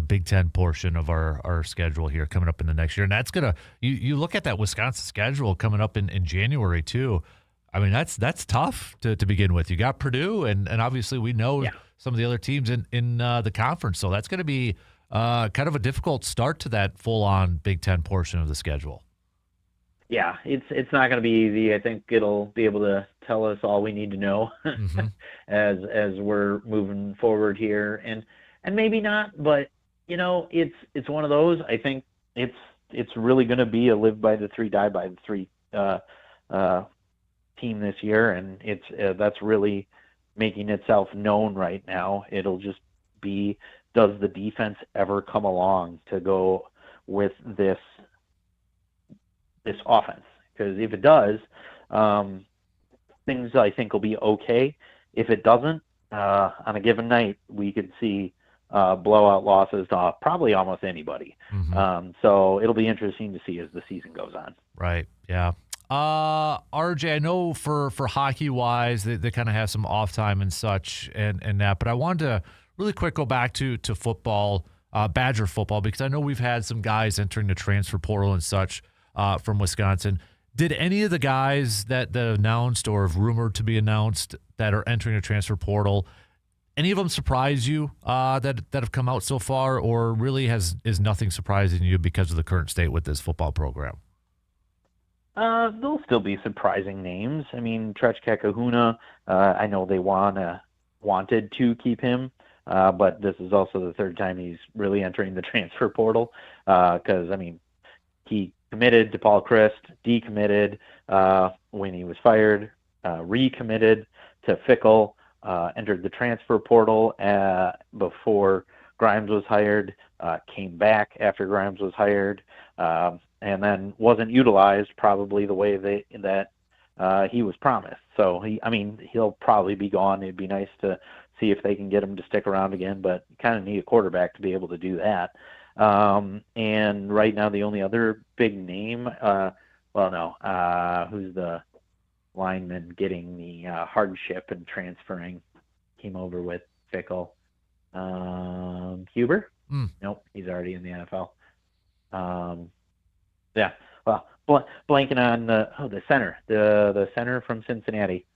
Big Ten portion of our schedule here coming up in the next year. And that's going to, you look at that Wisconsin schedule coming up in January too. That's tough to begin with. You got Purdue, and obviously we know some of the other teams in the conference. So that's going to be kind of a difficult start to that full-on Big Ten portion of the schedule. Yeah, it's not going to be easy. I think it'll be able to tell us all we need to know Mm-hmm. as we're moving forward here, and maybe not, but it's one of those. I think it's really going to be a live by the three, die by the three team this year, and that's really making itself known right now. It'll just be, does the defense ever come along to go with this offense? Because if it does, things I think will be okay. If it doesn't, on a given night, we could see blowout losses to probably almost anybody. Mm-hmm. So it'll be interesting to see as the season goes on. Right. Yeah. RJ, I know for hockey wise, they kind of have some off time and such and that, but I wanted to really quick go back to football, Badger football, because I know we've had some guys entering the transfer portal and such from Wisconsin. Did any of the guys that announced or have rumored to be announced that are entering the transfer portal, any of them surprise you that have come out so far, or really is nothing surprising you because of the current state with this football program? There'll still be surprising names. I mean, Trechka Kahuna, I know they wanted to keep him, but this is also the third time he's really entering the transfer portal because, I mean, he committed to Paul Christ, decommitted when he was fired, recommitted to Fickle, entered the transfer portal before Grimes was hired, came back after Grimes was hired, and then wasn't utilized probably the way that he was promised. So he'll probably be gone. It'd be nice to see if they can get him to stick around again, but you kind of need a quarterback to be able to do that. And right now the only other big name, who's the lineman getting the hardship and transferring, came over with Fickle. Huber? Nope, he's already in the NFL. Yeah, well, blanking on the center, the center from Cincinnati.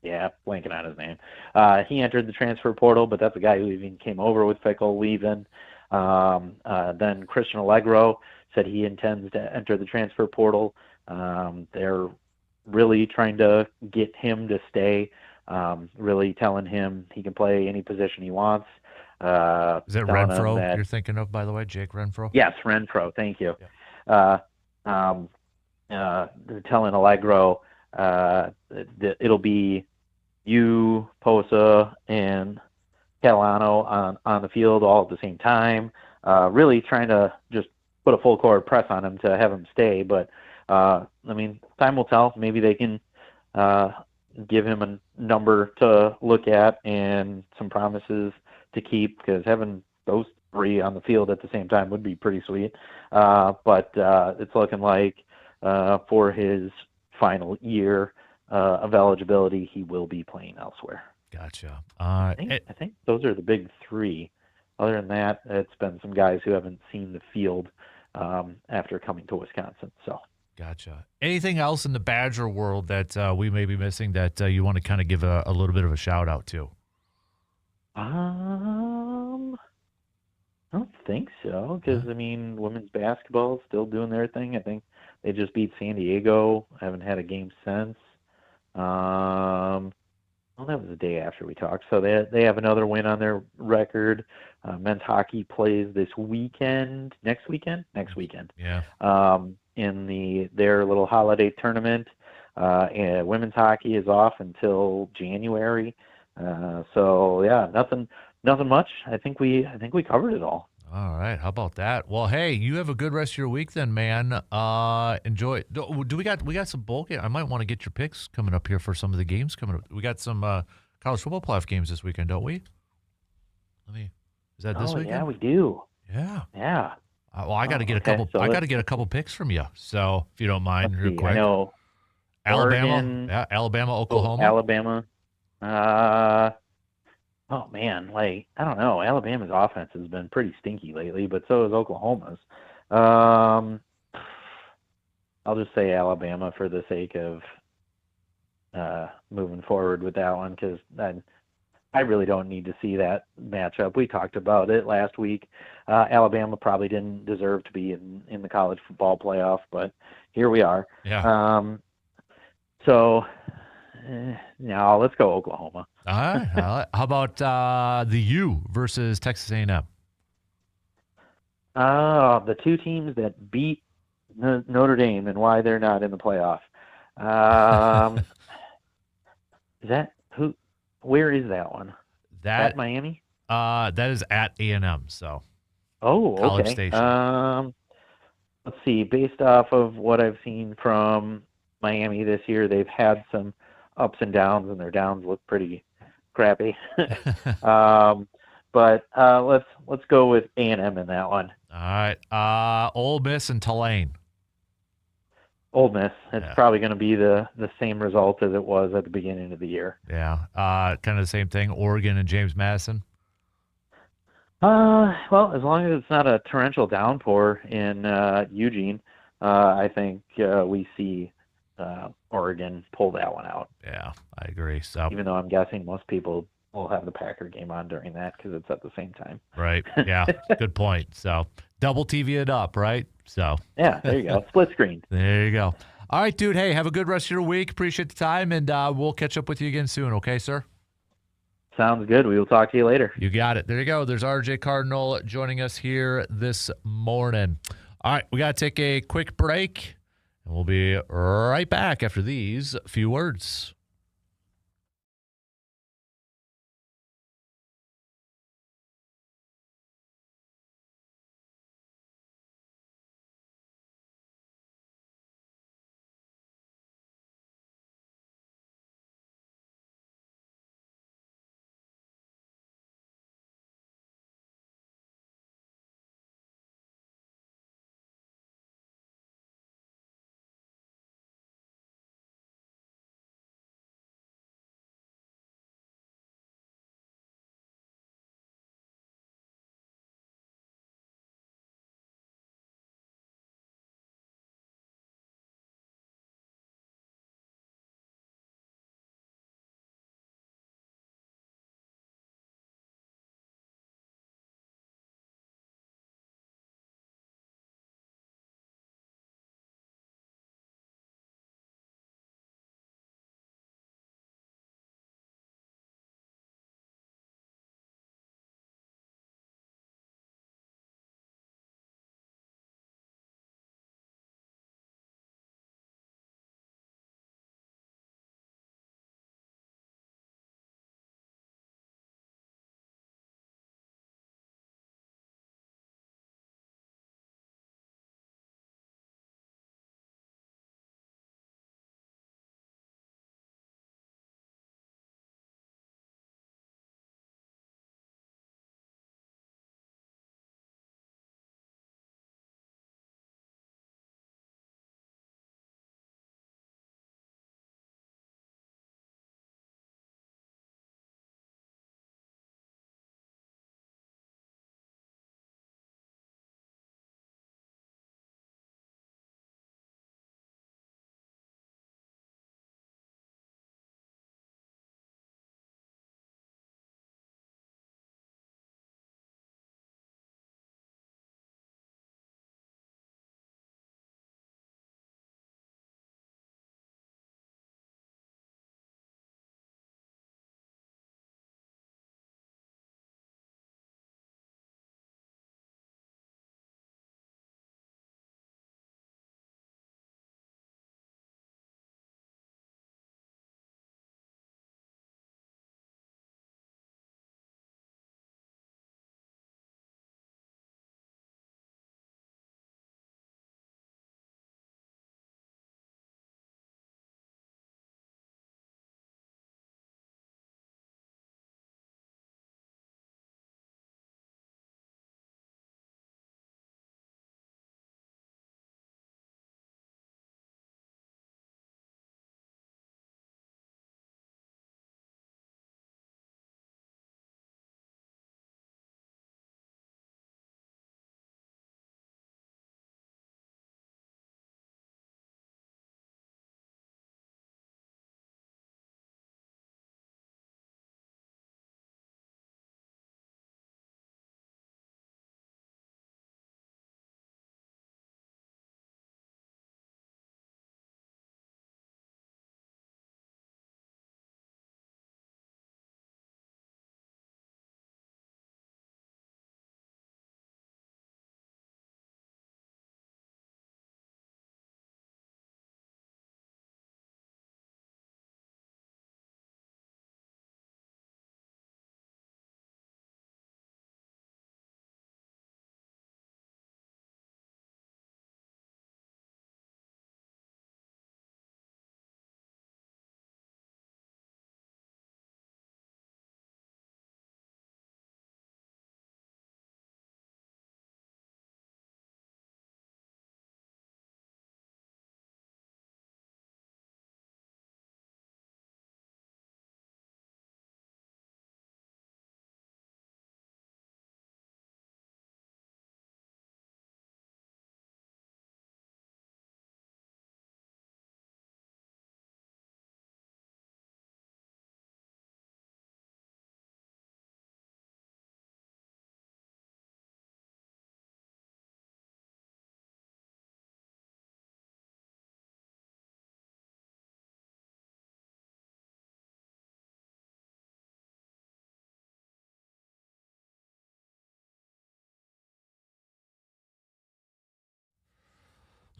Yeah, blanking on his name. He entered the transfer portal, but that's a guy who even came over with Fickle leaving. Then Christian Allegro said he intends to enter the transfer portal. They're really trying to get him to stay, really telling him he can play any position he wants. Is it Renfro you're thinking of, by the way, Jake Renfro? Yes, Renfro. Thank you. Yeah. They're telling Allegro that it'll be you, Posa, and Catalano on the field all at the same time. Really trying to just put a full court press on him to have him stay. But time will tell. Maybe they can give him a number to look at and some promises to keep, because having those three on the field at the same time would be pretty sweet. But it's looking like for his final year of eligibility, he will be playing elsewhere. Gotcha. I think those are the big three. Other than that, it's been some guys who haven't seen the field after coming to Wisconsin. So. Gotcha. Anything else in the Badger world that we may be missing that you want to kind of give a little bit of a shout out to? I don't think so, because women's basketball is still doing their thing. I think they just beat San Diego. I haven't had a game since. That was the day after we talked. So they have another win on their record. Men's hockey plays next weekend. Yeah. In their little holiday tournament. And women's hockey is off until January. So yeah, nothing much. I think we covered it all. All right. How about that? Well, hey, you have a good rest of your week then, man. Enjoy. Do we got some bowl game? I might want to get your picks coming up here for some of the games coming up. We got some college football playoff games this weekend, don't we? Is that this weekend? Yeah, we do. Yeah. Yeah. Well, I got to get a couple. I got to get a couple picks from you. So if you don't mind, real quick. I know. Alabama, Oregon, Alabama, Oklahoma. Alabama. Oh man, I don't know. Alabama's offense has been pretty stinky lately, but so is Oklahoma's. I'll just say Alabama for the sake of moving forward with that one, because I really don't need to see that matchup. We talked about it last week. Alabama probably didn't deserve to be in the college football playoff, but here we are. Yeah. So now let's go Oklahoma. All right. How about the U versus Texas A&M? The two teams that beat Notre Dame and why they're not in the playoff. Is that who? Where is that one? At Miami? That is at A&M. So Oh, College okay. Station. Let's see. Based off of what I've seen from Miami this year, they've had some ups and downs, and their downs look pretty crappy. But let's go with A&M in that one. All right. Ole Miss and Tulane. Ole Miss. It's probably going to be the same result as it was at the beginning of the year. Yeah. Kind of the same thing. Oregon and James Madison. Well, as long as it's not a torrential downpour in Eugene, I think we see Oregon pull that one out. Yeah, I agree. So even though I'm guessing most people will have the Packer game on during that because it's at the same time. Right. Yeah. Good point. So double TV it up, right? So yeah, there you go. Split screen. There you go. All right, dude. Hey, have a good rest of your week. Appreciate the time, and we'll catch up with you again soon. Okay, sir? Sounds good. We will talk to you later. You got it. There you go. There's RJ Cardinal joining us here this morning. All right, we got to take a quick break, and we'll be right back after these few words.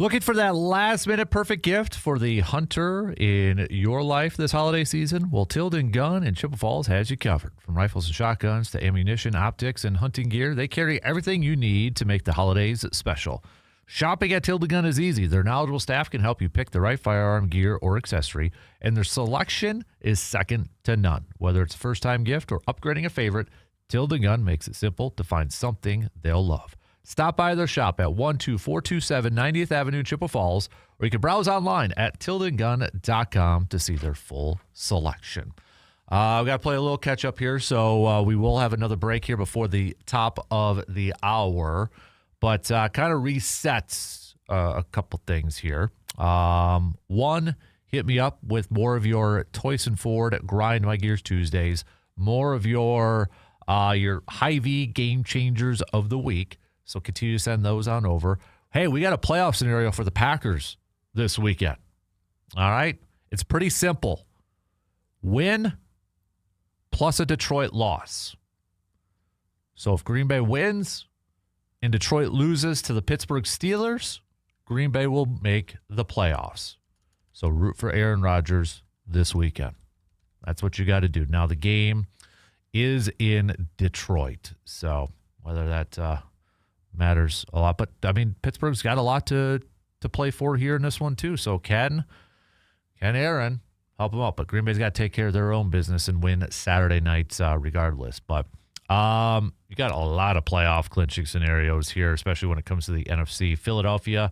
Looking for that last-minute perfect gift for the hunter in your life this holiday season? Well, Tilden Gun in Chippewa Falls has you covered. From rifles and shotguns to ammunition, optics, and hunting gear, they carry everything you need to make the holidays special. Shopping at Tilden Gun is easy. Their knowledgeable staff can help you pick the right firearm, gear, or accessory, and their selection is second to none. Whether it's a first-time gift or upgrading a favorite, Tilden Gun makes it simple to find something they'll love. Stop by their shop at 12427 90th Avenue in Chippewa Falls, or you can browse online at tildengun.com to see their full selection. We've got to play a little catch-up here, so we will have another break here before the top of the hour, but kind of resets a couple things here. One, hit me up with more of your Toyson Ford Grind My Gears Tuesdays, more of your Hy-Vee game changers of the week. So continue to send those on over. Hey, we got a playoff scenario for the Packers this weekend. All right? It's pretty simple. Win plus a Detroit loss. So if Green Bay wins and Detroit loses to the Pittsburgh Steelers, Green Bay will make the playoffs. So root for Aaron Rodgers this weekend. That's what you got to do. Now, the game is in Detroit. So whether that matters a lot. But, I mean, Pittsburgh's got a lot to play for here in this one, too. So can Aaron help them out? But Green Bay's got to take care of their own business and win Saturday night regardless. But you got a lot of playoff clinching scenarios here, especially when it comes to the NFC. Philadelphia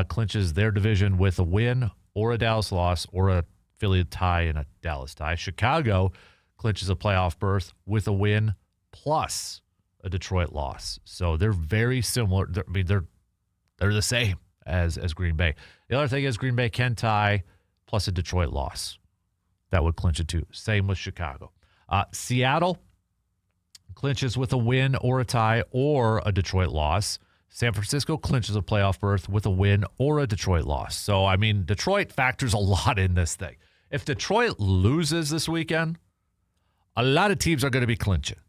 clinches their division with a win or a Dallas loss or a Philly tie and a Dallas tie. Chicago clinches a playoff berth with a win plus a Detroit loss. So they're very similar. They're the same as Green Bay. The other thing is Green Bay can tie plus a Detroit loss. That would clinch it too. Same with Chicago. Seattle clinches with a win or a tie or a Detroit loss. San Francisco clinches a playoff berth with a win or a Detroit loss. So, I mean, Detroit factors a lot in this thing. If Detroit loses this weekend, a lot of teams are going to be clinching.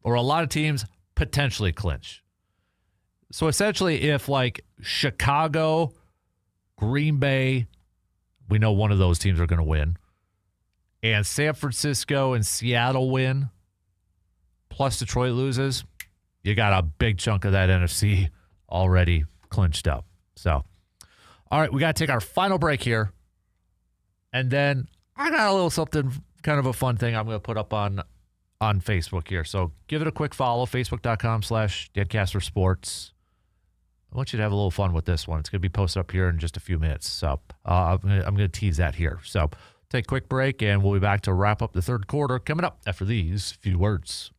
Or a lot of teams potentially clinch. So essentially, if like Chicago, Green Bay, we know one of those teams are going to win, and San Francisco and Seattle win, plus Detroit loses, you got a big chunk of that NFC already clinched up. So, all right, we got to take our final break here. And then I got a little something, kind of a fun thing I'm going to put up on Facebook here. So give it a quick follow, facebook.com/Dan Kasper Sports. I want you to have a little fun with this one. It's going to be posted up here in just a few minutes. So I'm going to tease that here. So take a quick break, and we'll be back to wrap up the third quarter coming up after these few words.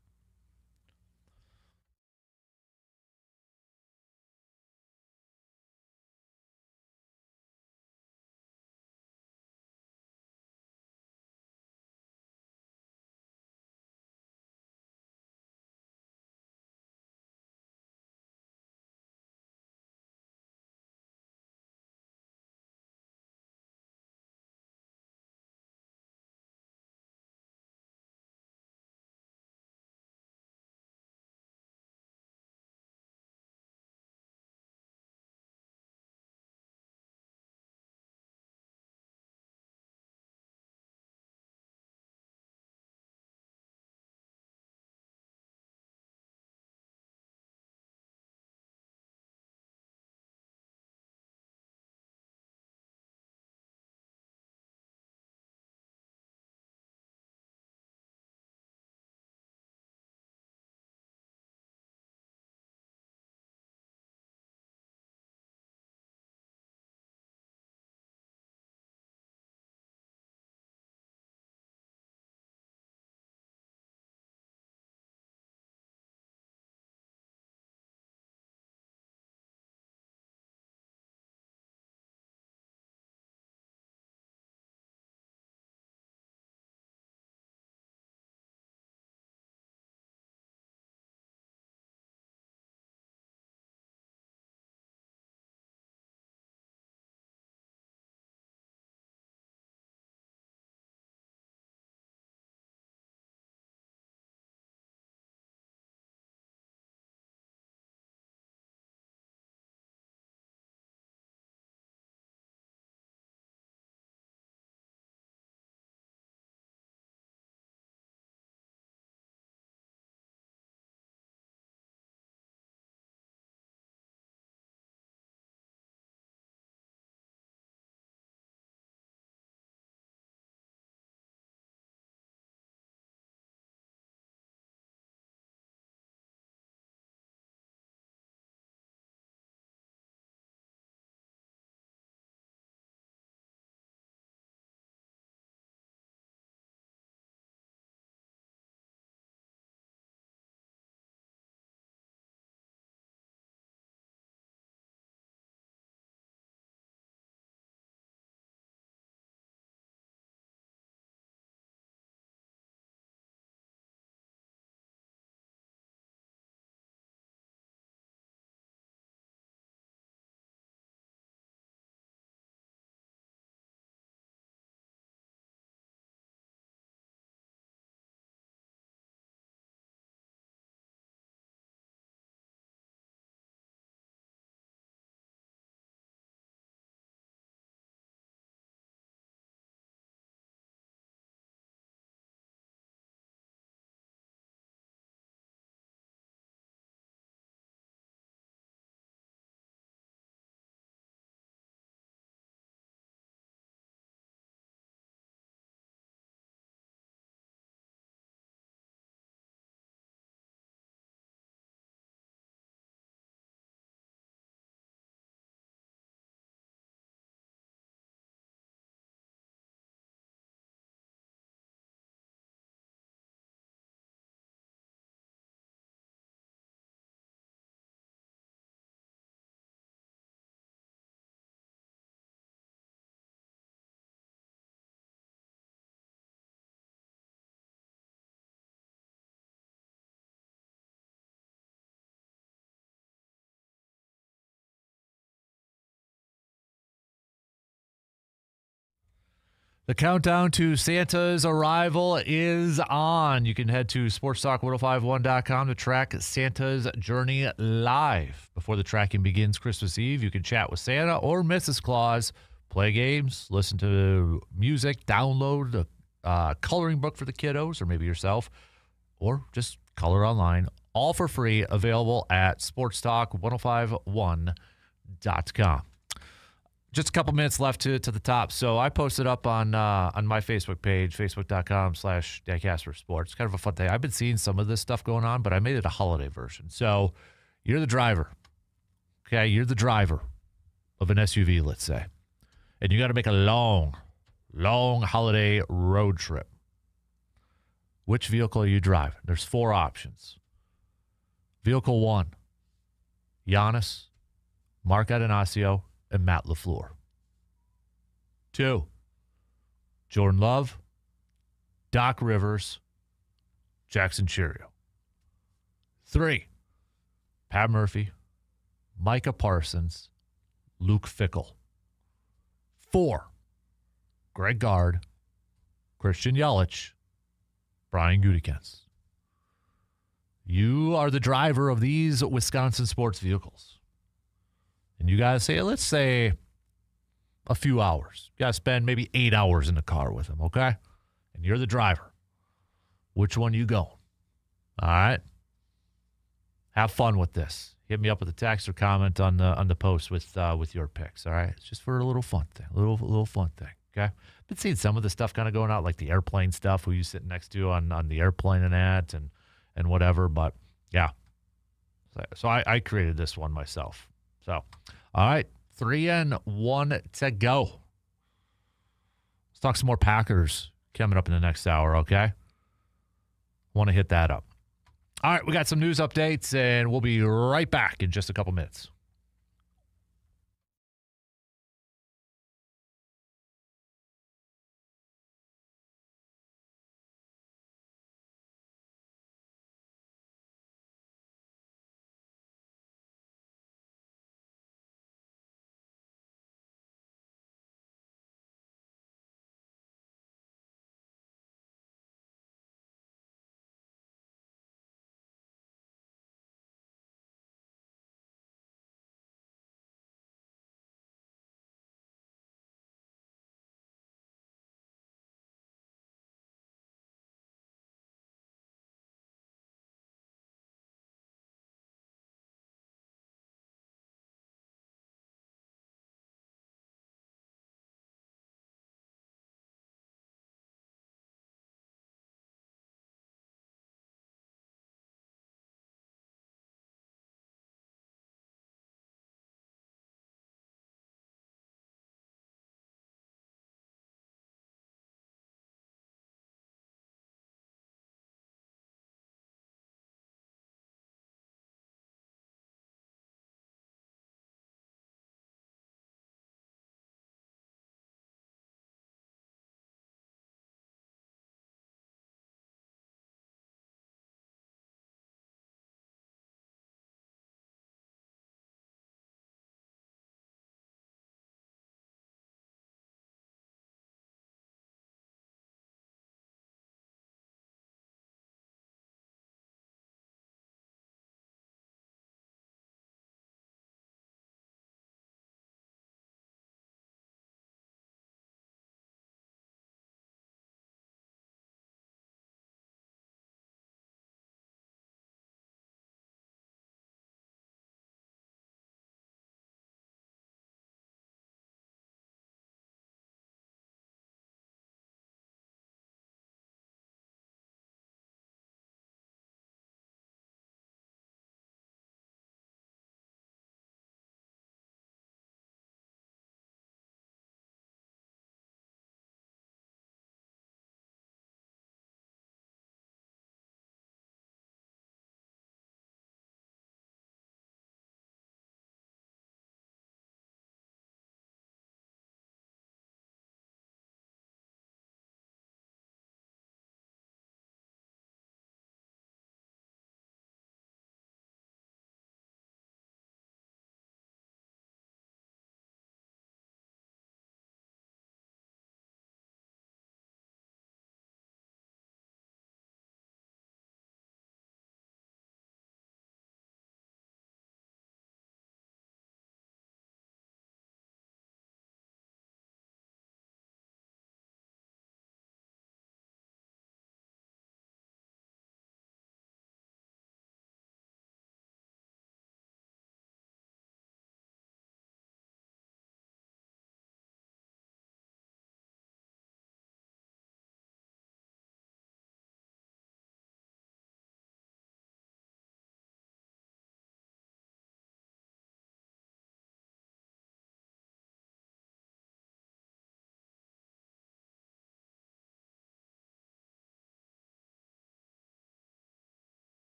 The countdown to Santa's arrival is on. You can head to sportstalk1051.com to track Santa's journey live. Before the tracking begins Christmas Eve, you can chat with Santa or Mrs. Claus, play games, listen to music, download a coloring book for the kiddos or maybe yourself, or just color online. All for free, available at sportstalk1051.com. Just a couple minutes left to the top. So I posted up on my Facebook page, facebook.com/Dan Kasper Sports. Kind of a fun thing. I've been seeing some of this stuff going on, but I made it a holiday version. So you're the driver. Okay, you're the driver of an SUV, let's say. And you got to make a long holiday road trip. Which vehicle are you driving? There's 4 options. Vehicle 1, Giannis, Mark Adenasio, and Matt LaFleur. 2, Jordan Love, Doc Rivers, Jackson Cheerio. 3, Pat Murphy, Micah Parsons, Luke Fickell. 4, Greg Gard, Christian Yelich, Brian Gutekunst. You are the driver of these Wisconsin sports vehicles. And you got to say, let's say a few hours. You got to spend maybe 8 hours in the car with them, okay? And you're the driver. Which one you going? All right? Have fun with this. Hit me up with a text or comment on the post with your picks, all right? It's just for a little fun thing, a little fun thing, okay? Been seeing some of the stuff kind of going out, like the airplane stuff, who you sitting next to on the airplane and that, and whatever. But yeah, so I created this one myself. So, all right, 3 and 1 to go. Let's talk some more Packers coming up in the next hour, okay? Want to hit that up. All right, we got some news updates, and we'll be right back in just a couple minutes.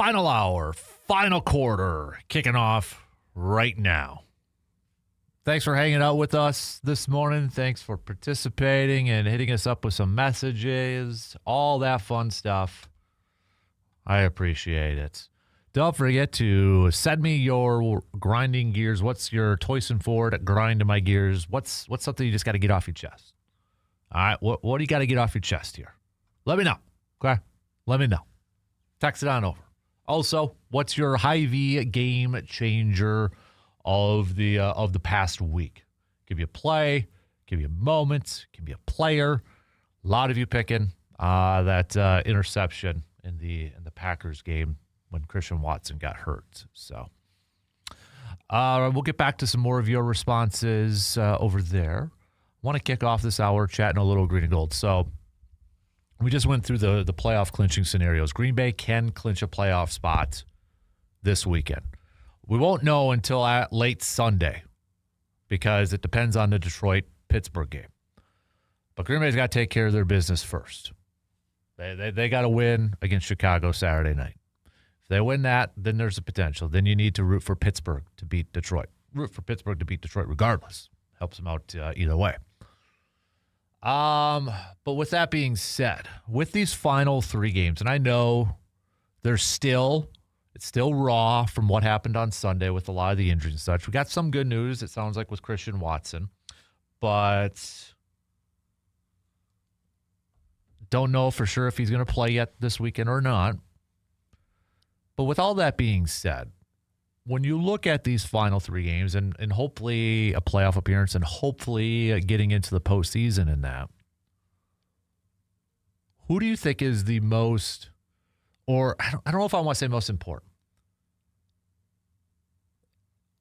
Final hour, final quarter, kicking off right now. Thanks for hanging out with us this morning. Thanks for participating and hitting us up with some messages, all that fun stuff. I appreciate it. Don't forget to send me your grinding gears. What's your Toyson Ford grinding my gears? What's something you just got to get off your chest? All right, what do you got to get off your chest here? Let me know, okay? Let me know. Text it on over. Also, what's your Hy-Vee game changer of the past week? Give you a play, give you a moment, give you a player. A lot of you picking that interception in the Packers game when Christian Watson got hurt. So we'll get back to some more of your responses over there. I want to kick off this hour chatting a little green and gold. So we just went through the playoff clinching scenarios. Green Bay can clinch a playoff spot this weekend. We won't know until late Sunday because it depends on the Detroit-Pittsburgh game. But Green Bay's got to take care of their business first. They got to win against Chicago Saturday night. If they win that, then there's a potential. Then you need to root for Pittsburgh to beat Detroit. Root for Pittsburgh to beat Detroit regardless. Helps them out either way. But with that being said, with these final three games, and I know it's still raw from what happened on Sunday with a lot of the injuries and such. We got some good news, it sounds like, with Christian Watson, but don't know for sure if he's going to play yet this weekend or not. But with all that being said, when you look at these final three games and hopefully a playoff appearance and hopefully getting into the postseason in that, who do you think is the most, or I don't know if I want to say most important.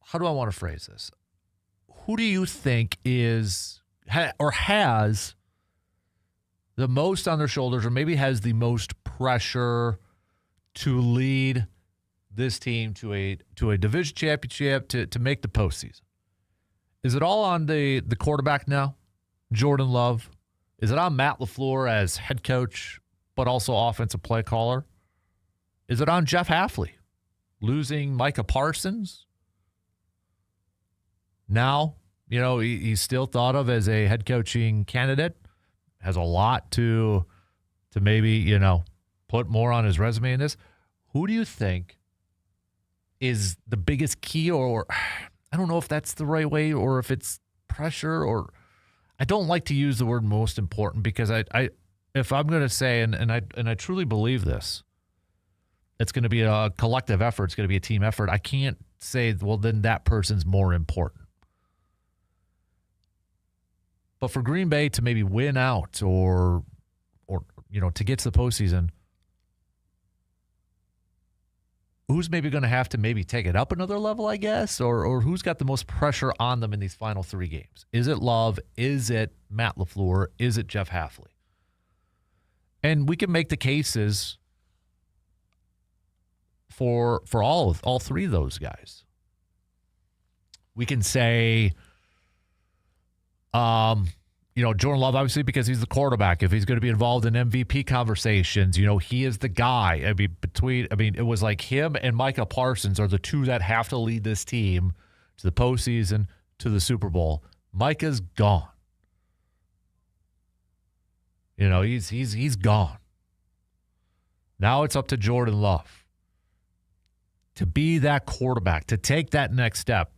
How do I want to phrase this? Who do you think is or has the most on their shoulders, or maybe has the most pressure to lead this team to a division championship, to make the postseason? Is it all on the quarterback now, Jordan Love? Is it on Matt LaFleur as head coach, but also offensive play caller? Is it on Jeff Hafley losing Micah Parsons? Now, he's still thought of as a head coaching candidate, has a lot to maybe, put more on his resume in this. Who do you think is the biggest key, or I don't know if that's the right way, or if it's pressure, or I don't like to use the word most important because if I'm going to say, and I truly believe this, it's going to be a collective effort. It's going to be a team effort. I can't say, well, then that person's more important. But for Green Bay to maybe win out or to get to the postseason, who's maybe going to have to maybe take it up another level, I guess, or who's got the most pressure on them in these final three games? Is it Love? Is it Matt LaFleur? Is it Jeff Hafley? And we can make the cases for all three of those guys. We can say, Jordan Love, obviously, because he's the quarterback. If he's going to be involved in MVP conversations, he is the guy. It was like him and Micah Parsons are the two that have to lead this team to the postseason, to the Super Bowl. Micah's gone. He's gone. Now it's up to Jordan Love to be that quarterback, to take that next step.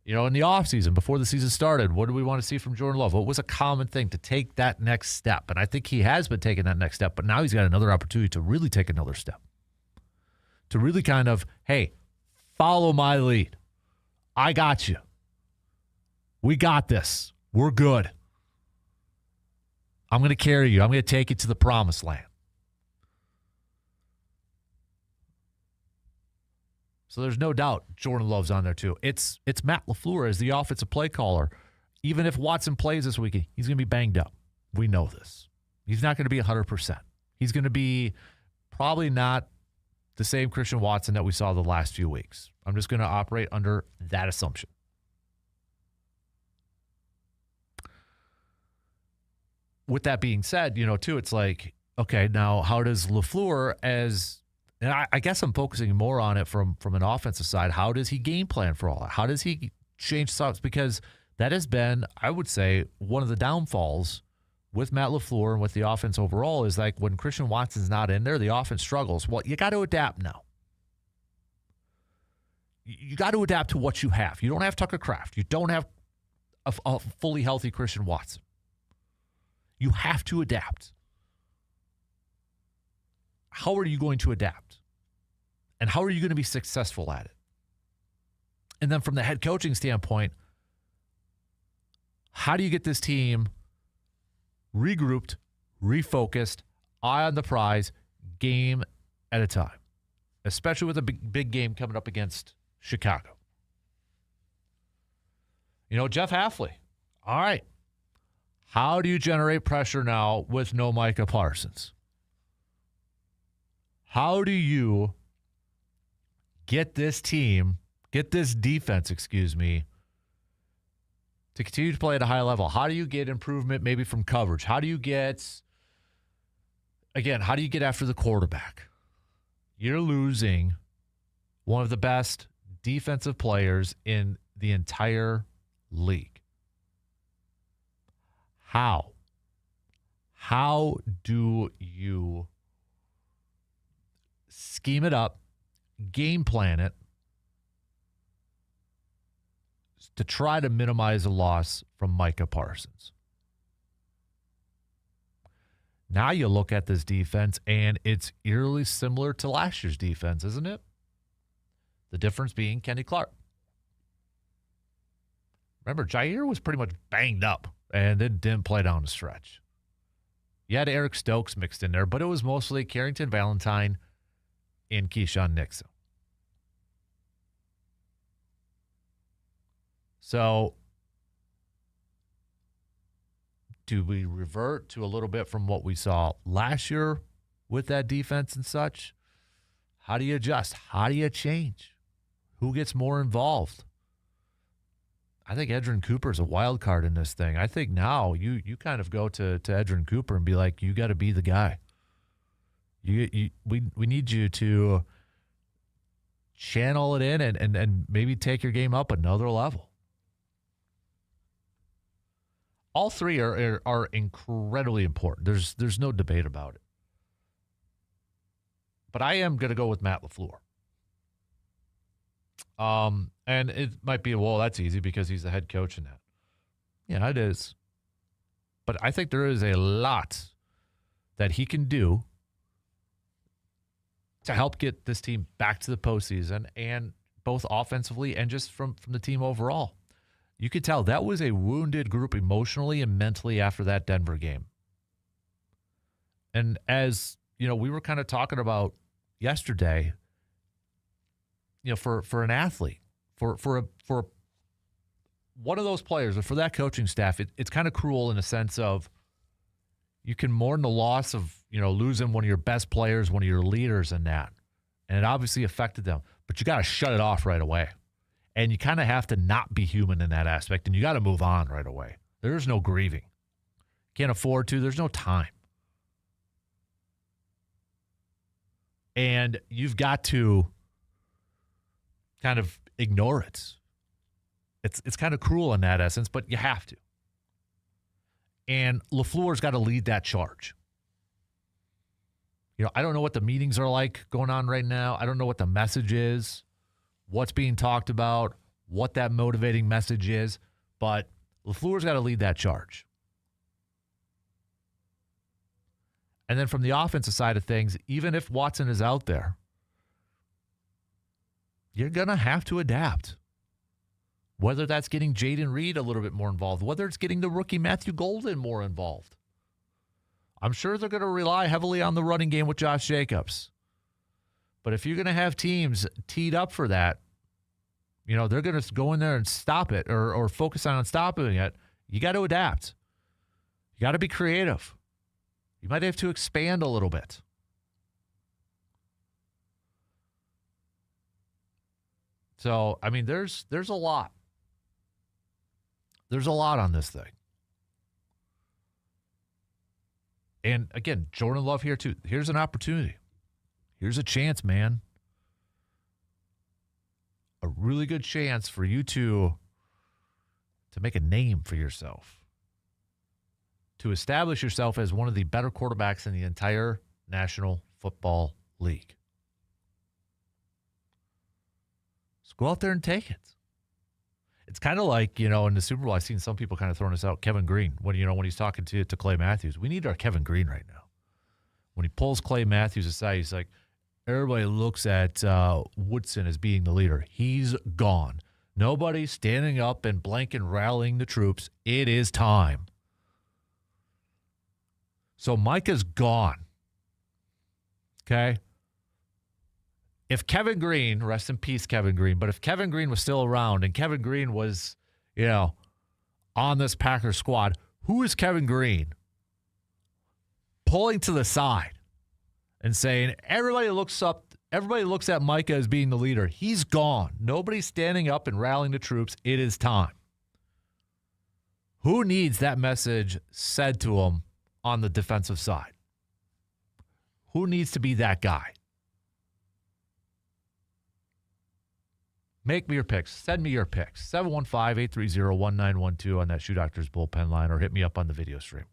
In the offseason, before the season started, what do we want to see from Jordan Love? What was a common thing to take that next step? And I think he has been taking that next step, but now he's got another opportunity to really take another step. To really kind of, hey, follow my lead. I got you. We got this. We're good. I'm going to carry you. I'm going to take you to the promised land. So there's no doubt Jordan Love's on there too. It's Matt LaFleur as the offensive play caller. Even if Watson plays this weekend, he's going to be banged up. We know this. He's not going to be 100%. He's going to be probably not the same Christian Watson that we saw the last few weeks. I'm just going to operate under that assumption. With that being said, too, it's like, okay, now how does LaFleur as And I guess I'm focusing more on it from an offensive side. How does he game plan for all that? How does he change subs? Because that has been, I would say, one of the downfalls with Matt LaFleur and with the offense overall is like when Christian Watson's not in there, the offense struggles. Well, you got to adapt now. You got to adapt to what you have. You don't have Tucker Kraft. You don't have a fully healthy Christian Watson. You have to adapt. How are you going to adapt? And how are you going to be successful at it? And then from the head coaching standpoint, how do you get this team regrouped, refocused, eye on the prize, game at a time, especially with a big game coming up against Chicago? You know, Jeff Hafley, all right, how do you generate pressure now with no Micah Parsons? How do you get this defense, to continue to play at a high level? How do you get improvement maybe from coverage? How do you get after the quarterback? You're losing one of the best defensive players in the entire league. How? How do you scheme it up, game plan it, to try to minimize a loss from Micah Parsons? Now you look at this defense, and it's eerily similar to last year's defense, isn't it? The difference being Kenny Clark. Remember, Jair was pretty much banged up and then didn't play down the stretch. You had Eric Stokes mixed in there, but it was mostly Carrington Valentine and Keyshawn Nixon. So, do we revert to a little bit from what we saw last year with that defense and such? How do you adjust? How do you change? Who gets more involved? I think Edgerrin Cooper is a wild card in this thing. I think now you kind of go to Edgerrin Cooper and be like, you got to be the guy. We need you to channel it in and maybe take your game up another level. All three are incredibly important. There's no debate about it. But I am going to go with Matt LaFleur. And it might be, well, that's easy because he's the head coach in that. Yeah, it is. But I think there is a lot that he can do to help get this team back to the postseason, and both offensively and just from the team overall. You could tell that was a wounded group emotionally and mentally after that Denver game. And as, you know, we were kind of talking about yesterday, you know, for an athlete, for one of those players, or for that coaching staff, it's kind of cruel in a sense of you can mourn the loss of, you know, losing one of your best players, one of your leaders in that. And it obviously affected them. But you got to shut it off right away. And you kind of have to not be human in that aspect. And you got to move on right away. There's no grieving. Can't afford to. There's no time. And you've got to kind of ignore it. It's kind of cruel in that essence, but you have to. And LaFleur's got to lead that charge. You know, I don't know what the meetings are like going on right now. I don't know what the message is, what's being talked about, what that motivating message is, but LaFleur's got to lead that charge. And then from the offensive side of things, even if Watson is out there, you're going to have to adapt. Whether that's getting Jaden Reed a little bit more involved, whether it's getting the rookie Matthew Golden more involved. I'm sure they're going to rely heavily on the running game with Josh Jacobs. But if you're going to have teams teed up for that, you know, they're going to go in there and stop it or focus on stopping it. You got to adapt. You got to be creative. You might have to expand a little bit. So, I mean, there's a lot. There's a lot on this thing. And again, Jordan Love here too. Here's an opportunity. Here's a chance, man. A really good chance for you to make a name for yourself, to establish yourself as one of the better quarterbacks in the entire National Football League. So go out there and take it. It's kind of like, in the Super Bowl, I've seen some people kind of throwing this out. Kevin Green, when he's talking to Clay Matthews, we need our Kevin Green right now. When he pulls Clay Matthews aside, he's like, everybody looks at Woodson as being the leader. He's gone. Nobody's standing up and blank and rallying the troops. It is time. So Micah's gone. Okay? If Kevin Green, rest in peace, Kevin Green, but if Kevin Green was still around and Kevin Green was, on this Packers squad, who is Kevin Green pulling to the side and saying, everybody looks at Micah as being the leader. He's gone. Nobody's standing up and rallying the troops. It is time. Who needs that message said to him on the defensive side? Who needs to be that guy? Make me your picks. Send me your picks. 715-830-1912 on that Shoe Doctors bullpen line, or hit me up on the video stream.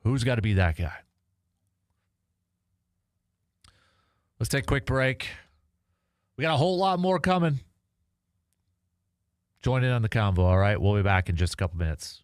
Who's got to be that guy? Let's take a quick break. We got a whole lot more coming. Join in on the convo, all right? We'll be back in just a couple minutes.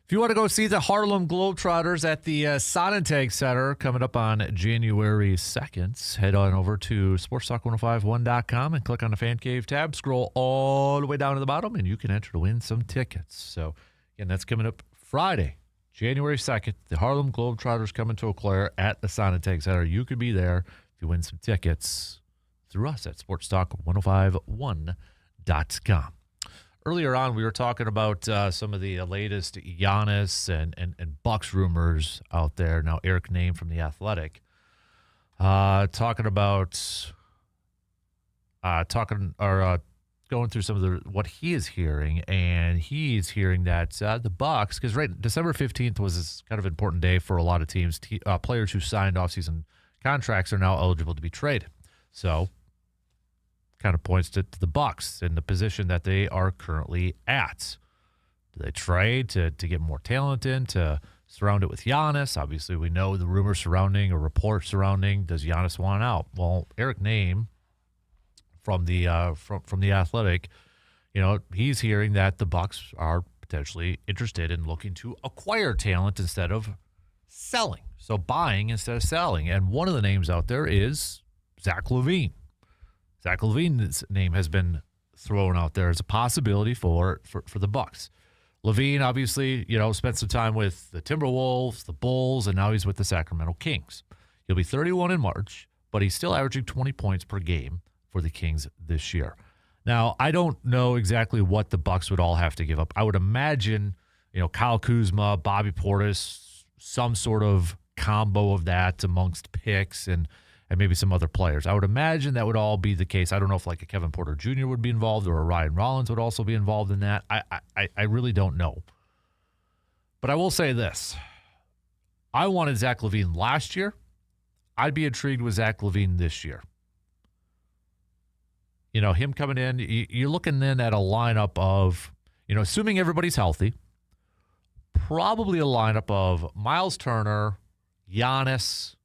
If you want to go see the Harlem Globetrotters at the Sonintag Center coming up on January 2nd, head on over to sportstalk1051.com and click on the Fan Cave tab. Scroll all the way down to the bottom, and you can enter to win some tickets. So, again, that's coming up Friday, January 2nd. The Harlem Globetrotters coming to Eau Claire at the Sonintag Center. You could be there if you win some tickets through us at sportstalk1051.com. Earlier on, we were talking about some of the latest Giannis and Bucks rumors out there. Now, Eric Name from The Athletic talking about going through some of what he is hearing, and he's hearing that the Bucks, because December 15th was this kind of important day for a lot of teams. Players who signed offseason contracts are now eligible to be traded. So, kind of points to the Bucks in the position that they are currently at. Do they trade to get more talent in, to surround it with Giannis? Obviously, we know the rumors surrounding or reports surrounding, does Giannis want out? Well, Eric Name from the Athletic, he's hearing that the Bucks are potentially interested in looking to acquire talent instead of selling. So buying instead of selling. And one of the names out there is Zach LaVine. Zach LaVine's name has been thrown out there as a possibility for the Bucks. LaVine, obviously, spent some time with the Timberwolves, the Bulls, and now he's with the Sacramento Kings. He'll be 31 in March, but he's still averaging 20 points per game for the Kings this year. Now, I don't know exactly what the Bucks would all have to give up. I would imagine, Kyle Kuzma, Bobby Portis, some sort of combo of that amongst picks and maybe some other players. I would imagine that would all be the case. I don't know if like a Kevin Porter Jr. would be involved or a Ryan Rollins would also be involved in that. I really don't know. But I will say this. I wanted Zach LaVine last year. I'd be intrigued with Zach LaVine this year. Him coming in, you're looking then at a lineup of, assuming everybody's healthy, probably a lineup of Miles Turner, Giannis,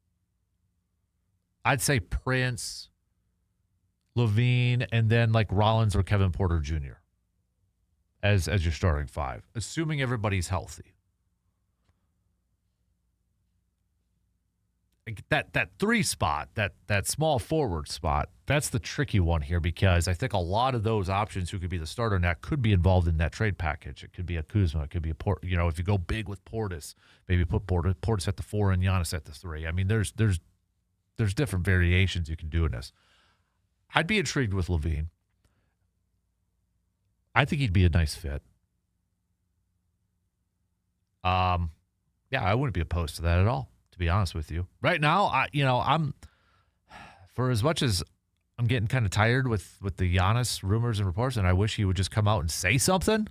I'd say Prince, LaVine, and then like Rollins or Kevin Porter Jr. as your starting five, assuming everybody's healthy. That three spot, that small forward spot, that's the tricky one here because I think a lot of those options who could be the starter in that could be involved in that trade package. It could be a Kuzma, it could be a if you go big with Portis, maybe put Portis at the 4 and Giannis at the 3. I mean, there's different variations you can do in this. I'd be intrigued with LaVine. I think he'd be a nice fit. I wouldn't be opposed to that at all, to be honest with you. Right now, I'm for as much as I'm getting kind of tired with the Giannis rumors and reports, and I wish he would just come out and say something.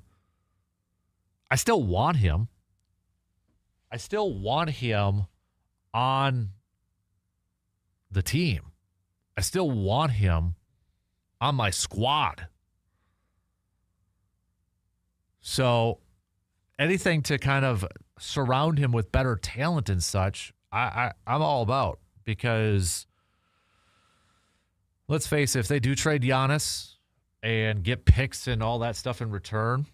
I still want him. I still want him on the team. I still want him on my squad. So anything to kind of surround him with better talent and such, I'm all about, because let's face it, if they do trade Giannis and get picks and all that stuff in return,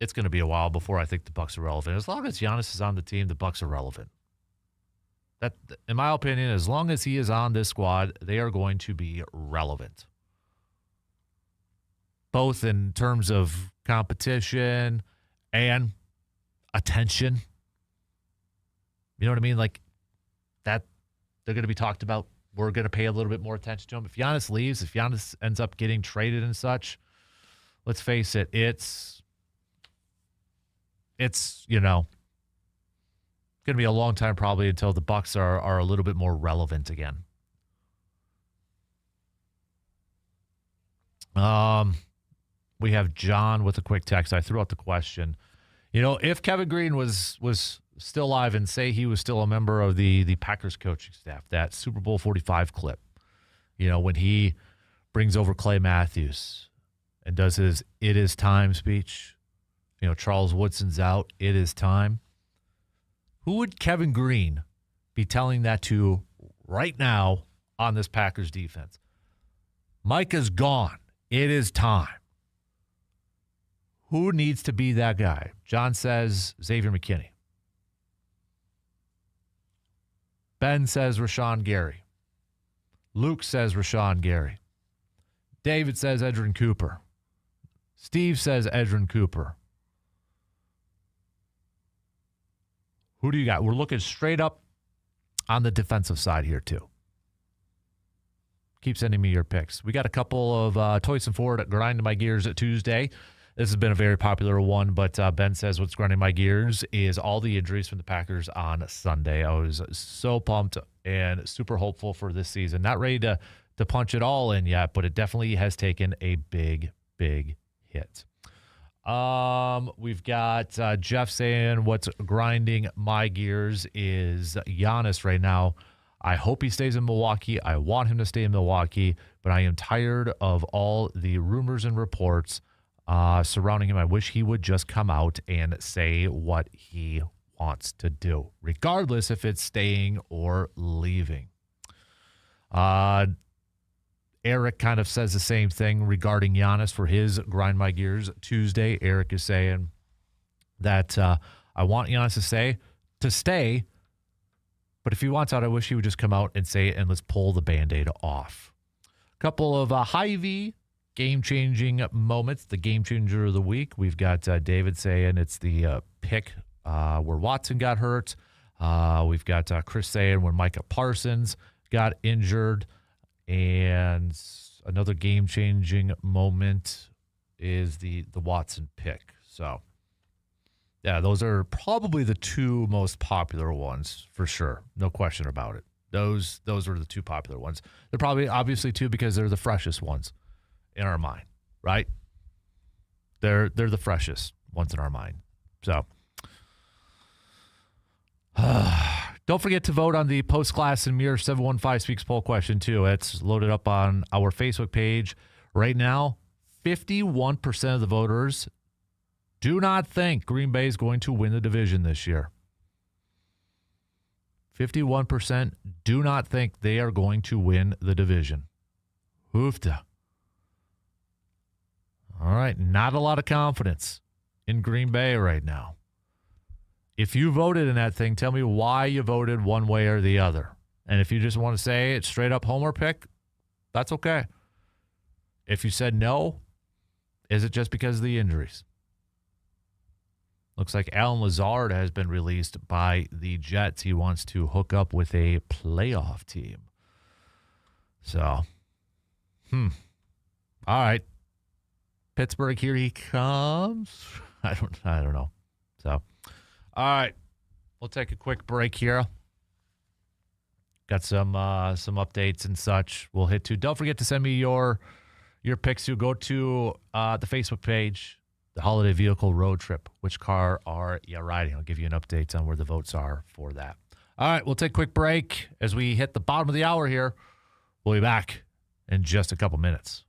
it's going to be a while before I think the Bucks are relevant. As long as Giannis is on the team, the Bucks are relevant. That, in my opinion, as long as he is on this squad, they are going to be relevant. Both in terms of competition and attention. You know what I mean? Like, that they're going to be talked about. We're going to pay a little bit more attention to him. If Giannis leaves, if Giannis ends up getting traded and such, let's face it, it's going to be a long time probably until the Bucks are a little bit more relevant again. We have John with a quick text. I threw out the question. If Kevin Green was still alive and say he was still a member of the Packers coaching staff, that Super Bowl 45 clip, when he brings over Clay Matthews and does his "It is time" speech, Charles Woodson's out, it is time. Who would Kevin Green be telling that to right now on this Packers defense? Micah's gone. It is time. Who needs to be that guy? John says Xavier McKinney. Ben says Rashawn Gary. Luke says Rashawn Gary. David says Edrin Cooper. Steve says Edrin Cooper. Who do you got? We're looking straight up on the defensive side here, too. Keep sending me your picks. We got a couple of Toyson Ford grinding my gears at Tuesday. This has been a very popular one, but Ben says what's grinding my gears is all the injuries from the Packers on Sunday. I was so pumped and super hopeful for this season. Not ready to punch it all in yet, but it definitely has taken a big, big hit. We've got Jeff saying what's grinding my gears is Giannis right now. I hope he stays in Milwaukee. I want him to stay in Milwaukee, but I am tired of all the rumors and reports surrounding him. I wish he would just come out and say what he wants to do, regardless if it's staying or leaving. Eric kind of says the same thing regarding Giannis for his Grind My Gears Tuesday. Eric is saying that I want Giannis to stay, but if he wants out, I wish he would just come out and say it, and let's pull the Band-Aid off. A couple of Hy-Vee game-changing moments, the game changer of the week. We've got David saying it's the pick where Watson got hurt. We've got Chris saying when Micah Parsons got injured. And another game-changing moment is the Watson pick. So, yeah, those are probably the two most popular ones for sure. No question about it. Those were the two popular ones. They're probably obviously two because they're the freshest ones in our mind, right? They're the freshest ones in our mind. So, don't forget to vote on the post-class and Mirror 715 Speaks poll question, too. It's loaded up on our Facebook page. Right now, 51% of the voters do not think Green Bay is going to win the division this year. 51% do not think they are going to win the division. Hoofda. All right, not a lot of confidence in Green Bay right now. If you voted in that thing, tell me why you voted one way or the other. And if you just want to say it's straight up homer pick, that's okay. If you said no, is it just because of the injuries? Looks like Alan Lazard has been released by the Jets. He wants to hook up with a playoff team. So, all right. Pittsburgh, here he comes. I don't know. So, all right, we'll take a quick break here. Got some updates and such. We'll hit to. Don't forget to send me your picks. To go to the Facebook page, the Holiday Vehicle Road Trip. Which car are you riding? I'll give you an update on where the votes are for that. All right, we'll take a quick break as we hit the bottom of the hour here. We'll be back in just a couple minutes.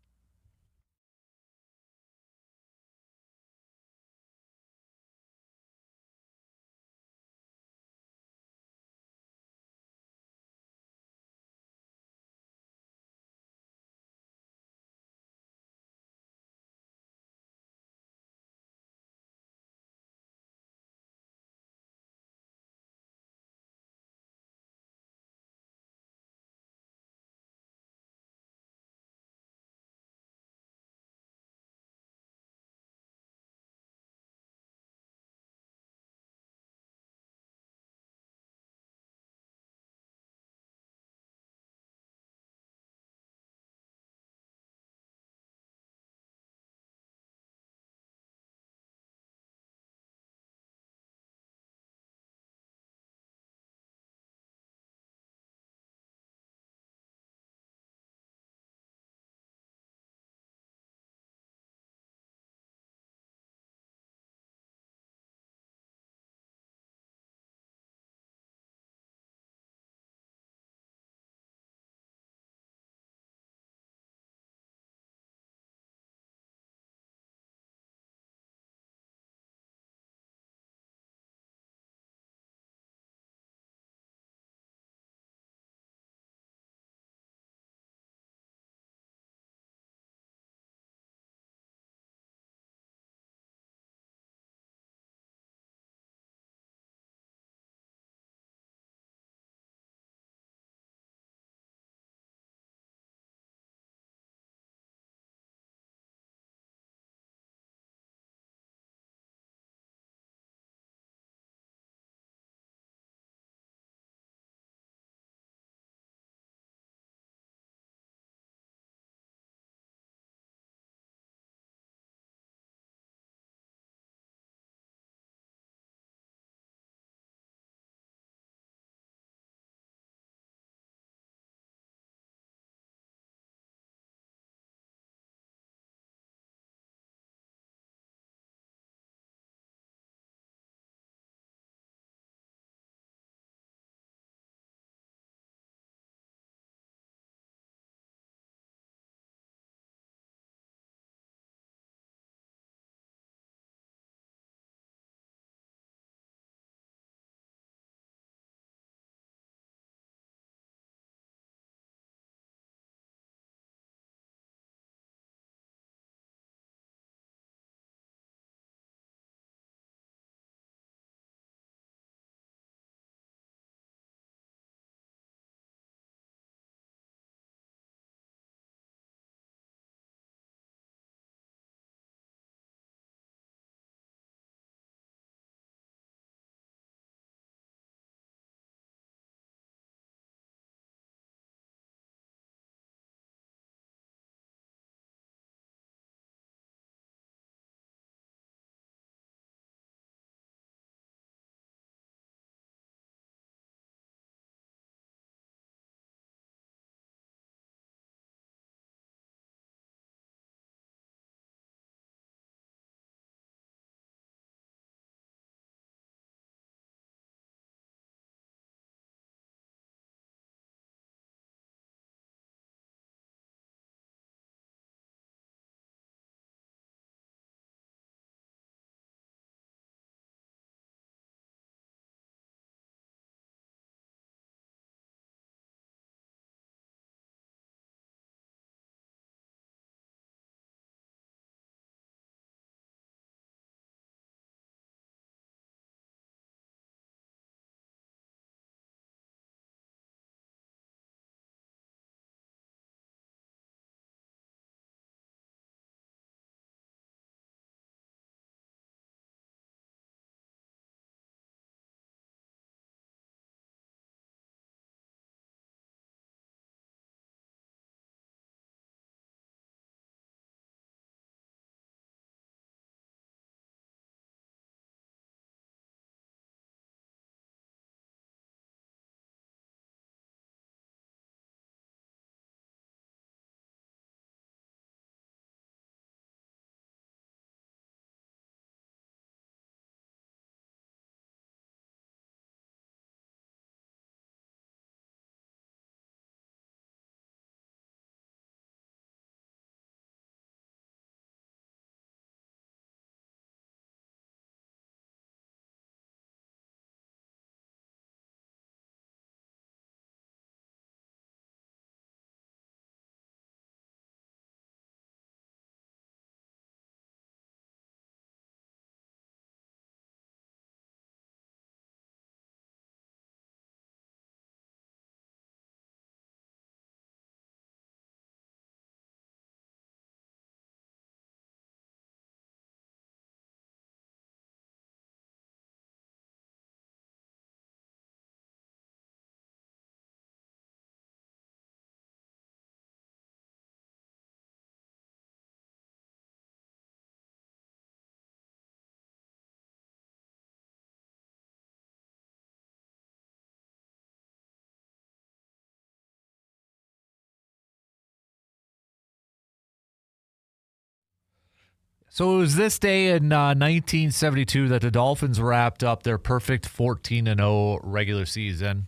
So it was this day in 1972 that the Dolphins wrapped up their perfect 14-0 regular season.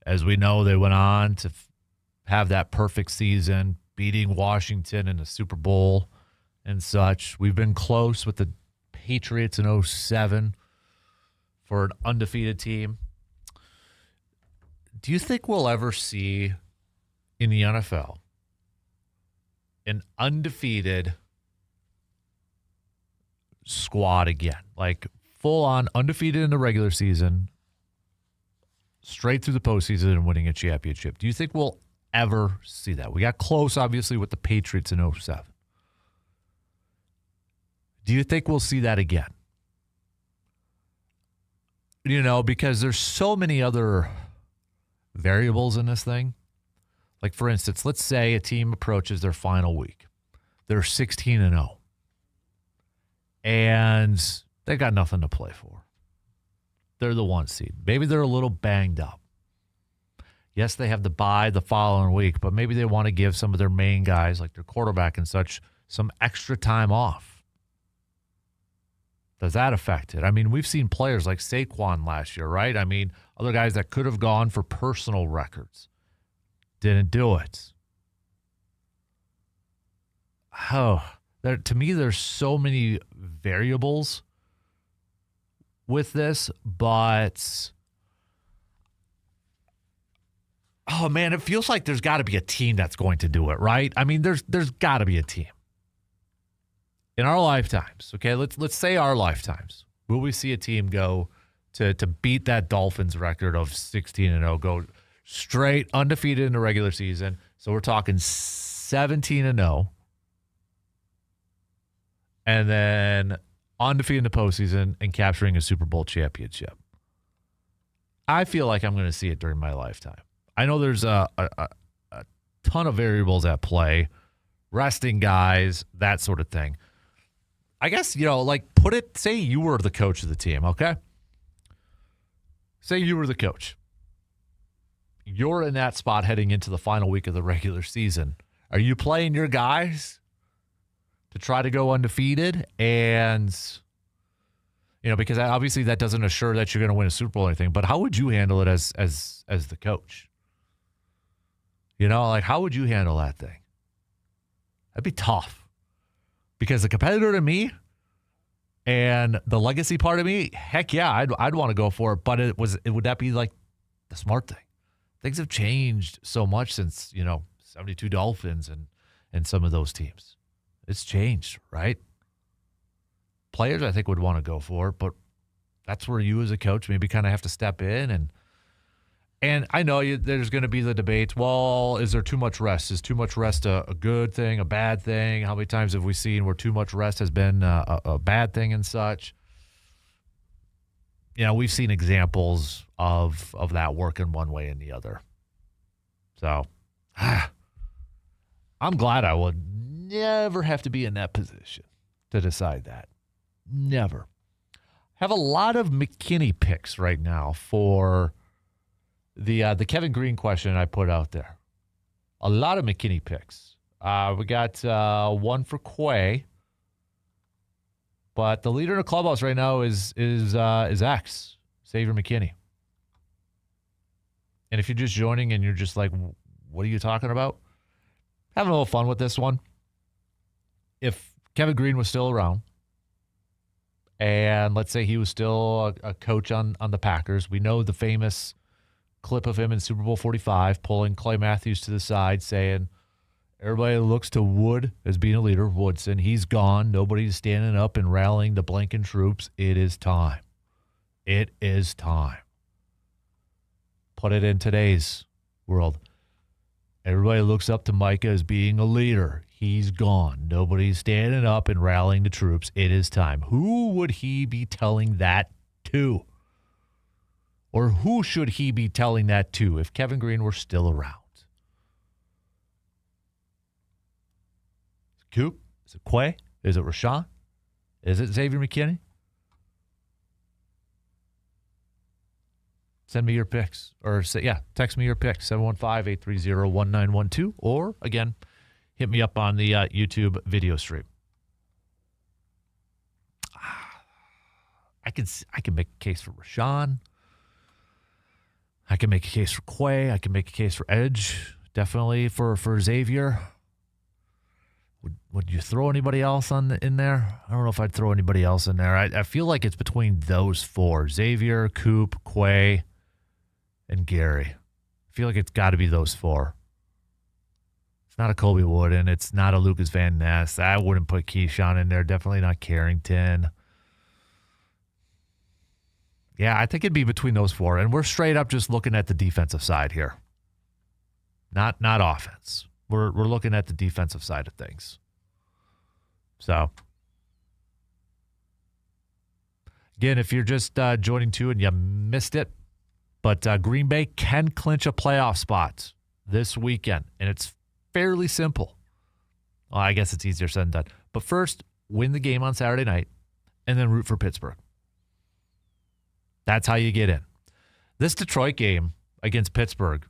As we know, they went on to have that perfect season, beating Washington in the Super Bowl and such. We've been close with the Patriots in 07 for an undefeated team. Do you think we'll ever see in the NFL an undefeated squad again? Like full-on undefeated in the regular season, straight through the postseason and winning a championship. Do you think we'll ever see that? We got close, obviously, with the Patriots in 07. Do you think we'll see that again? You know, because there's so many other variables in this thing. Like, for instance, let's say a team approaches their final week. They're 16-0. And they got nothing to play for. They're the 1 seed. Maybe they're a little banged up. Yes, they have the bye the following week, but maybe they want to give some of their main guys, like their quarterback and such, some extra time off. Does that affect it? I mean, we've seen players like Saquon last year, right? I mean, other guys that could have gone for personal records didn't do it. Oh, to me, there's so many variables with this, but oh man, it feels like there's got to be a team that's going to do it, right? I mean, there's got to be a team. In our lifetimes, okay, let's say our lifetimes, will we see a team go to beat that Dolphins record of 16-0, go straight undefeated in the regular season? So we're talking 17-0, and then undefeated in the postseason and capturing a Super Bowl championship. I feel like I'm going to see it during my lifetime. I know there's a ton of variables at play, resting guys, that sort of thing. I guess, you know, like say you were the coach of the team, okay? Say you were the coach. You're in that spot heading into the final week of the regular season. Are you playing your guys to try to go undefeated? And, you know, because obviously that doesn't assure that you're going to win a Super Bowl or anything, but how would you handle it as the coach? You know, like how would you handle that thing? That'd be tough. Because the competitor to me and the legacy part of me, heck yeah, I'd want to go for it. But would that be like the smart thing? Things have changed so much since, 72 Dolphins and some of those teams. It's changed, right? Players, I think, would want to go for it, but that's where you as a coach maybe kind of have to step in. And I know there's going to be the debate, well, is there too much rest? Is too much rest a good thing, a bad thing? How many times have we seen where too much rest has been a bad thing and such? You know, we've seen examples of that working one way and the other. So, I'm glad I would never have to be in that position to decide that. Never. Have a lot of McKinney picks right now for the Kevin Green question I put out there. A lot of McKinney picks. We got one for Quay, but the leader in the clubhouse right now is X, Xavier McKinney. And if you're just joining and you're just like, what are you talking about? Having a little fun with this one. If Kevin Green was still around, and let's say he was still a coach on the Packers, we know the famous clip of him in Super Bowl 45 pulling Clay Matthews to the side saying, everybody looks to Wood as being a leader, Woodson. He's gone. Nobody's standing up and rallying the blanking troops. It is time. It is time. Put it in today's world. Everybody looks up to Micah as being a leader. He's gone. Nobody's standing up and rallying the troops. It is time. Who would he be telling that to? Or who should he be telling that to if Kevin Green were still around? Is it Coop? Is it Quay? Is it Rashawn? Is it Xavier McKinney? Send me your picks. Or, text me your picks, 715-830-1912. Or, again, hit me up on the YouTube video stream. I can make a case for Rashawn. I can make a case for Quay. I can make a case for Edge. Definitely for Xavier. Would you throw anybody else in there? I don't know if I'd throw anybody else in there. I feel like it's between those four: Xavier, Coop, Quay, and Gary. I feel like it's got to be those four. It's not a Colby Wooden. It's not a Lucas Van Ness. I wouldn't put Keyshawn in there. Definitely not Carrington. Yeah, I think it'd be between those four. And we're straight up just looking at the defensive side here. Not offense. We're looking at the defensive side of things. So, again, if you're just joining too and you missed it, but Green Bay can clinch a playoff spot this weekend, and it's fairly simple. Well, I guess it's easier said than done. But first, win the game on Saturday night, and then root for Pittsburgh. That's how you get in. This Detroit game against Pittsburgh,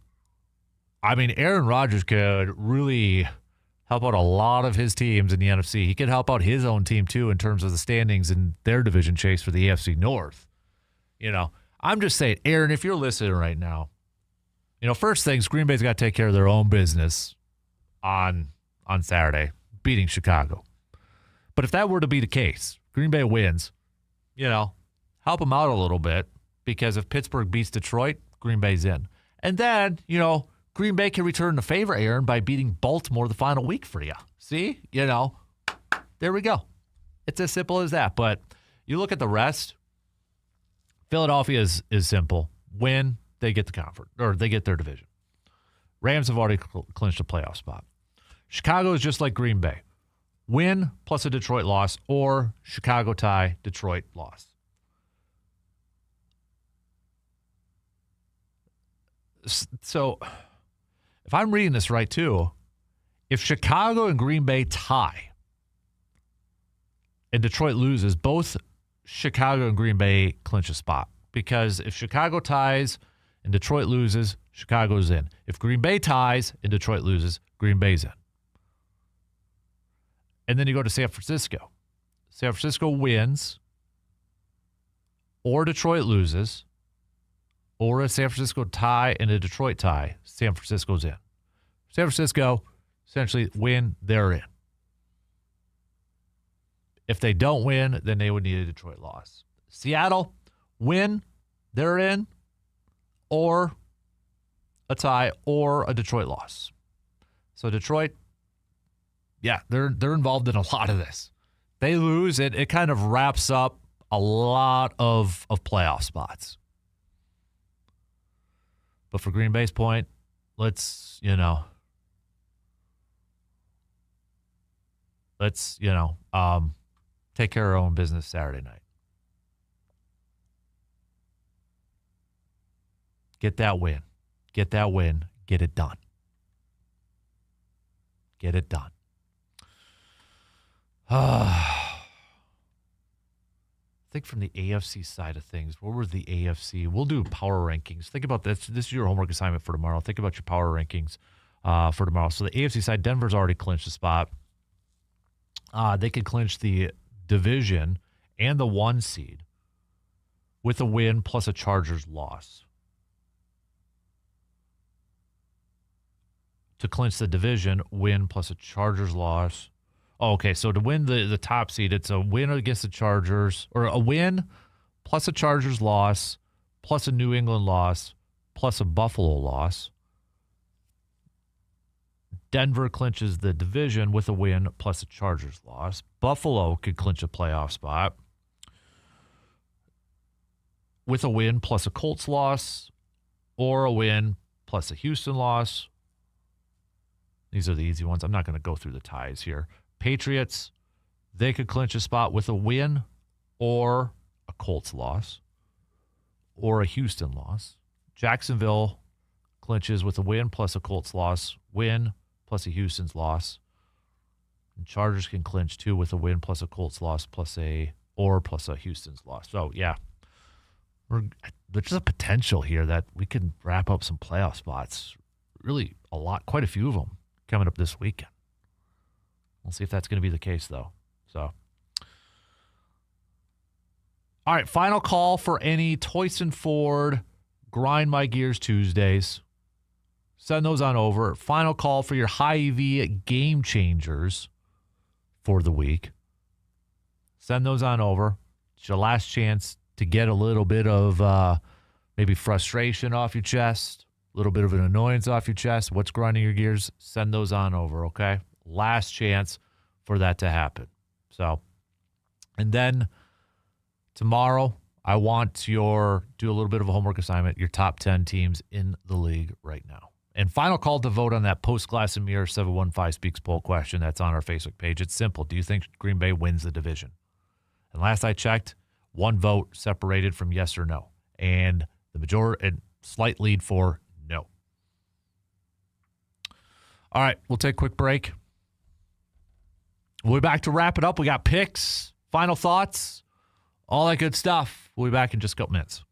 I mean, Aaron Rodgers could really help out a lot of his teams in the NFC. He could help out his own team, too, in terms of the standings in their division chase for the AFC North. You know, I'm just saying, Aaron, if you're listening right now, you know, first things, Green Bay's got to take care of their own business on Saturday, beating Chicago. But if that were to be the case, Green Bay wins, you know, help them out a little bit, because if Pittsburgh beats Detroit, Green Bay's in. And then, you know, Green Bay can return the favor, Aaron, by beating Baltimore the final week for you. See? You know, there we go. It's as simple as that. But you look at the rest, Philadelphia is simple. Win, they get the conference, or they get their division. Rams have already clinched a playoff spot. Chicago is just like Green Bay. Win plus a Detroit loss, or Chicago tie, Detroit loss. So, if I'm reading this right, too, if Chicago and Green Bay tie and Detroit loses, both Chicago and Green Bay clinch a spot. Because if Chicago ties and Detroit loses, Chicago's in. If Green Bay ties and Detroit loses, Green Bay's in. And then you go to San Francisco. San Francisco wins, or Detroit loses, or a San Francisco tie and a Detroit tie, San Francisco's in. San Francisco essentially win, they're in. If they don't win, then they would need a Detroit loss. Seattle, win, they're in, or a tie, or a Detroit loss. So Detroit, yeah, they're involved in a lot of this. They lose, it kind of wraps up a lot of playoff spots. But for Green Bay's point, let's take care of our own business Saturday night. Get that win. Get that win. Get it done. Get it done. I think from the AFC side of things, what were the AFC? We'll do power rankings. Think about this. This is your homework assignment for tomorrow. Think about your power rankings for tomorrow. So the AFC side, Denver's already clinched the spot. They could clinch the division and the 1 seed with a win plus a Chargers loss. To clinch the division, win plus a Chargers loss. Oh, okay, so to win the top seed, it's a win against the Chargers, or a win plus a Chargers loss, plus a New England loss, plus a Buffalo loss. Denver clinches the division with a win plus a Chargers loss. Buffalo could clinch a playoff spot with a win plus a Colts loss, or a win plus a Houston loss. These are the easy ones. I'm not going to go through the ties here. Patriots, they could clinch a spot with a win or a Colts loss or a Houston loss. Jacksonville clinches with a win plus a Colts loss, win plus a Houston's loss. And Chargers can clinch too with a win plus a Colts loss plus a Houston's loss. So, yeah, there's a potential here that we can wrap up some playoff spots. Really a lot, quite a few of them coming up this weekend. We'll see if that's going to be the case, though. So, All right, final call for any Toyson Ford Grind My Gears Tuesdays. Send those on over. Final call for your Hy-Vee Game Changers for the week. Send those on over. It's your last chance to get a little bit of maybe frustration off your chest, a little bit of an annoyance off your chest. What's grinding your gears? Send those on over, okay? Last chance for that to happen. So, and then tomorrow, I want do a little bit of a homework assignment, your top 10 teams in the league right now. And final call to vote on that post-Glass and Mirror 715 Speaks poll question that's on our Facebook page. It's simple. Do you think Green Bay wins the division? And last I checked, one vote separated from yes or no. And the majority, and slight lead for no. All right, we'll take a quick break. We'll be back to wrap it up. We got picks, final thoughts, all that good stuff. We'll be back in just a couple minutes.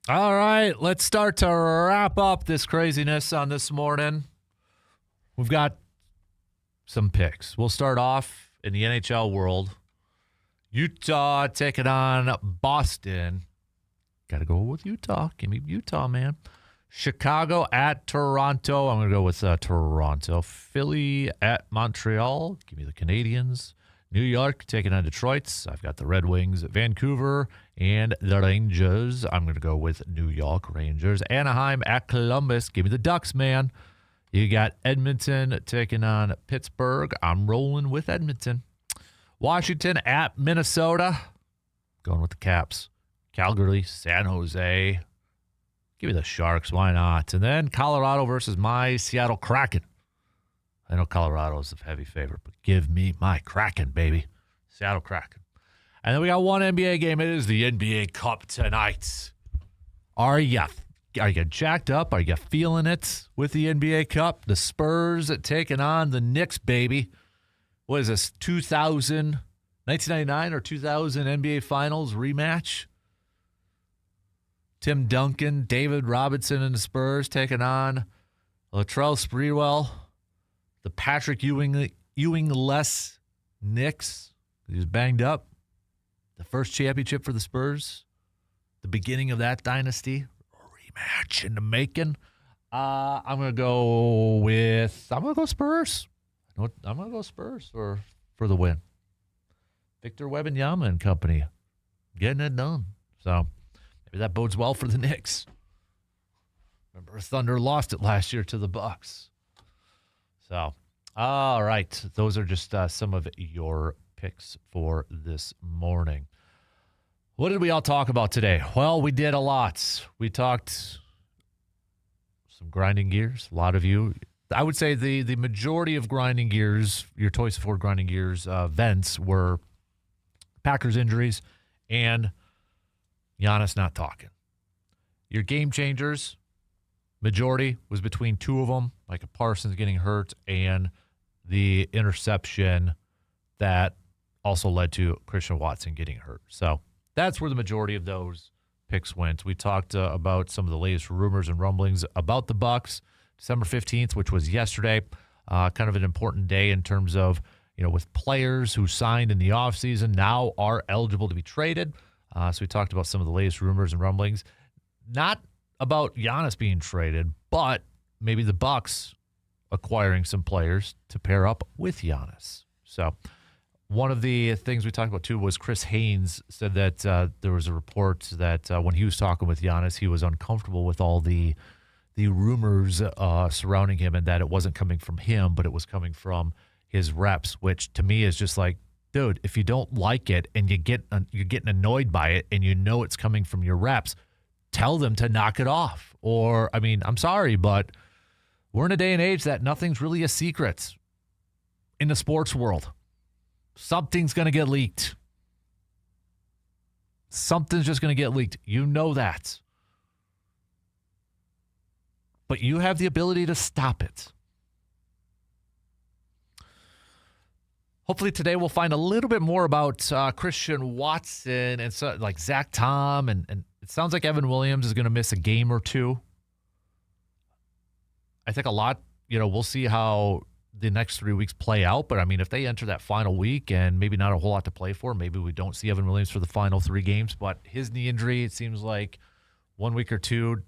All right, let's start to wrap up this craziness on this morning. We've got some picks. We'll start off in the NHL world. Utah taking on Boston. Got to go with Utah. Give me Utah, man. Chicago at Toronto. I'm going to go with Toronto. Philly at Montreal. Give me the Canadiens. New York taking on Detroit. I've got the Red Wings, Vancouver, and the Rangers. I'm going to go with New York Rangers. Anaheim at Columbus. Give me the Ducks, man. You got Edmonton taking on Pittsburgh. I'm rolling with Edmonton. Washington at Minnesota. Going with the Caps. Calgary, San Jose. Give me the Sharks. Why not? And then Colorado versus my Seattle Kraken. I know Colorado is the heavy favorite, but give me my Kraken, baby. Seattle Kraken. And then we got one NBA game. It is the NBA Cup tonight. Are you jacked up? Are you feeling it with the NBA Cup? The Spurs taking on the Knicks, baby. What is this, 1999 or 2000 NBA Finals rematch? Tim Duncan, David Robinson and the Spurs taking on Latrell Sprewell. The Patrick Ewing-less Knicks. He was banged up. The first championship for the Spurs. The beginning of that dynasty. Rematch in the making. I'm going to go Spurs. I'm going to go Spurs for the win. Victor Wembanyama and company. Getting it done. So maybe that bodes well for the Knicks. Remember, Thunder lost it last year to the Bucks. So, all right. Those are just some of your picks for this morning. What did we all talk about today? Well, we did a lot. We talked some grinding gears. A lot of you, I would say the majority of grinding gears, your Toys Ford grinding gears vents were Packers injuries and Giannis not talking. Your game changers, majority was between two of them, like a Parsons getting hurt and the interception that also led to Christian Watson getting hurt. So that's where the majority of those picks went. We talked about some of the latest rumors and rumblings about the Bucks. December 15th, which was yesterday, kind of an important day in terms of, with players who signed in the offseason now are eligible to be traded. So we talked about some of the latest rumors and rumblings. Not about Giannis being traded, but maybe the Bucks acquiring some players to pair up with Giannis. So one of the things we talked about, too, was Chris Haynes said that there was a report that when he was talking with Giannis, he was uncomfortable with all the rumors surrounding him and that it wasn't coming from him, but it was coming from his reps, which to me is just like, dude, if you don't like it and you're getting annoyed by it and it's coming from your reps, tell them to knock it off. Or, I'm sorry, but we're in a day and age that nothing's really a secret in the sports world. Something's going to get leaked. Something's just going to get leaked. You know that. But you have the ability to stop it. Hopefully today we'll find a little bit more about Christian Watson and so, like Zach Tom, and it sounds like Evan Williams is going to miss a game or two. I think a lot, we'll see how the next 3 weeks play out. But, if they enter that final week and maybe not a whole lot to play for, maybe we don't see Evan Williams for the final 3 games. But his knee injury, it seems like 1 week or two.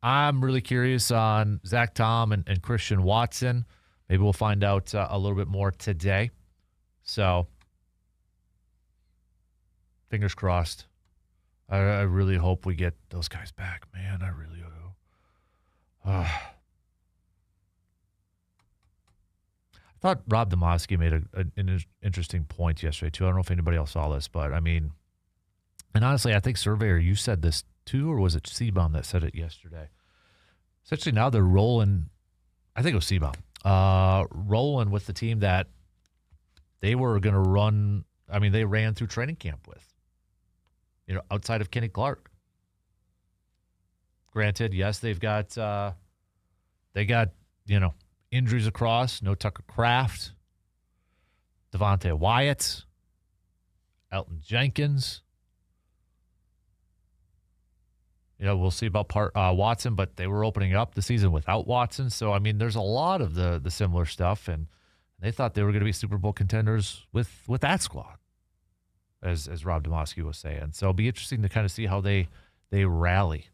I'm really curious on Zach Tom and Christian Watson. Maybe we'll find out a little bit more today. So, fingers crossed. I really hope we get those guys back, man. I really do. I thought Rob Demoski made an interesting point yesterday, too. I don't know if anybody else saw this, but, and honestly, I think Surveyor, you said this too, or was it Seabaum that said it yesterday? Essentially, now they're rolling, I think it was Seabaum, rolling with the team that they were going to run, they ran through training camp with, outside of Kenny Clark. Granted, yes, they got, injuries across. No Tucker Kraft, Devontae Wyatt, Elton Jenkins. We'll see about Watson, but they were opening up the season without Watson. So, I mean, there's a lot of the similar stuff, and they thought they were going to be Super Bowl contenders with that squad, as Rob Demoski was saying. So it'll be interesting to kind of see how they rally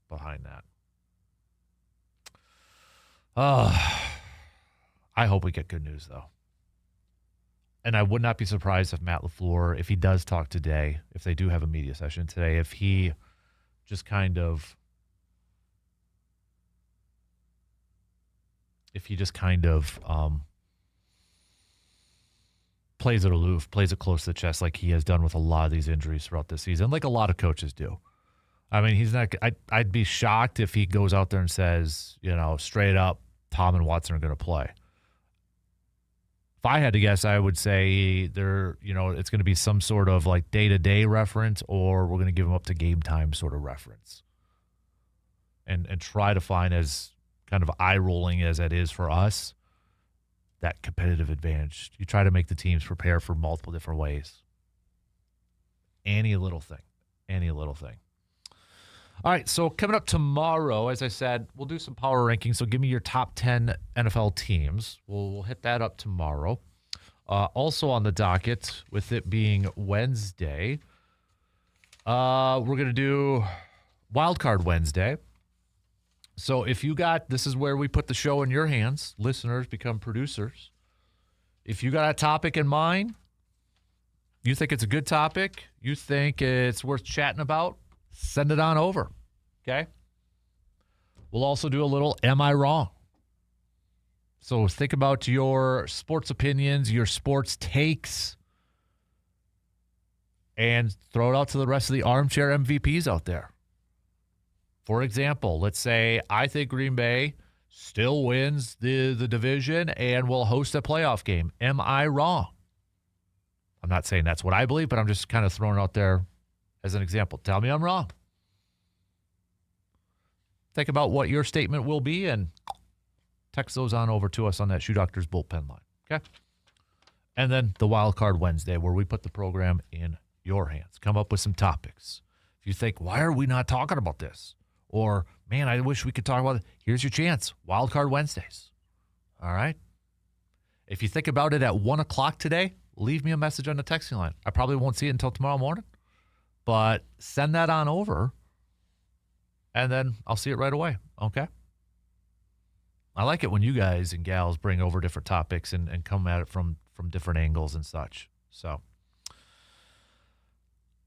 behind that. I hope we get good news, though. And I would not be surprised if Matt LaFleur, if he does talk today, if they do have a media session today, if he just kind of plays it aloof, plays it close to the chest like he has done with a lot of these injuries throughout this season, like a lot of coaches do. I mean, he's not. I'd be shocked if he goes out there and says, straight up, Tom and Watson are going to play. If I had to guess, I would say it's going to be some sort of like day-to-day reference, or we're going to give them up to game time sort of reference. And try to find, as kind of eye-rolling as that is for us, that competitive advantage. You try to make the teams prepare for multiple different ways. Any little thing. All right, so coming up tomorrow, as I said, we'll do some power rankings. So give me your top 10 NFL teams. We'll hit that up tomorrow. Also on the docket, with it being Wednesday, we're going to do Wild Card Wednesday. So if this is where we put the show in your hands. Listeners become producers. If you got a topic in mind, you think it's a good topic, you think it's worth chatting about, send it on over, okay? We'll also do a little Am I Wrong? So think about your sports opinions, your sports takes, and throw it out to the rest of the armchair MVPs out there. For example, let's say I think Green Bay still wins the division and will host a playoff game. Am I wrong? I'm not saying that's what I believe, but I'm just kind of throwing it out there as an example. Tell me I'm wrong. Think about what your statement will be and text those on over to us on that Shoe Doctor's bullpen line. Okay? And then the Wild Card Wednesday, where we put the program in your hands. Come up with some topics. If you think, why are we not talking about this? Or, man, I wish we could talk about it. Here's your chance. Wild Card Wednesdays. All right? If you think about it at 1 o'clock today, leave me a message on the texting line. I probably won't see it until tomorrow morning. But send that on over, and then I'll see it right away. Okay? I like it when you guys and gals bring over different topics and come at it from different angles and such. So,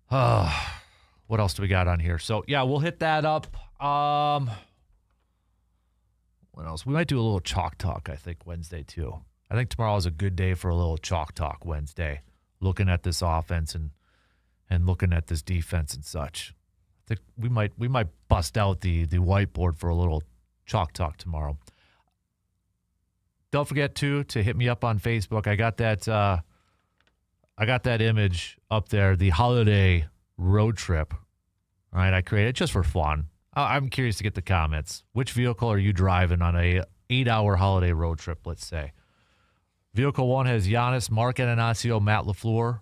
what else do we got on here? So, yeah, we'll hit that up. What else? We might do a little chalk talk, I think, Wednesday, too. I think tomorrow is a good day for a little chalk talk Wednesday, looking at this offense and looking at this defense and such. I think we might bust out the whiteboard for a little chalk talk tomorrow. Don't forget to hit me up on Facebook. I got that image up there, the holiday road trip. All right, I created just for fun. I'm curious to get the comments. Which vehicle are you driving on a 8-hour holiday road trip, let's say? Vehicle 1 has Giannis, Mark Ananasio, Matt LaFleur.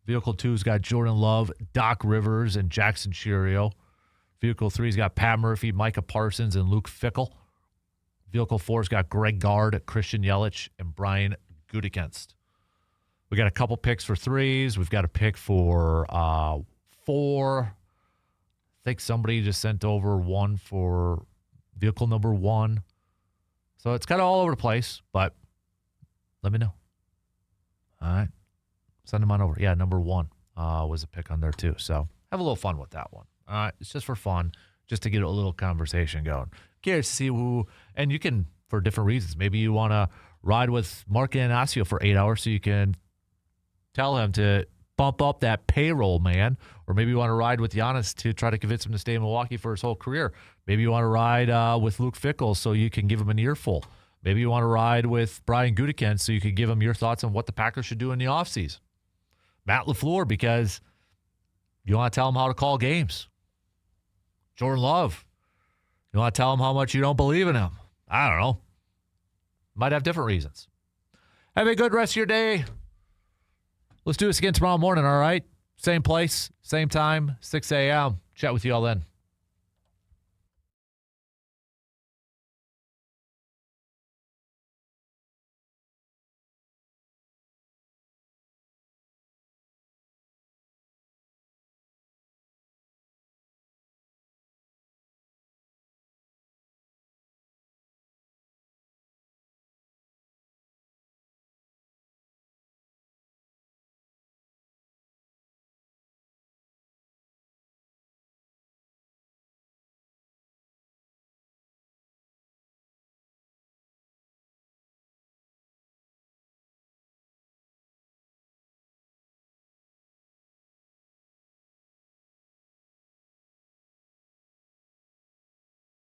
Vehicle 2's got Jordan Love, Doc Rivers, and Jackson Chirio. Vehicle 3's got Pat Murphy, Micah Parsons, and Luke Fickell. Vehicle 4's got Greg Gard, Christian Yelich, and Brian Gutekunst. We got a couple picks for 3s. We've got a pick for 4. I think somebody just sent over one for vehicle number 1. So it's kind of all over the place, but let me know. All right. Send them on over. Yeah, number 1 was a pick on there too. So have a little fun with that one. All right. It's just for fun, just to get a little conversation going. Curious to see who, and you can, for different reasons. Maybe you want to ride with Mark Anasio for 8 hours so you can tell him to bump up that payroll, man. Or maybe you want to ride with Giannis to try to convince him to stay in Milwaukee for his whole career. Maybe you want to ride with Luke Fickell so you can give him an earful. Maybe you want to ride with Brian Gutekunst so you can give him your thoughts on what the Packers should do in the offseason. Matt LaFleur, because you want to tell him how to call games. Jordan Love, you want to tell him how much you don't believe in him. I don't know. Might have different reasons. Have a good rest of your day. Let's do this again tomorrow morning, all right? Same place, same time, 6 a.m. Chat with you all then.